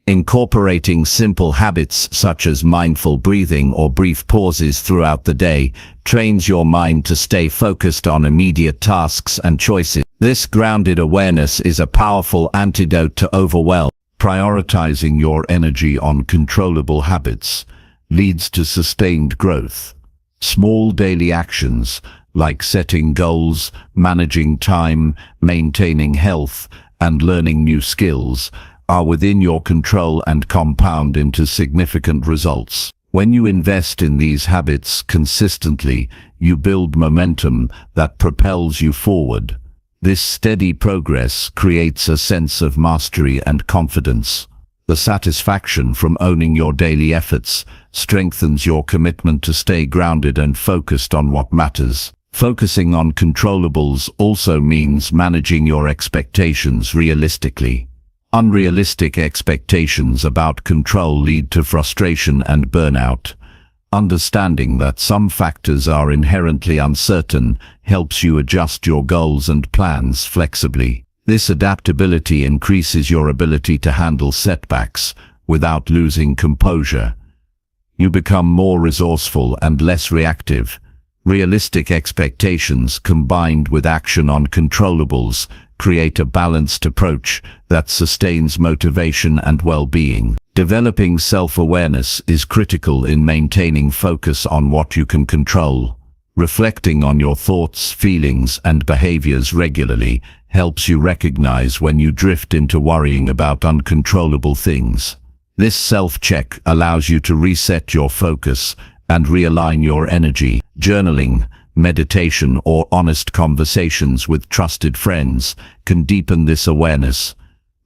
Incorporating simple habits such as mindful breathing or brief pauses throughout the day trains your mind to stay focused on immediate tasks and choices. This grounded awareness is a powerful antidote to overwhelm. Prioritizing your energy on controllable habits leads to sustained growth. Small daily actions like setting goals, managing time, maintaining health, and learning new skills are within your control and compound into significant results. When you invest in these habits consistently, you build momentum that propels you forward. This steady progress creates a sense of mastery and confidence. The satisfaction from owning your daily efforts strengthens your commitment to stay grounded and focused on what matters. Focusing on controllables also means managing your expectations realistically. Unrealistic expectations about control lead to frustration and burnout. Understanding that some factors are inherently uncertain helps you adjust your goals and plans flexibly. This adaptability increases your ability to handle setbacks without losing composure. You become more resourceful and less reactive. Realistic expectations combined with action on controllables create a balanced approach that sustains motivation and well-being. Developing self-awareness is critical in maintaining focus on what you can control. Reflecting on your thoughts, feelings, and behaviors regularly helps you recognize when you drift into worrying about uncontrollable things. This self-check allows you to reset your focus and realign your energy. Journaling, meditation, or honest conversations with trusted friends can deepen this awareness.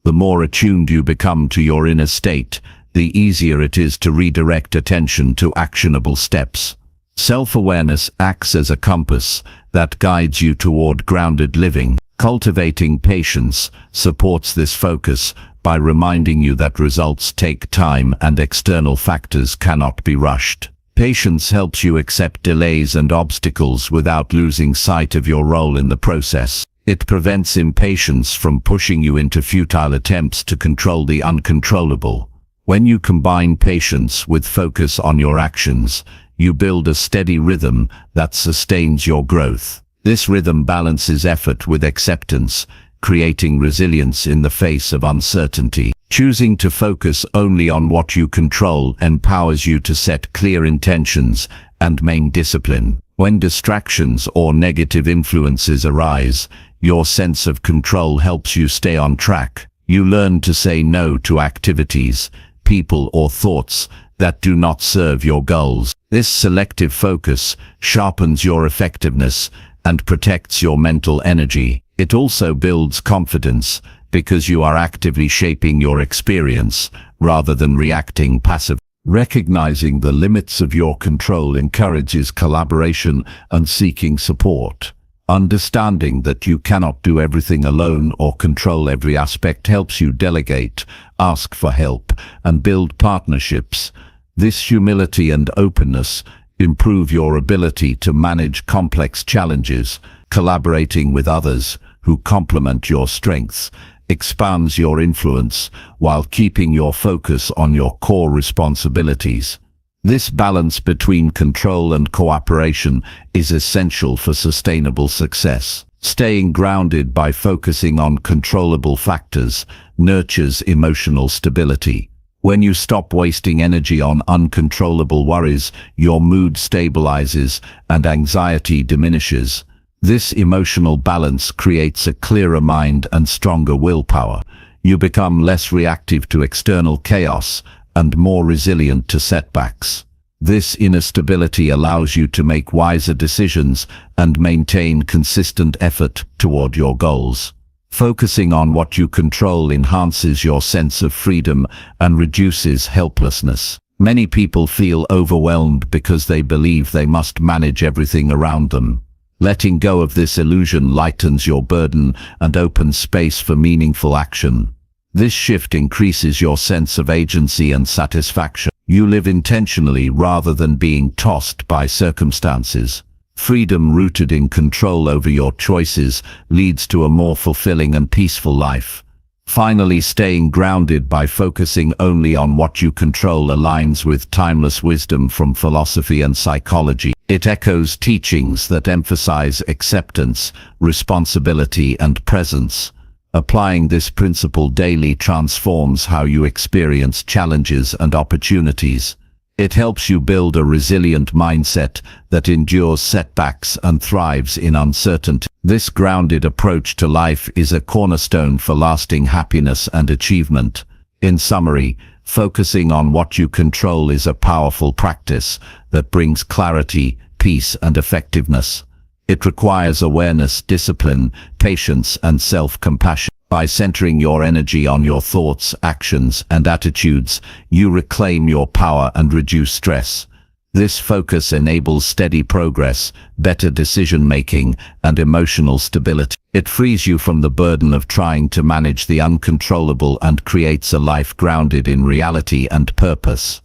The more attuned you become to your inner state, the easier it is to redirect attention to actionable steps. Self-awareness acts as a compass that guides you toward grounded living. Cultivating patience supports this focus by reminding you that results take time and external factors cannot be rushed. Patience helps you accept delays and obstacles without losing sight of your role in the process. It prevents impatience from pushing you into futile attempts to control the uncontrollable. When you combine patience with focus on your actions, you build a steady rhythm that sustains your growth. This rhythm balances effort with acceptance, creating resilience in the face of uncertainty. Choosing to focus only on what you control empowers you to set clear intentions and maintain discipline. When distractions or negative influences arise, your sense of control helps you stay on track. You learn to say no to activities, people, or thoughts that do not serve your goals. This selective focus sharpens your effectiveness and protects your mental energy. It also builds confidence because you are actively shaping your experience rather than reacting passively. Recognizing the limits of your control encourages collaboration and seeking support. Understanding that you cannot do everything alone or control every aspect helps you delegate, ask for help, and build partnerships. This humility and openness improve your ability to manage complex challenges. Collaborating with others who complement your strengths expands your influence while keeping your focus on your core responsibilities. This balance between control and cooperation is essential for sustainable success. Staying grounded by focusing on controllable factors nurtures emotional stability. When you stop wasting energy on uncontrollable worries, your mood stabilizes and anxiety diminishes. This emotional balance creates a clearer mind and stronger willpower. You become less reactive to external chaos and more resilient to setbacks. This inner stability allows you to make wiser decisions and maintain consistent effort toward your goals. Focusing on what you control enhances your sense of freedom and reduces helplessness. Many people feel overwhelmed because they believe they must manage everything around them. Letting go of this illusion lightens your burden and opens space for meaningful action. This shift increases your sense of agency and satisfaction. You live intentionally rather than being tossed by circumstances. Freedom rooted in control over your choices leads to a more fulfilling and peaceful life. Finally, staying grounded by focusing only on what you control aligns with timeless wisdom from philosophy and psychology. It echoes teachings that emphasize acceptance, responsibility, and presence. Applying this principle daily transforms how you experience challenges and opportunities. It helps you build a resilient mindset that endures setbacks and thrives in uncertainty. This grounded approach to life is a cornerstone for lasting happiness and achievement. In summary, focusing on what you control is a powerful practice that brings clarity, peace, and effectiveness. It requires awareness, discipline, patience, and self-compassion. By centering your energy on your thoughts, actions, and attitudes, you reclaim your power and reduce stress. This focus enables steady progress, better decision-making, and emotional stability. It frees you from the burden of trying to manage the uncontrollable and creates a life grounded in reality and purpose.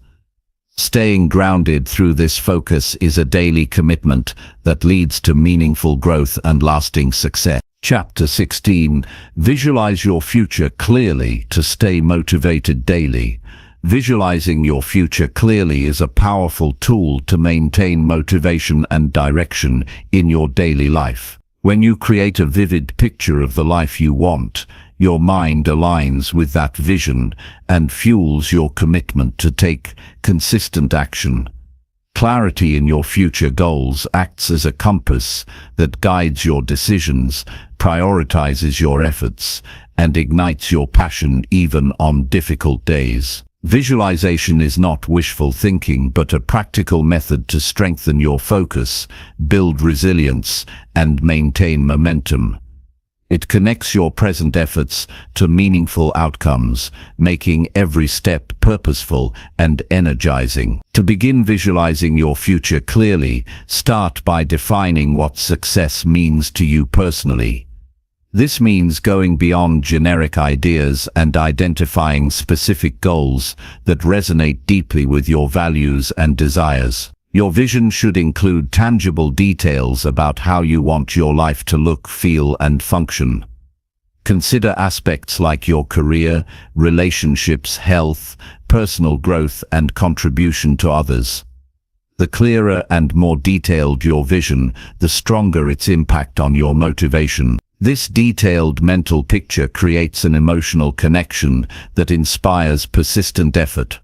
Staying grounded through this focus is a daily commitment that leads to meaningful growth and lasting success. Chapter 16. Visualize your future clearly to stay motivated daily. Visualizing your future clearly is a powerful tool to maintain motivation and direction in your daily life. When you create a vivid picture of the life you want, your mind aligns with that vision and fuels your commitment to take consistent action. Clarity in your future goals acts as a compass that guides your decisions, prioritizes your efforts, and ignites your passion even on difficult days. Visualization is not wishful thinking, but a practical method to strengthen your focus, build resilience, and maintain momentum. It connects your present efforts to meaningful outcomes, making every step purposeful and energizing. To begin visualizing your future clearly, start by defining what success means to you personally. This means going beyond generic ideas and identifying specific goals that resonate deeply with your values and desires. Your vision should include tangible details about how you want your life to look, feel, and function. Consider aspects like your career, relationships, health, personal growth, and contribution to others. The clearer and more detailed your vision, the stronger its impact on your motivation. This detailed mental picture creates an emotional connection that inspires persistent effort.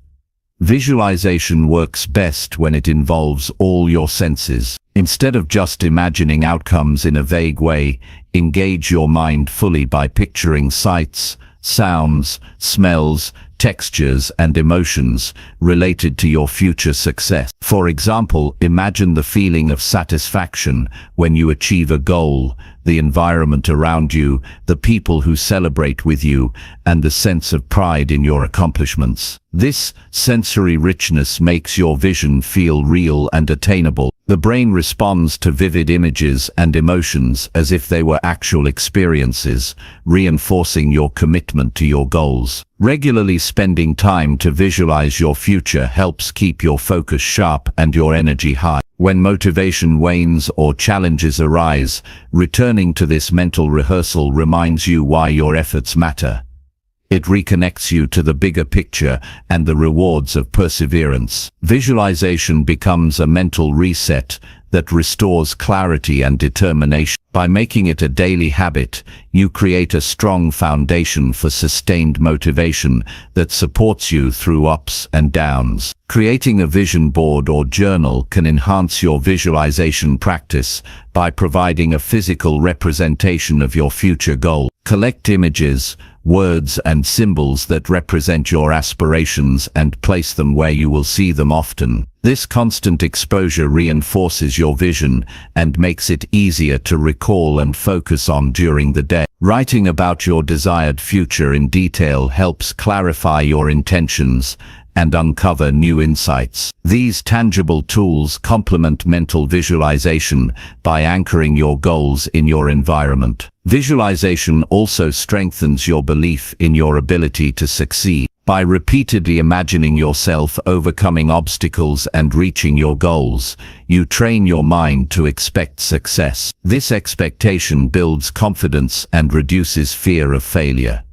Visualization works best when it involves all your senses. Instead of just imagining outcomes in a vague way, engage your mind fully by picturing sights, sounds, smells, textures, and emotions related to your future success. For example, imagine the feeling of satisfaction when you achieve a goal, the environment around you, the people who celebrate with you, and the sense of pride in your accomplishments. This sensory richness makes your vision feel real and attainable. The brain responds to vivid images and emotions as if they were actual experiences, reinforcing your commitment to your goals. Regularly spending time to visualize your future helps keep your focus sharp and your energy high. When motivation wanes or challenges arise, returning to this mental rehearsal reminds you why your efforts matter. It reconnects you to the bigger picture and the rewards of perseverance. Visualization becomes a mental reset that restores clarity and determination. By making it a daily habit, you create a strong foundation for sustained motivation that supports you through ups and downs. Creating a vision board or journal can enhance your visualization practice by providing a physical representation of your future goal. Collect images, words, and symbols that represent your aspirations and place them where you will see them often. This constant exposure reinforces your vision and makes it easier to recall and focus on during the day. Writing about your desired future in detail helps clarify your intentions and uncover new insights. These tangible tools complement mental visualization by anchoring your goals in your environment. Visualization also strengthens your belief in your ability to succeed. By repeatedly imagining yourself overcoming obstacles and reaching your goals, you train your mind to expect success. This expectation builds confidence and reduces fear of failure.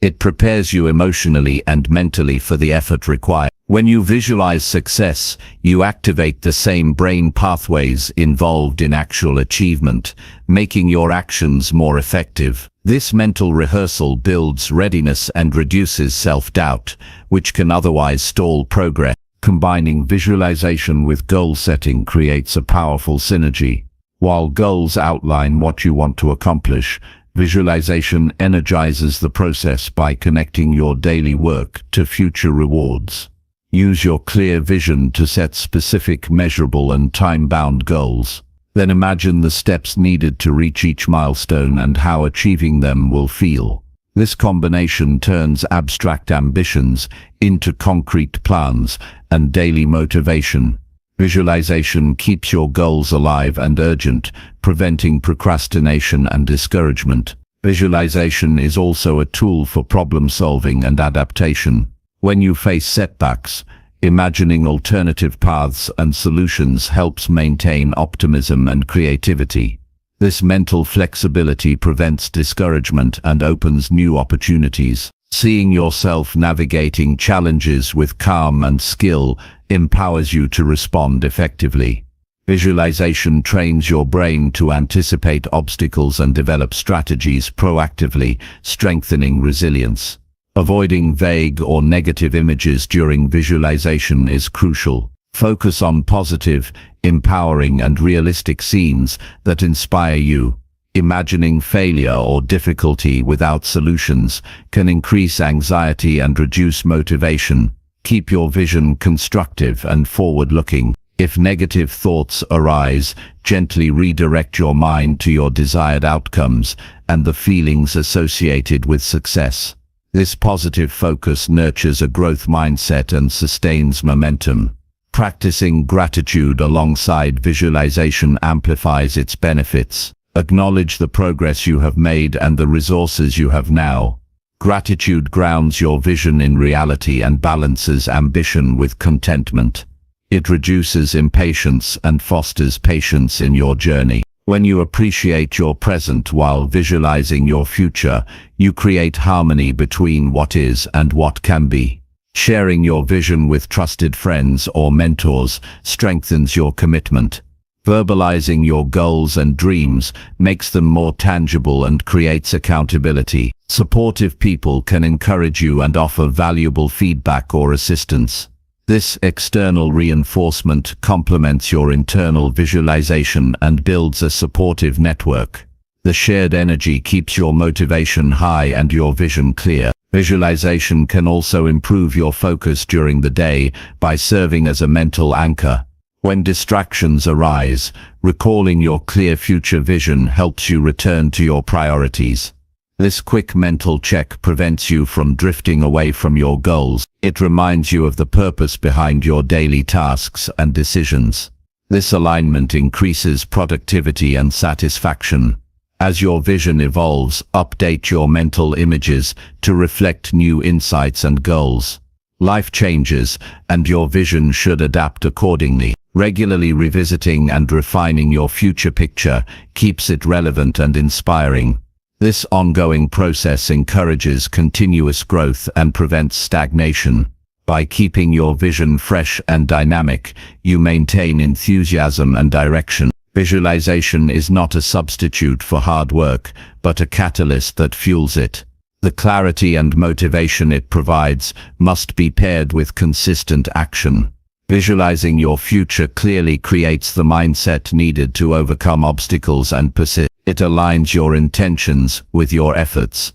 It prepares you emotionally and mentally for the effort required. When you visualize success, you activate the same brain pathways involved in actual achievement, making your actions more effective. This mental rehearsal builds readiness and reduces self-doubt, which can otherwise stall progress. Combining visualization with goal setting creates a powerful synergy. While goals outline what you want to accomplish, visualization energizes the process by connecting your daily work to future rewards. Use your clear vision to set specific, measurable, and time-bound goals. Then imagine the steps needed to reach each milestone and how achieving them will feel. This combination turns abstract ambitions into concrete plans and daily motivation. Visualization keeps your goals alive and urgent, preventing procrastination and discouragement. Visualization is also a tool for problem solving and adaptation. When you face setbacks, imagining alternative paths and solutions helps maintain optimism and creativity. This mental flexibility prevents discouragement and opens new opportunities. Seeing yourself navigating challenges with calm and skill empowers you to respond effectively. Visualization trains your brain to anticipate obstacles and develop strategies proactively, strengthening resilience. Avoiding vague or negative images during visualization is crucial. Focus on positive, empowering and realistic scenes that inspire you. Imagining failure or difficulty without solutions can increase anxiety and reduce motivation. Keep your vision constructive and forward-looking. If negative thoughts arise, gently redirect your mind to your desired outcomes and the feelings associated with success. This positive focus nurtures a growth mindset and sustains momentum. Practicing gratitude alongside visualization amplifies its benefits. Acknowledge the progress you have made and the resources you have now. Gratitude grounds your vision in reality and balances ambition with contentment. It reduces impatience and fosters patience in your journey. When you appreciate your present while visualizing your future, you create harmony between what is and what can be. Sharing your vision with trusted friends or mentors strengthens your commitment. Verbalizing your goals and dreams makes them more tangible and creates accountability. Supportive people can encourage you and offer valuable feedback or assistance. This external reinforcement complements your internal visualization and builds a supportive network. The shared energy keeps your motivation high and your vision clear. Visualization can also improve your focus during the day by serving as a mental anchor. When distractions arise, recalling your clear future vision helps you return to your priorities. This quick mental check prevents you from drifting away from your goals. It reminds you of the purpose behind your daily tasks and decisions. This alignment increases productivity and satisfaction. As your vision evolves, update your mental images to reflect new insights and goals. Life changes, and your vision should adapt accordingly. Regularly revisiting and refining your future picture keeps it relevant and inspiring. This ongoing process encourages continuous growth and prevents stagnation. By keeping your vision fresh and dynamic, you maintain enthusiasm and direction. Visualization is not a substitute for hard work, but a catalyst that fuels it. The clarity and motivation it provides must be paired with consistent action. Visualizing your future clearly creates the mindset needed to overcome obstacles and persist. It aligns your intentions with your efforts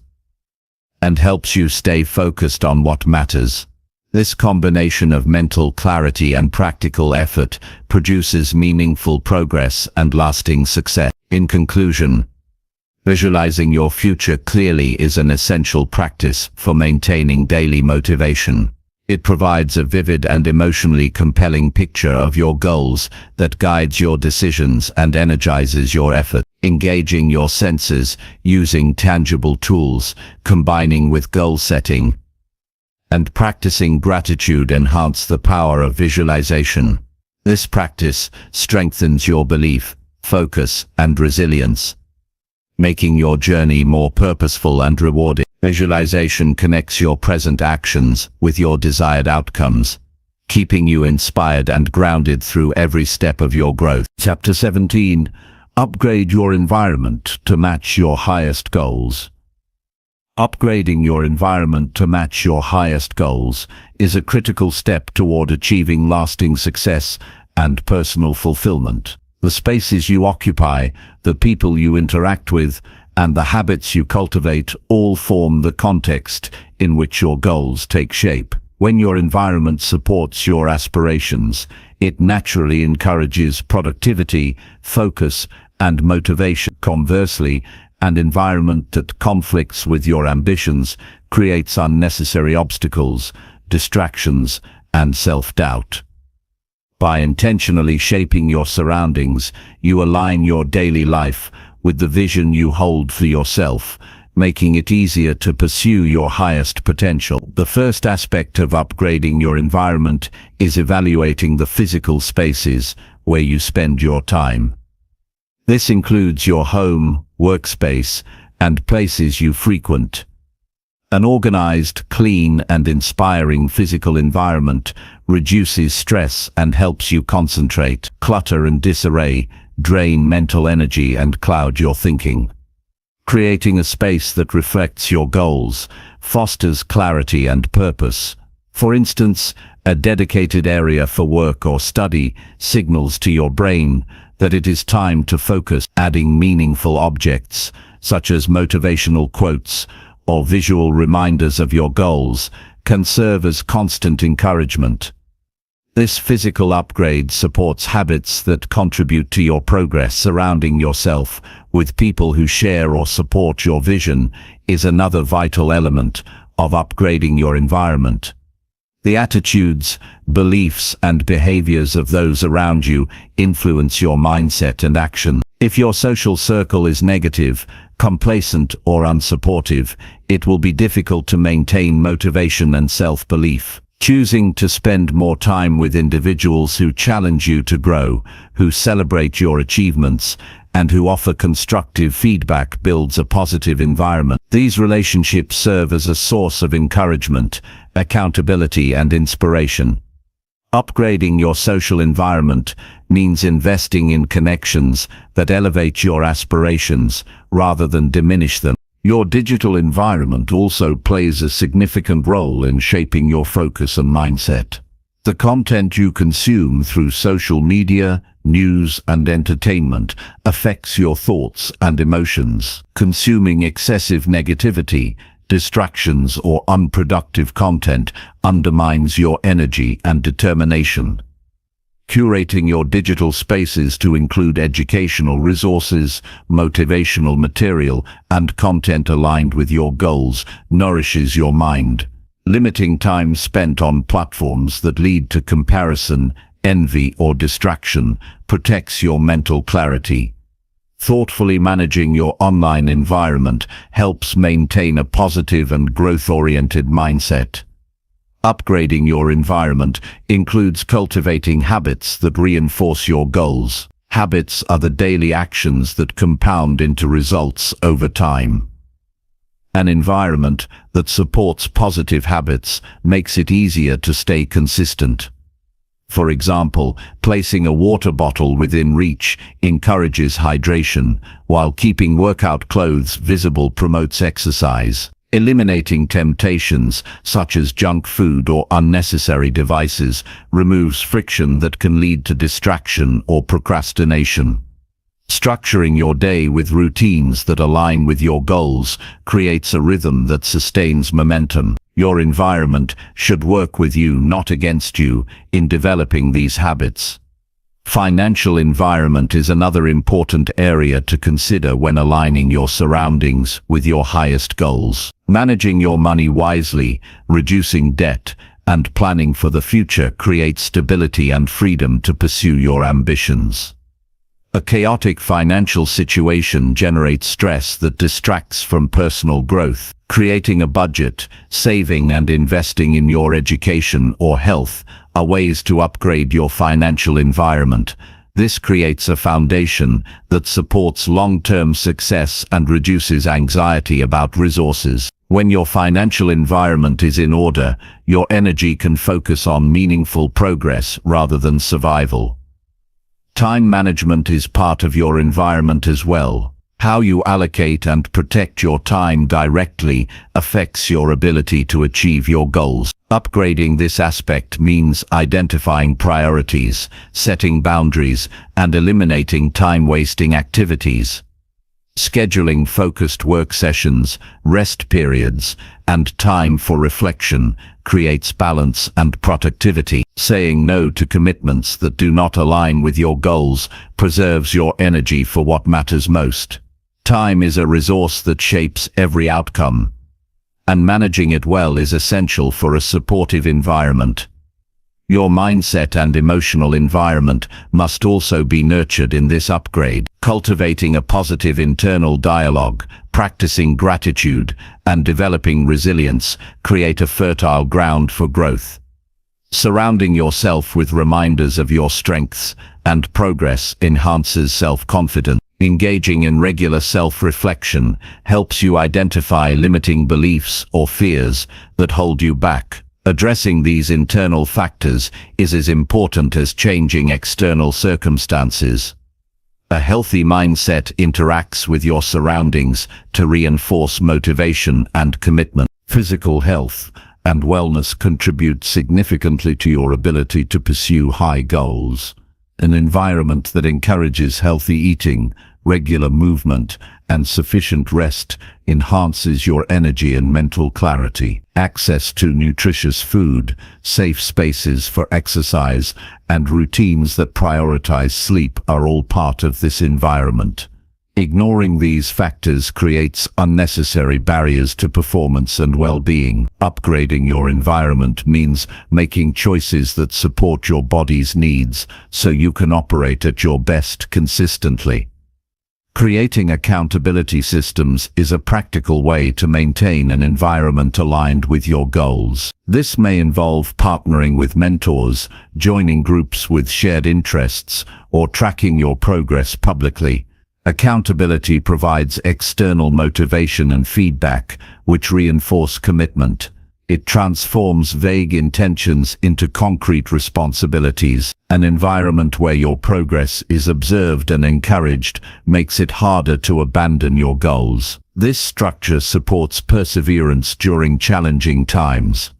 and helps you stay focused on what matters. This combination of mental clarity and practical effort produces meaningful progress and lasting success. In conclusion, visualizing your future clearly is an essential practice for maintaining daily motivation. It provides a vivid and emotionally compelling picture of your goals that guides your decisions and energizes your effort. Engaging your senses using tangible tools, combining with goal setting, and practicing gratitude enhance the power of visualization. This practice strengthens your belief, focus, and resilience, making your journey more purposeful and rewarding. Visualization connects your present actions with your desired outcomes, keeping you inspired and grounded through every step of your growth. Chapter 17. Upgrade your environment to match your highest goals. Upgrading your environment to match your highest goals is a critical step toward achieving lasting success and personal fulfillment. The spaces you occupy, the people you interact with, and the habits you cultivate all form the context in which your goals take shape. When your environment supports your aspirations, it naturally encourages productivity, focus, and motivation. Conversely, an environment that conflicts with your ambitions creates unnecessary obstacles, distractions, and self-doubt. By intentionally shaping your surroundings, you align your daily life with the vision you hold for yourself, making it easier to pursue your highest potential. The first aspect of upgrading your environment is evaluating the physical spaces where you spend your time. This includes your home, workspace, and places you frequent. An organized, clean, and inspiring physical environment reduces stress and helps you concentrate. Clutter and disarray drain mental energy and cloud your thinking. Creating a space that reflects your goals fosters clarity and purpose. For instance, a dedicated area for work or study, signals to your brain that it is time to focus. Adding meaningful objects, such as motivational quotes or visual reminders of your goals, can serve as constant encouragement. This physical upgrade supports habits that contribute to your progress. Surrounding yourself with people who share or support your vision is another vital element of upgrading your environment. The attitudes, beliefs, and behaviors of those around you influence your mindset and action. If your social circle is negative, complacent, or unsupportive, it will be difficult to maintain motivation and self-belief. Choosing to spend more time with individuals who challenge you to grow, who celebrate your achievements, and who offer constructive feedback builds a positive environment. These relationships serve as a source of encouragement, accountability, and inspiration. Upgrading your social environment means investing in connections that elevate your aspirations rather than diminish them. Your digital environment also plays a significant role in shaping your focus and mindset. The content you consume through social media, news, and entertainment affects your thoughts and emotions. Consuming excessive negativity, distractions, or unproductive content undermines your energy and determination. Curating your digital spaces to include educational resources, motivational material, and content aligned with your goals nourishes your mind. Limiting time spent on platforms that lead to comparison, envy, or distraction protects your mental clarity. Thoughtfully managing your online environment helps maintain a positive and growth-oriented mindset. Upgrading your environment includes cultivating habits that reinforce your goals. Habits are the daily actions that compound into results over time. An environment that supports positive habits makes it easier to stay consistent. For example, placing a water bottle within reach encourages hydration, while keeping workout clothes visible promotes exercise. Eliminating temptations, such as junk food or unnecessary devices, removes friction that can lead to distraction or procrastination. Structuring your day with routines that align with your goals creates a rhythm that sustains momentum. Your environment should work with you, not against you, in developing these habits. Financial environment is another important area to consider when aligning your surroundings with your highest goals. Managing your money wisely, reducing debt, and planning for the future creates stability and freedom to pursue your ambitions. A chaotic financial situation generates stress that distracts from personal growth. Creating a budget, saving, and investing in your education or health are ways to upgrade your financial environment. This creates a foundation that supports long-term success and reduces anxiety about resources. When your financial environment is in order, your energy can focus on meaningful progress rather than survival. Time management is part of your environment as well. How you allocate and protect your time directly affects your ability to achieve your goals. Upgrading this aspect means identifying priorities, setting boundaries, and eliminating time-wasting activities. Scheduling focused work sessions, rest periods, and time for reflection creates balance and productivity. Saying no to commitments that do not align with your goals preserves your energy for what matters most. Time is a resource that shapes every outcome, and managing it well is essential for a supportive environment. Your mindset and emotional environment must also be nurtured in this upgrade. Cultivating a positive internal dialogue, practicing gratitude, and developing resilience create a fertile ground for growth. Surrounding yourself with reminders of your strengths and progress enhances self-confidence. Engaging in regular self-reflection helps you identify limiting beliefs or fears that hold you back. Addressing these internal factors is as important as changing external circumstances. A healthy mindset interacts with your surroundings to reinforce motivation and commitment. Physical health. and wellness contribute significantly to your ability to pursue high goals. An environment that encourages healthy eating, regular movement, and sufficient rest enhances your energy and mental clarity. Access to nutritious food, safe spaces for exercise, and routines that prioritize sleep are all part of this environment. Ignoring these factors creates unnecessary barriers to performance and well-being. Upgrading your environment means making choices that support your body's needs so you can operate at your best consistently. Creating accountability systems is a practical way to maintain an environment aligned with your goals. This may involve partnering with mentors, joining groups with shared interests, or tracking your progress publicly. Accountability provides external motivation and feedback, which reinforce commitment. It transforms vague intentions into concrete responsibilities. An environment where your progress is observed and encouraged makes it harder to abandon your goals. This structure supports perseverance during challenging times.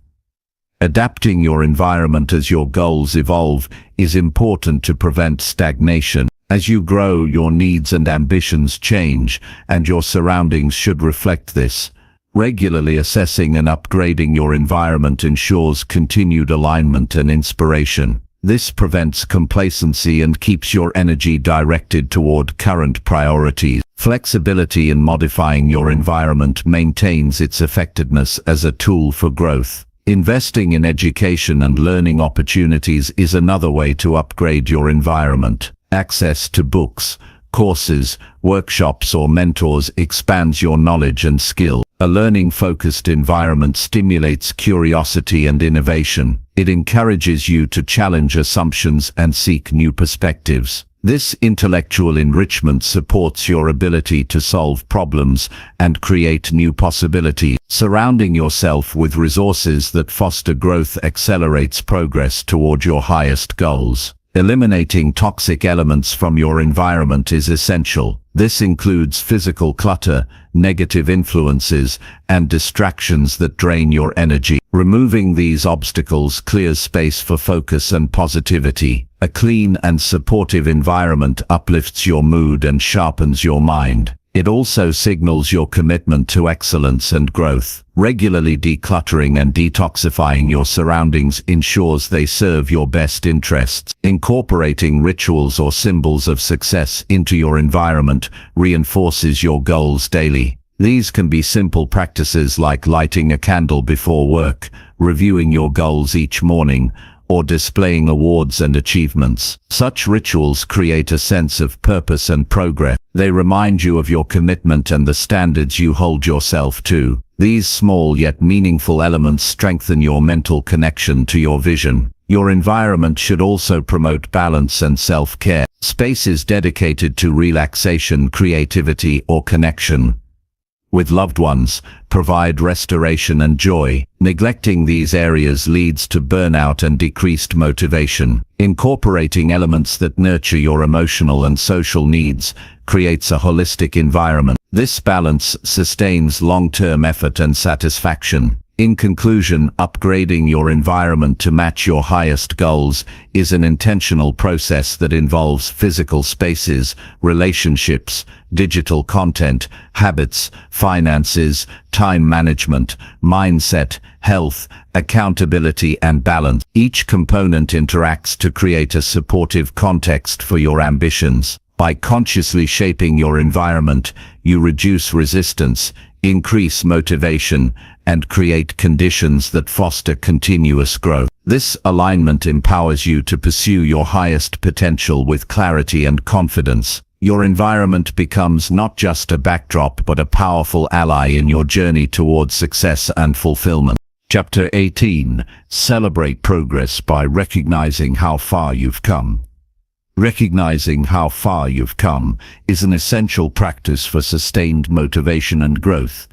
Adapting your environment as your goals evolve is important to prevent stagnation. As you grow, your needs and ambitions change, and your surroundings should reflect this. Regularly assessing and upgrading your environment ensures continued alignment and inspiration. This prevents complacency and keeps your energy directed toward current priorities. Flexibility in modifying your environment maintains its effectiveness as a tool for growth. Investing in education and learning opportunities is another way to upgrade your environment. Access to books, courses, workshops, or mentors expands your knowledge and skill. A learning-focused environment stimulates curiosity and innovation. It encourages you to challenge assumptions and seek new perspectives. This intellectual enrichment supports your ability to solve problems and create new possibilities. Surrounding yourself with resources that foster growth accelerates progress toward your highest goals. Eliminating toxic elements from your environment is essential. This includes physical clutter, negative influences, and distractions that drain your energy. Removing these obstacles clears space for focus and positivity. A clean and supportive environment uplifts your mood and sharpens your mind. It also signals your commitment to excellence and growth. Regularly decluttering and detoxifying your surroundings ensures they serve your best interests. Incorporating rituals or symbols of success into your environment reinforces your goals daily. These can be simple practices like lighting a candle before work, reviewing your goals each morning, or displaying awards and achievements. Such rituals create a sense of purpose and progress. They remind you of your commitment and the standards you hold yourself to. These small yet meaningful elements strengthen your mental connection to your vision. Your environment should also promote balance and self-care. Spaces dedicated to relaxation, creativity, or connection with loved ones provide restoration and joy. Neglecting these areas leads to burnout and decreased motivation. Incorporating elements that nurture your emotional and social needs creates a holistic environment. This balance sustains long-term effort and satisfaction. In conclusion, upgrading your environment to match your highest goals is an intentional process that involves physical spaces, relationships, digital content, habits, finances, time management, mindset, health, accountability, and balance. Each component interacts to create a supportive context for your ambitions. By consciously shaping your environment, you reduce resistance, increase motivation, and create conditions that foster continuous growth. This alignment empowers you to pursue your highest potential with clarity and confidence. Your environment becomes not just a backdrop but a powerful ally in your journey towards success and fulfillment. Chapter 18. Celebrate progress by recognizing how far you've come. Recognizing how far you've come is an essential practice for sustained motivation and growth.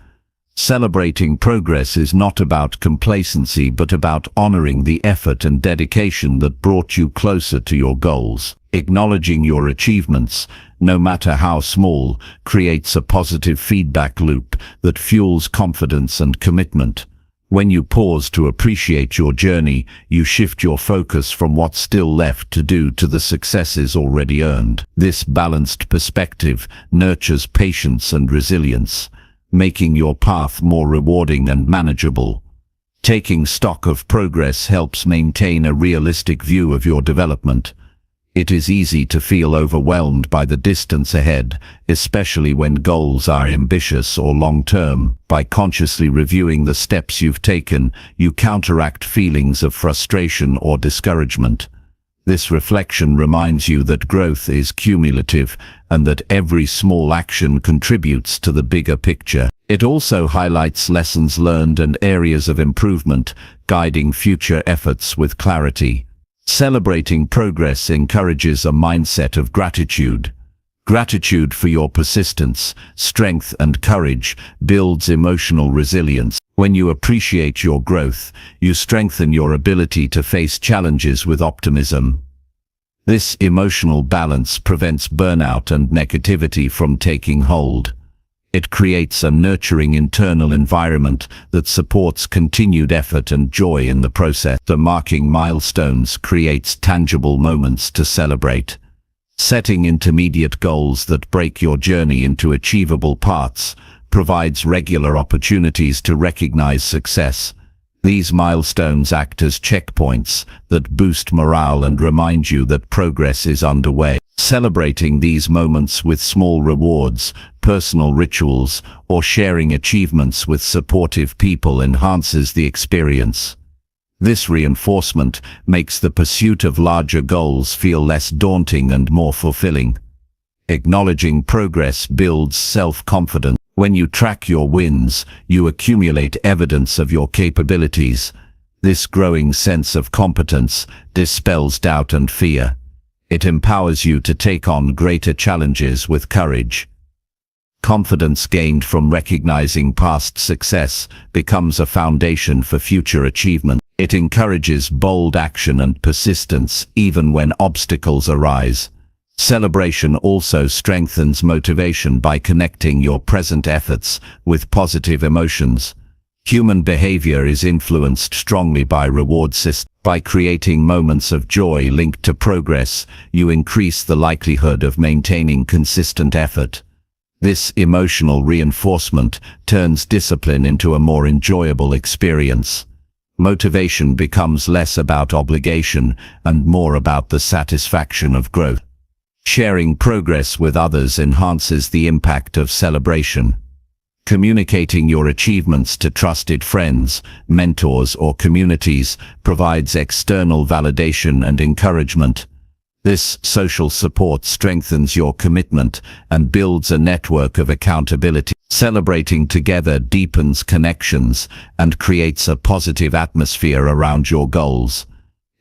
Celebrating progress is not about complacency but about honoring the effort and dedication that brought you closer to your goals. Acknowledging your achievements, no matter how small, creates a positive feedback loop that fuels confidence and commitment. When you pause to appreciate your journey, you shift your focus from what's still left to do to the successes already earned. This balanced perspective nurtures patience and resilience, making your path more rewarding and manageable. Taking stock of progress helps maintain a realistic view of your development. It is easy to feel overwhelmed by the distance ahead, especially when goals are ambitious or long-term. By consciously reviewing the steps you've taken, you counteract feelings of frustration or discouragement. This reflection reminds you that growth is cumulative and that every small action contributes to the bigger picture. It also highlights lessons learned and areas of improvement, guiding future efforts with clarity. Celebrating progress encourages a mindset of gratitude. Gratitude for your persistence, strength, and courage builds emotional resilience. When you appreciate your growth, you strengthen your ability to face challenges with optimism. This emotional balance prevents burnout and negativity from taking hold. It creates a nurturing internal environment that supports continued effort and joy in the process. The marking milestones creates tangible moments to celebrate. Setting intermediate goals that break your journey into achievable parts provides regular opportunities to recognize success. These milestones act as checkpoints that boost morale and remind you that progress is underway. Celebrating these moments with small rewards, personal rituals, or sharing achievements with supportive people enhances the experience. This reinforcement makes the pursuit of larger goals feel less daunting and more fulfilling. Acknowledging progress builds self-confidence. When you track your wins, you accumulate evidence of your capabilities. This growing sense of competence dispels doubt and fear. It empowers you to take on greater challenges with courage. Confidence gained from recognizing past success becomes a foundation for future achievement. It encourages bold action and persistence even when obstacles arise. Celebration also strengthens motivation by connecting your present efforts with positive emotions. Human behavior is influenced strongly by reward systems. By creating moments of joy linked to progress, you increase the likelihood of maintaining consistent effort. This emotional reinforcement turns discipline into a more enjoyable experience. Motivation becomes less about obligation and more about the satisfaction of growth. Sharing progress with others enhances the impact of celebration. Communicating your achievements to trusted friends, mentors, or communities provides external validation and encouragement. This social support strengthens your commitment and builds a network of accountability. Celebrating together deepens connections and creates a positive atmosphere around your goals.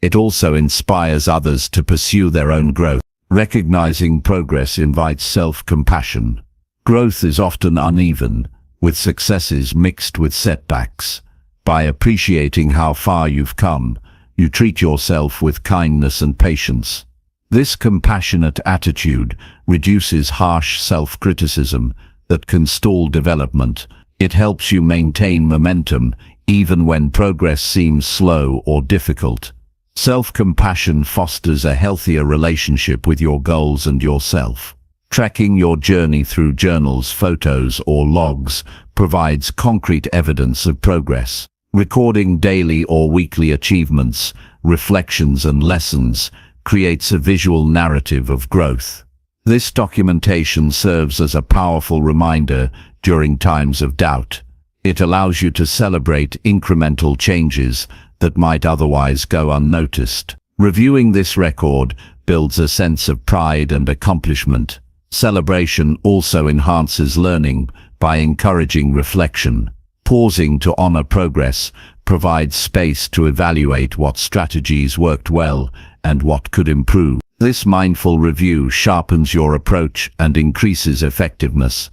It also inspires others to pursue their own growth. Recognizing progress invites self-compassion. Growth is often uneven, with successes mixed with setbacks. By appreciating how far you've come, you treat yourself with kindness and patience. This compassionate attitude reduces harsh self-criticism that can stall development. It helps you maintain momentum even when progress seems slow or difficult. Self-compassion fosters a healthier relationship with your goals and yourself. Tracking your journey through journals, photos, or logs provides concrete evidence of progress. Recording daily or weekly achievements, reflections, and lessons creates a visual narrative of growth. This documentation serves as a powerful reminder during times of doubt. It allows you to celebrate incremental changes that might otherwise go unnoticed. Reviewing this record builds a sense of pride and accomplishment. Celebration also enhances learning by encouraging reflection. Pausing to honor progress provides space to evaluate what strategies worked well and what could improve. This mindful review sharpens your approach and increases effectiveness.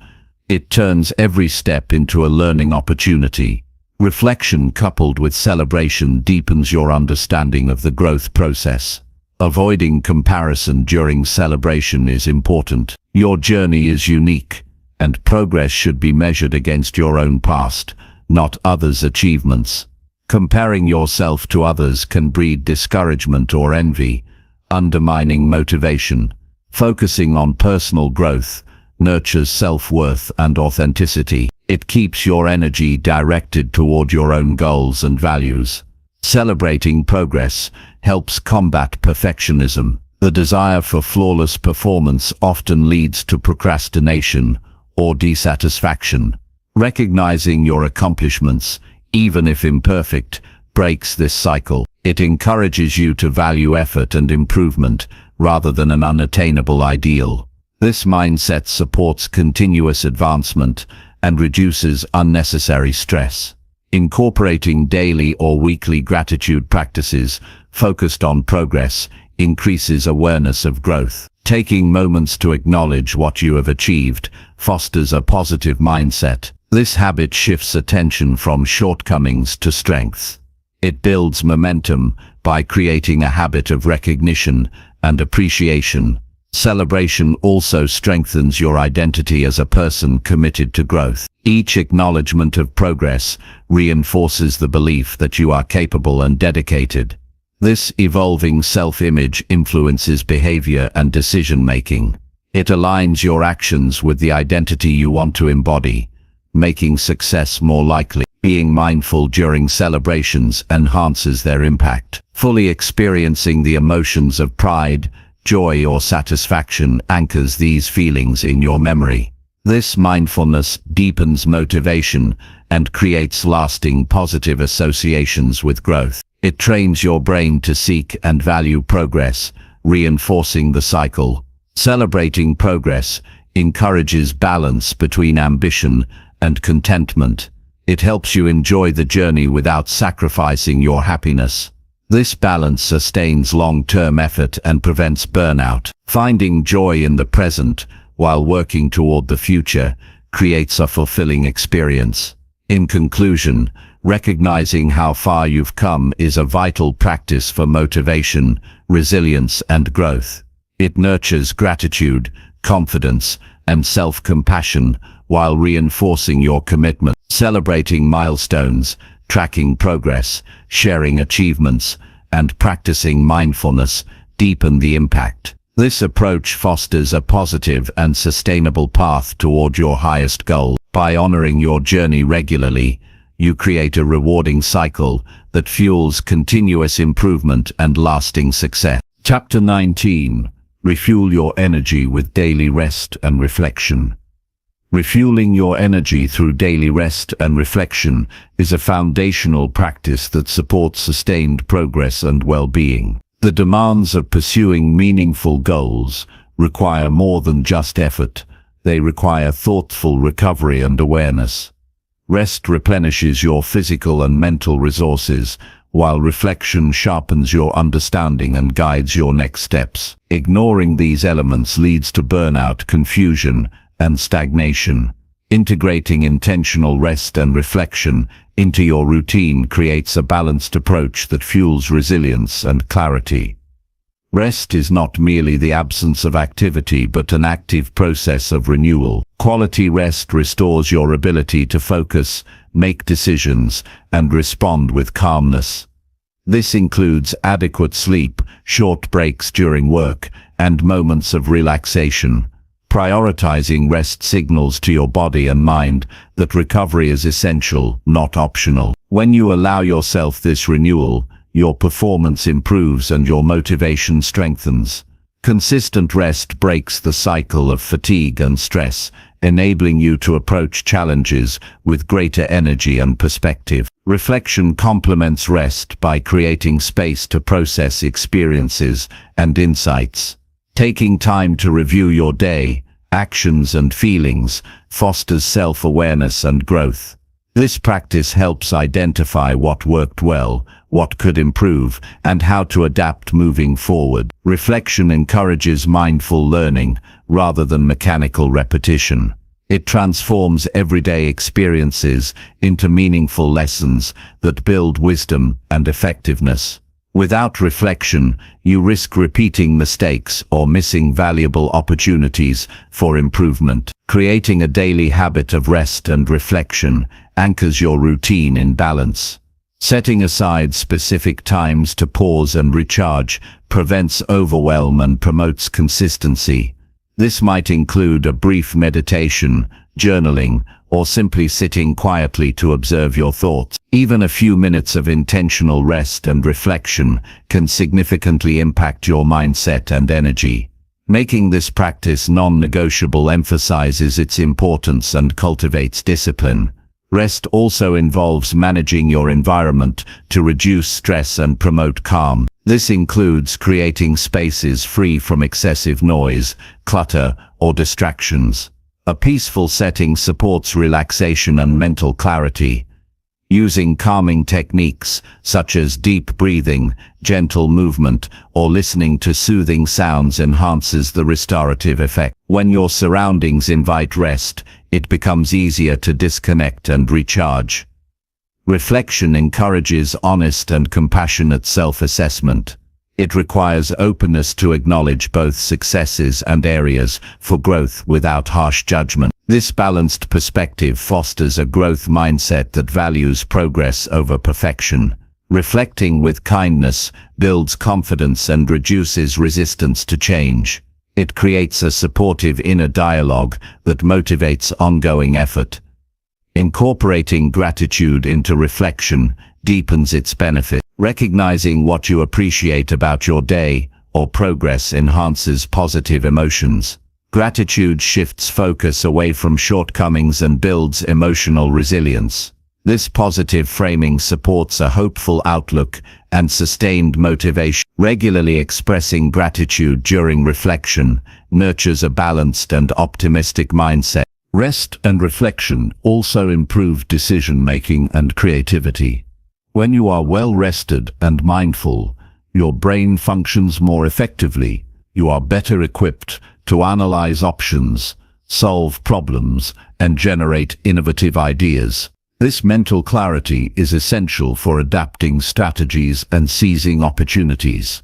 It turns every step into a learning opportunity. Reflection coupled with celebration deepens your understanding of the growth process. Avoiding comparison during celebration is important. Your journey is unique, and progress should be measured against your own past, not others' achievements. Comparing yourself to others can breed discouragement or envy, undermining motivation. Focusing on personal growth nurtures self-worth and authenticity. It keeps your energy directed toward your own goals and values. Celebrating progress helps combat perfectionism. The desire for flawless performance often leads to procrastination or dissatisfaction. Recognizing your accomplishments, even if imperfect, breaks this cycle. It encourages you to value effort and improvement rather than an unattainable ideal. This mindset supports continuous advancement and reduces unnecessary stress. Incorporating daily or weekly gratitude practices focused on progress increases awareness of growth. Taking moments to acknowledge what you have achieved fosters a positive mindset. This habit shifts attention from shortcomings to strengths. It builds momentum by creating a habit of recognition and appreciation. Celebration also strengthens your identity as a person committed to growth. Each acknowledgement of progress reinforces the belief that you are capable and dedicated. This evolving self-image influences behavior and decision-making. It aligns your actions with the identity you want to embody, making success more likely. Being mindful during celebrations enhances their impact. Fully experiencing the emotions of pride, joy, or satisfaction anchors these feelings in your memory. This mindfulness deepens motivation and creates lasting positive associations with growth. It trains your brain to seek and value progress, reinforcing the cycle. Celebrating progress encourages balance between ambition and contentment. It helps you enjoy the journey without sacrificing your happiness. This balance sustains long-term effort and prevents burnout. Finding joy in the present while working toward the future creates a fulfilling experience. In conclusion, recognizing how far you've come is a vital practice for motivation, resilience, and growth. It nurtures gratitude, confidence, and self-compassion while reinforcing your commitment. Celebrating milestones, tracking progress, sharing achievements, and practicing mindfulness deepen the impact. This approach fosters a positive and sustainable path toward your highest goal. By honoring your journey regularly, you create a rewarding cycle that fuels continuous improvement and lasting success. Chapter 19. Refuel your energy with daily rest and reflection. Refueling your energy through daily rest and reflection is a foundational practice that supports sustained progress and well-being. The demands of pursuing meaningful goals require more than just effort. They require thoughtful recovery and awareness. Rest replenishes your physical and mental resources, while reflection sharpens your understanding and guides your next steps. Ignoring these elements leads to burnout, confusion, and stagnation. Integrating intentional rest and reflection into your routine creates a balanced approach that fuels resilience and clarity. Rest is not merely the absence of activity but an active process of renewal. Quality rest restores your ability to focus, make decisions, and respond with calmness. This includes adequate sleep, short breaks during work, and moments of relaxation. Prioritizing rest signals to your body and mind that recovery is essential, not optional. When you allow yourself this renewal, your performance improves and your motivation strengthens. Consistent rest breaks the cycle of fatigue and stress, enabling you to approach challenges with greater energy and perspective. Reflection complements rest by creating space to process experiences and insights. Taking time to review your day, actions, and feelings fosters self-awareness and growth. This practice helps identify what worked well, what could improve, and how to adapt moving forward. Reflection encourages mindful learning rather than mechanical repetition. It transforms everyday experiences into meaningful lessons that build wisdom and effectiveness. Without reflection, you risk repeating mistakes or missing valuable opportunities for improvement. Creating a daily habit of rest and reflection anchors your routine in balance. Setting aside specific times to pause and recharge prevents overwhelm and promotes consistency. This might include a brief meditation, journaling, or simply sitting quietly to observe your thoughts. Even a few minutes of intentional rest and reflection can significantly impact your mindset and energy. Making this practice non-negotiable emphasizes its importance and cultivates discipline. Rest also involves managing your environment to reduce stress and promote calm. This includes creating spaces free from excessive noise, clutter, or distractions. A peaceful setting supports relaxation and mental clarity. Using calming techniques such as deep breathing, gentle movement, or listening to soothing sounds enhances the restorative effect. When your surroundings invite rest, it becomes easier to disconnect and recharge. Reflection encourages honest and compassionate self-assessment. It requires openness to acknowledge both successes and areas for growth without harsh judgment. This balanced perspective fosters a growth mindset that values progress over perfection. Reflecting with kindness builds confidence and reduces resistance to change. It creates a supportive inner dialogue that motivates ongoing effort. Incorporating gratitude into reflection deepens its benefit. Recognizing what you appreciate about your day or progress enhances positive emotions. Gratitude shifts focus away from shortcomings and builds emotional resilience. This positive framing supports a hopeful outlook and sustained motivation. Regularly expressing gratitude during reflection nurtures a balanced and optimistic mindset. Rest and reflection also improve decision-making and creativity. When you are well rested and mindful, your brain functions more effectively. You are better equipped to analyze options, solve problems, and generate innovative ideas. This mental clarity is essential for adapting strategies and seizing opportunities.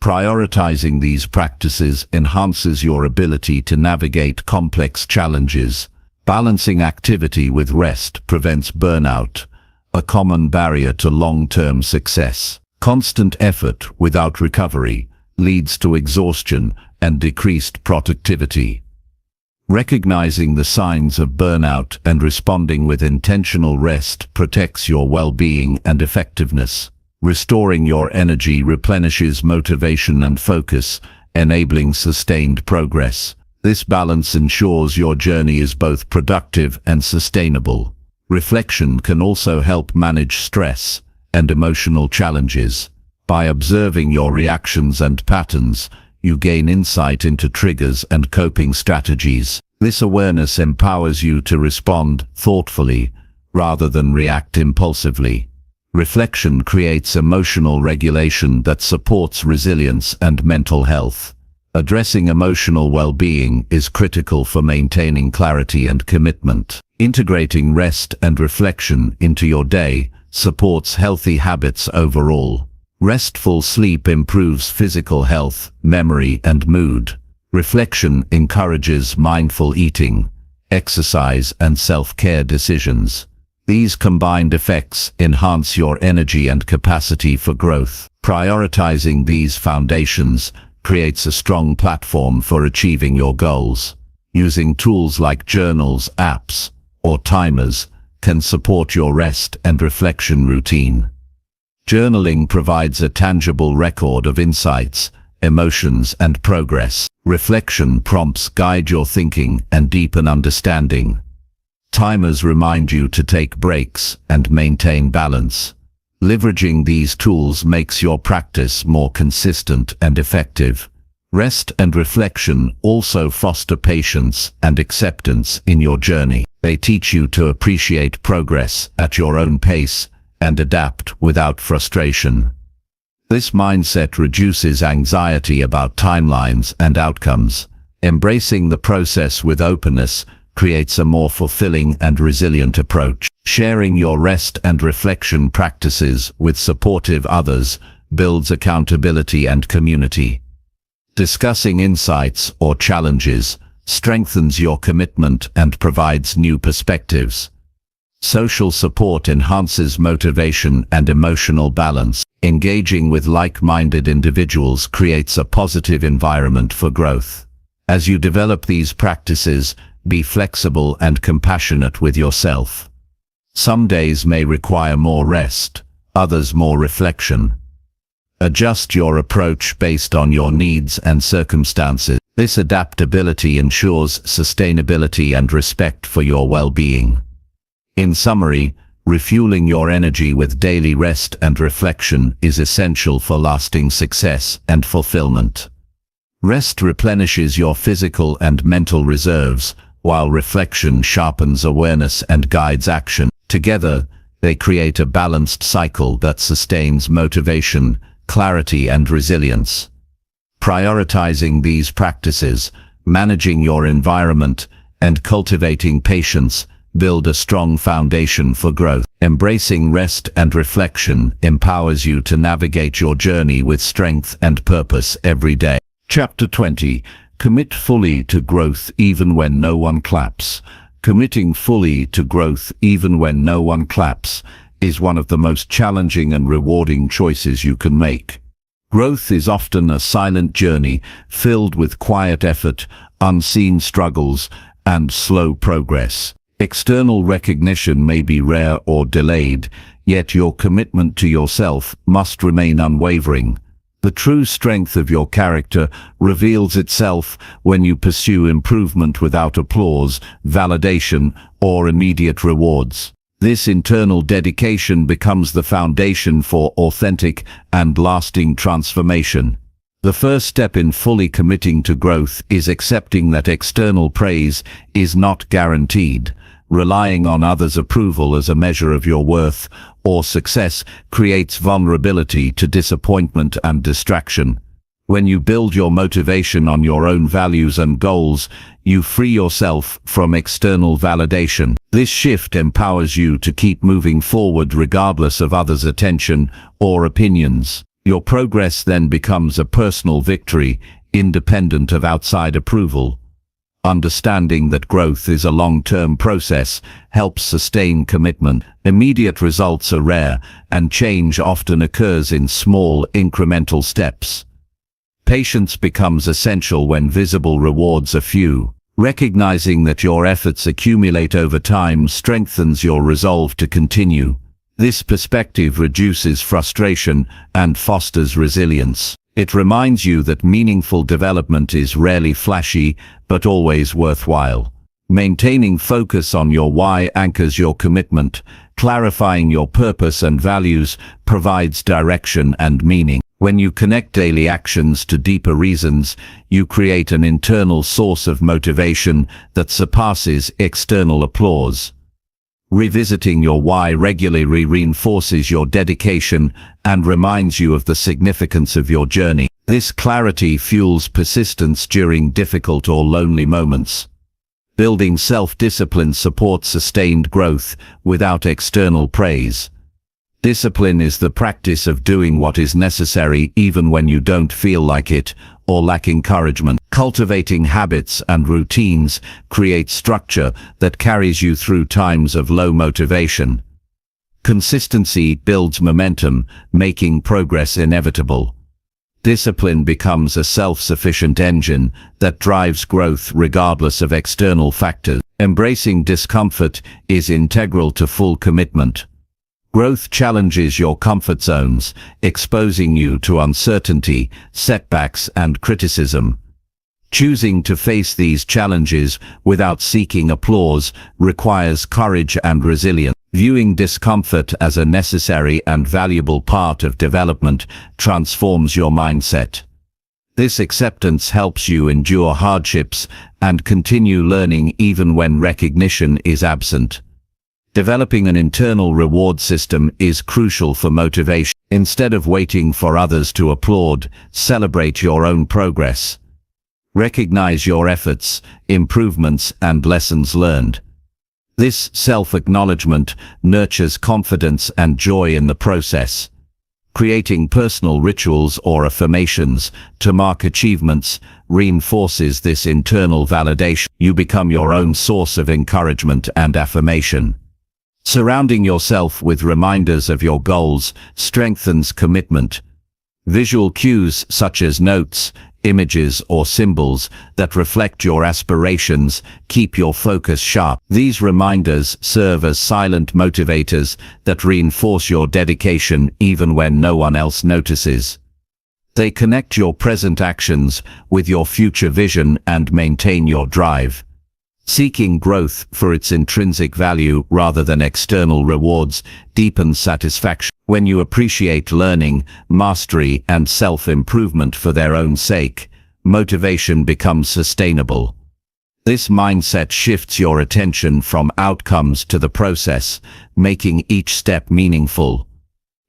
Prioritizing these practices enhances your ability to navigate complex challenges. Balancing activity with rest prevents burnout, a common barrier to long-term success. Constant effort without recovery leads to exhaustion and decreased productivity. Recognizing the signs of burnout and responding with intentional rest protects your well-being and effectiveness. Restoring your energy replenishes motivation and focus, enabling sustained progress. This balance ensures your journey is both productive and sustainable. Reflection can also help manage stress and emotional challenges. By observing your reactions and patterns, you gain insight into triggers and coping strategies. This awareness empowers you to respond thoughtfully rather than react impulsively. Reflection creates emotional regulation that supports resilience and mental health. Addressing emotional well-being is critical for maintaining clarity and commitment. Integrating rest and reflection into your day supports healthy habits overall. Restful sleep improves physical health, memory, and mood. Reflection encourages mindful eating, exercise, and self-care decisions. These combined effects enhance your energy and capacity for growth. Prioritizing these foundations creates a strong platform for achieving your goals. Using tools like journals, apps, or timers can support your rest and reflection routine. Journaling provides a tangible record of insights, emotions, and progress. Reflection prompts guide your thinking and deepen understanding. Timers remind you to take breaks and maintain balance. Leveraging these tools makes your practice more consistent and effective. Rest and reflection also foster patience and acceptance in your journey. They teach you to appreciate progress at your own pace and adapt without frustration. This mindset reduces anxiety about timelines and outcomes. Embracing the process with openness creates a more fulfilling and resilient approach. Sharing your rest and reflection practices with supportive others builds accountability and community. Discussing insights or challenges strengthens your commitment and provides new perspectives. Social support enhances motivation and emotional balance. Engaging with like-minded individuals creates a positive environment for growth. As you develop these practices, be flexible and compassionate with yourself. Some days may require more rest, others more reflection. Adjust your approach based on your needs and circumstances. This adaptability ensures sustainability and respect for your well-being. In summary, refueling your energy with daily rest and reflection is essential for lasting success and fulfillment. Rest replenishes your physical and mental reserves, while reflection sharpens awareness and guides action. Together, they create a balanced cycle that sustains motivation, clarity, and resilience. Prioritizing these practices, managing your environment, and cultivating patience build a strong foundation for growth. Embracing rest and reflection empowers you to navigate your journey with strength and purpose every day. Chapter 20. Commit fully to growth even when no one claps. Committing fully to growth even when no one claps is one of the most challenging and rewarding choices you can make. Growth is often a silent journey filled with quiet effort, unseen struggles, and slow progress. External recognition may be rare or delayed, yet your commitment to yourself must remain unwavering. The true strength of your character reveals itself when you pursue improvement without applause, validation, or immediate rewards. This internal dedication becomes the foundation for authentic and lasting transformation. The first step in fully committing to growth is accepting that external praise is not guaranteed. Relying on others' approval as a measure of your worth or success creates vulnerability to disappointment and distraction. When you build your motivation on your own values and goals, you free yourself from external validation. This shift empowers you to keep moving forward regardless of others' attention or opinions. Your progress then becomes a personal victory, independent of outside approval. Understanding that growth is a long-term process helps sustain commitment. Immediate results are rare, and change often occurs in small, incremental steps. Patience becomes essential when visible rewards are few. Recognizing that your efforts accumulate over time strengthens your resolve to continue. This perspective reduces frustration and fosters resilience. It reminds you that meaningful development is rarely flashy, but always worthwhile. Maintaining focus on your why anchors your commitment. Clarifying your purpose and values provides direction and meaning. When you connect daily actions to deeper reasons, you create an internal source of motivation that surpasses external applause. Revisiting your why regularly reinforces your dedication and reminds you of the significance of your journey. This clarity fuels persistence during difficult or lonely moments. Building self-discipline supports sustained growth without external praise. Discipline is the practice of doing what is necessary even when you don't feel like it or lack encouragement. Cultivating habits and routines creates structure that carries you through times of low motivation. Consistency builds momentum, making progress inevitable. Discipline becomes a self-sufficient engine that drives growth regardless of external factors. Embracing discomfort is integral to full commitment. Growth challenges your comfort zones, exposing you to uncertainty, setbacks, and criticism. Choosing to face these challenges without seeking applause requires courage and resilience. Viewing discomfort as a necessary and valuable part of development transforms your mindset. This acceptance helps you endure hardships and continue learning even when recognition is absent. Developing an internal reward system is crucial for motivation. Instead of waiting for others to applaud, celebrate your own progress. Recognize your efforts, improvements, and lessons learned. This self-acknowledgement nurtures confidence and joy in the process. Creating personal rituals or affirmations to mark achievements reinforces this internal validation. You become your own source of encouragement and affirmation. Surrounding yourself with reminders of your goals strengthens commitment. Visual cues such as notes, images, or symbols that reflect your aspirations keep your focus sharp. These reminders serve as silent motivators that reinforce your dedication even when no one else notices. They connect your present actions with your future vision and maintain your drive. Seeking growth for its intrinsic value rather than external rewards deepens satisfaction. When you appreciate learning, mastery, and self-improvement for their own sake, motivation becomes sustainable. This mindset shifts your attention from outcomes to the process, making each step meaningful.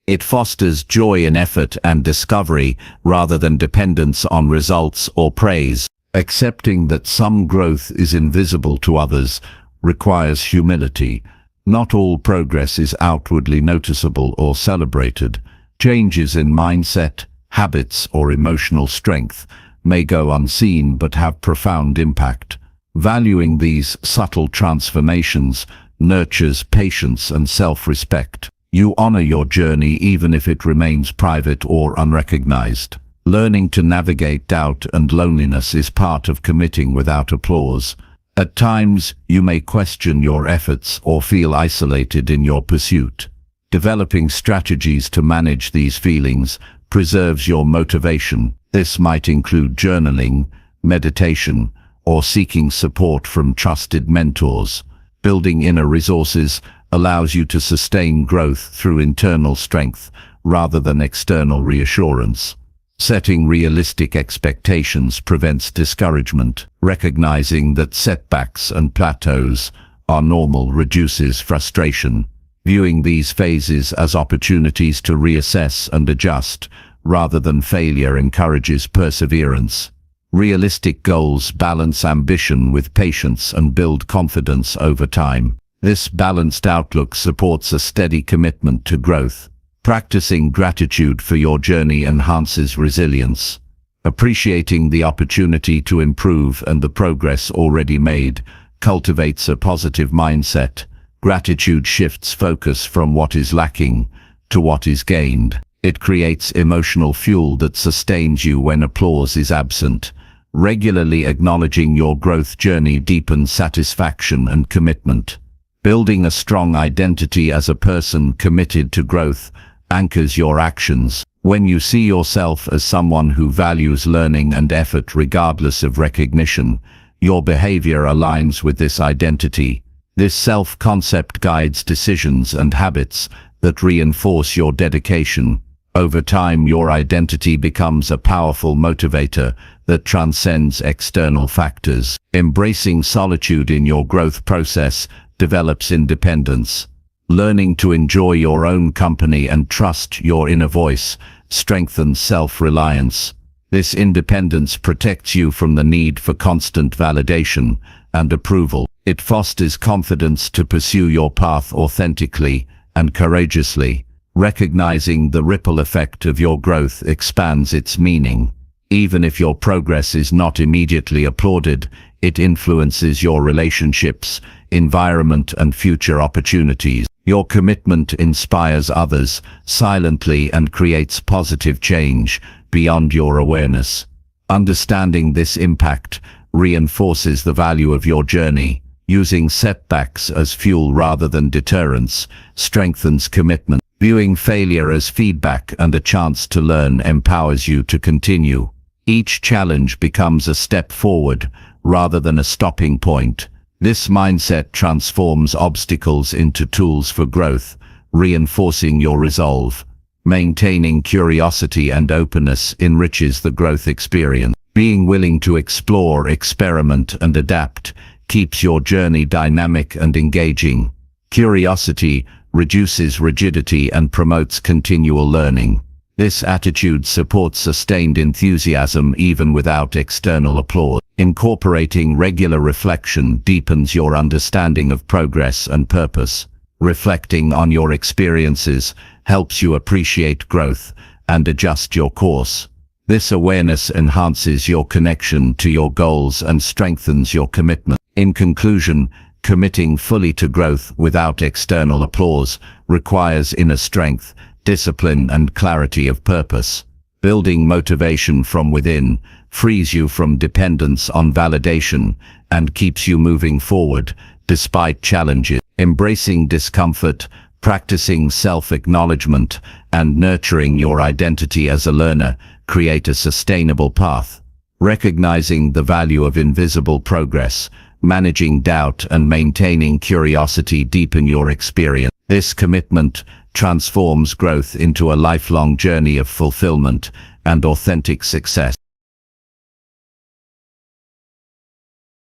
It fosters joy in effort and discovery rather than dependence on results or praise. Accepting that some growth is invisible to others requires humility. Not all progress is outwardly noticeable or celebrated. Changes in mindset, habits, or emotional strength may go unseen but have profound impact. Valuing these subtle transformations nurtures patience and self-respect. You honor your journey even if it remains private or unrecognized. Learning to navigate doubt and loneliness is part of committing without applause. At times, you may question your efforts or feel isolated in your pursuit. Developing strategies to manage these feelings preserves your motivation. This might include journaling, meditation, or seeking support from trusted mentors. Building inner resources allows you to sustain growth through internal strength rather than external reassurance. Setting realistic expectations prevents discouragement. Recognizing that setbacks and plateaus are normal reduces frustration. Viewing these phases as opportunities to reassess and adjust rather than failure encourages perseverance. Realistic goals balance ambition with patience and build confidence over time. This balanced outlook supports a steady commitment to growth. Practicing gratitude for your journey enhances resilience. Appreciating the opportunity to improve and the progress already made cultivates a positive mindset. Gratitude shifts focus from what is lacking to what is gained. It creates emotional fuel that sustains you when applause is absent. Regularly acknowledging your growth journey deepens satisfaction and commitment. Building a strong identity as a person committed to growth anchors your actions. When you see yourself as someone who values learning and effort regardless of recognition, your behavior aligns with this identity. This self-concept guides decisions and habits that reinforce your dedication. Over time, your identity becomes a powerful motivator that transcends external factors. Embracing solitude in your growth process develops independence. Learning to enjoy your own company and trust your inner voice strengthens self-reliance. This independence protects you from the need for constant validation and approval. It fosters confidence to pursue your path authentically and courageously. Recognizing the ripple effect of your growth expands its meaning. Even if your progress is not immediately applauded, it influences your relationships, environment, and future opportunities. Your commitment inspires others silently and creates positive change beyond your awareness. Understanding this impact reinforces the value of your journey. Using setbacks as fuel rather than deterrence strengthens commitment. Viewing failure as feedback and a chance to learn empowers you to continue. Each challenge becomes a step forward rather than a stopping point. This mindset transforms obstacles into tools for growth, reinforcing your resolve. Maintaining curiosity and openness enriches the growth experience. Being willing to explore, experiment, and adapt keeps your journey dynamic and engaging. Curiosity reduces rigidity and promotes continual learning. This attitude supports sustained enthusiasm even without external applause. Incorporating regular reflection deepens your understanding of progress and purpose. Reflecting on your experiences helps you appreciate growth and adjust your course. This awareness enhances your connection to your goals and strengthens your commitment. In conclusion, committing fully to growth without external applause requires inner strength, discipline, and clarity of purpose. Building motivation from within frees you from dependence on validation and keeps you moving forward despite challenges. Embracing discomfort, practicing self-acknowledgement, and nurturing your identity as a learner create a sustainable path. Recognizing the value of invisible progress, managing doubt, and maintaining curiosity deepen your experience. This commitment transforms growth into a lifelong journey of fulfillment and authentic success.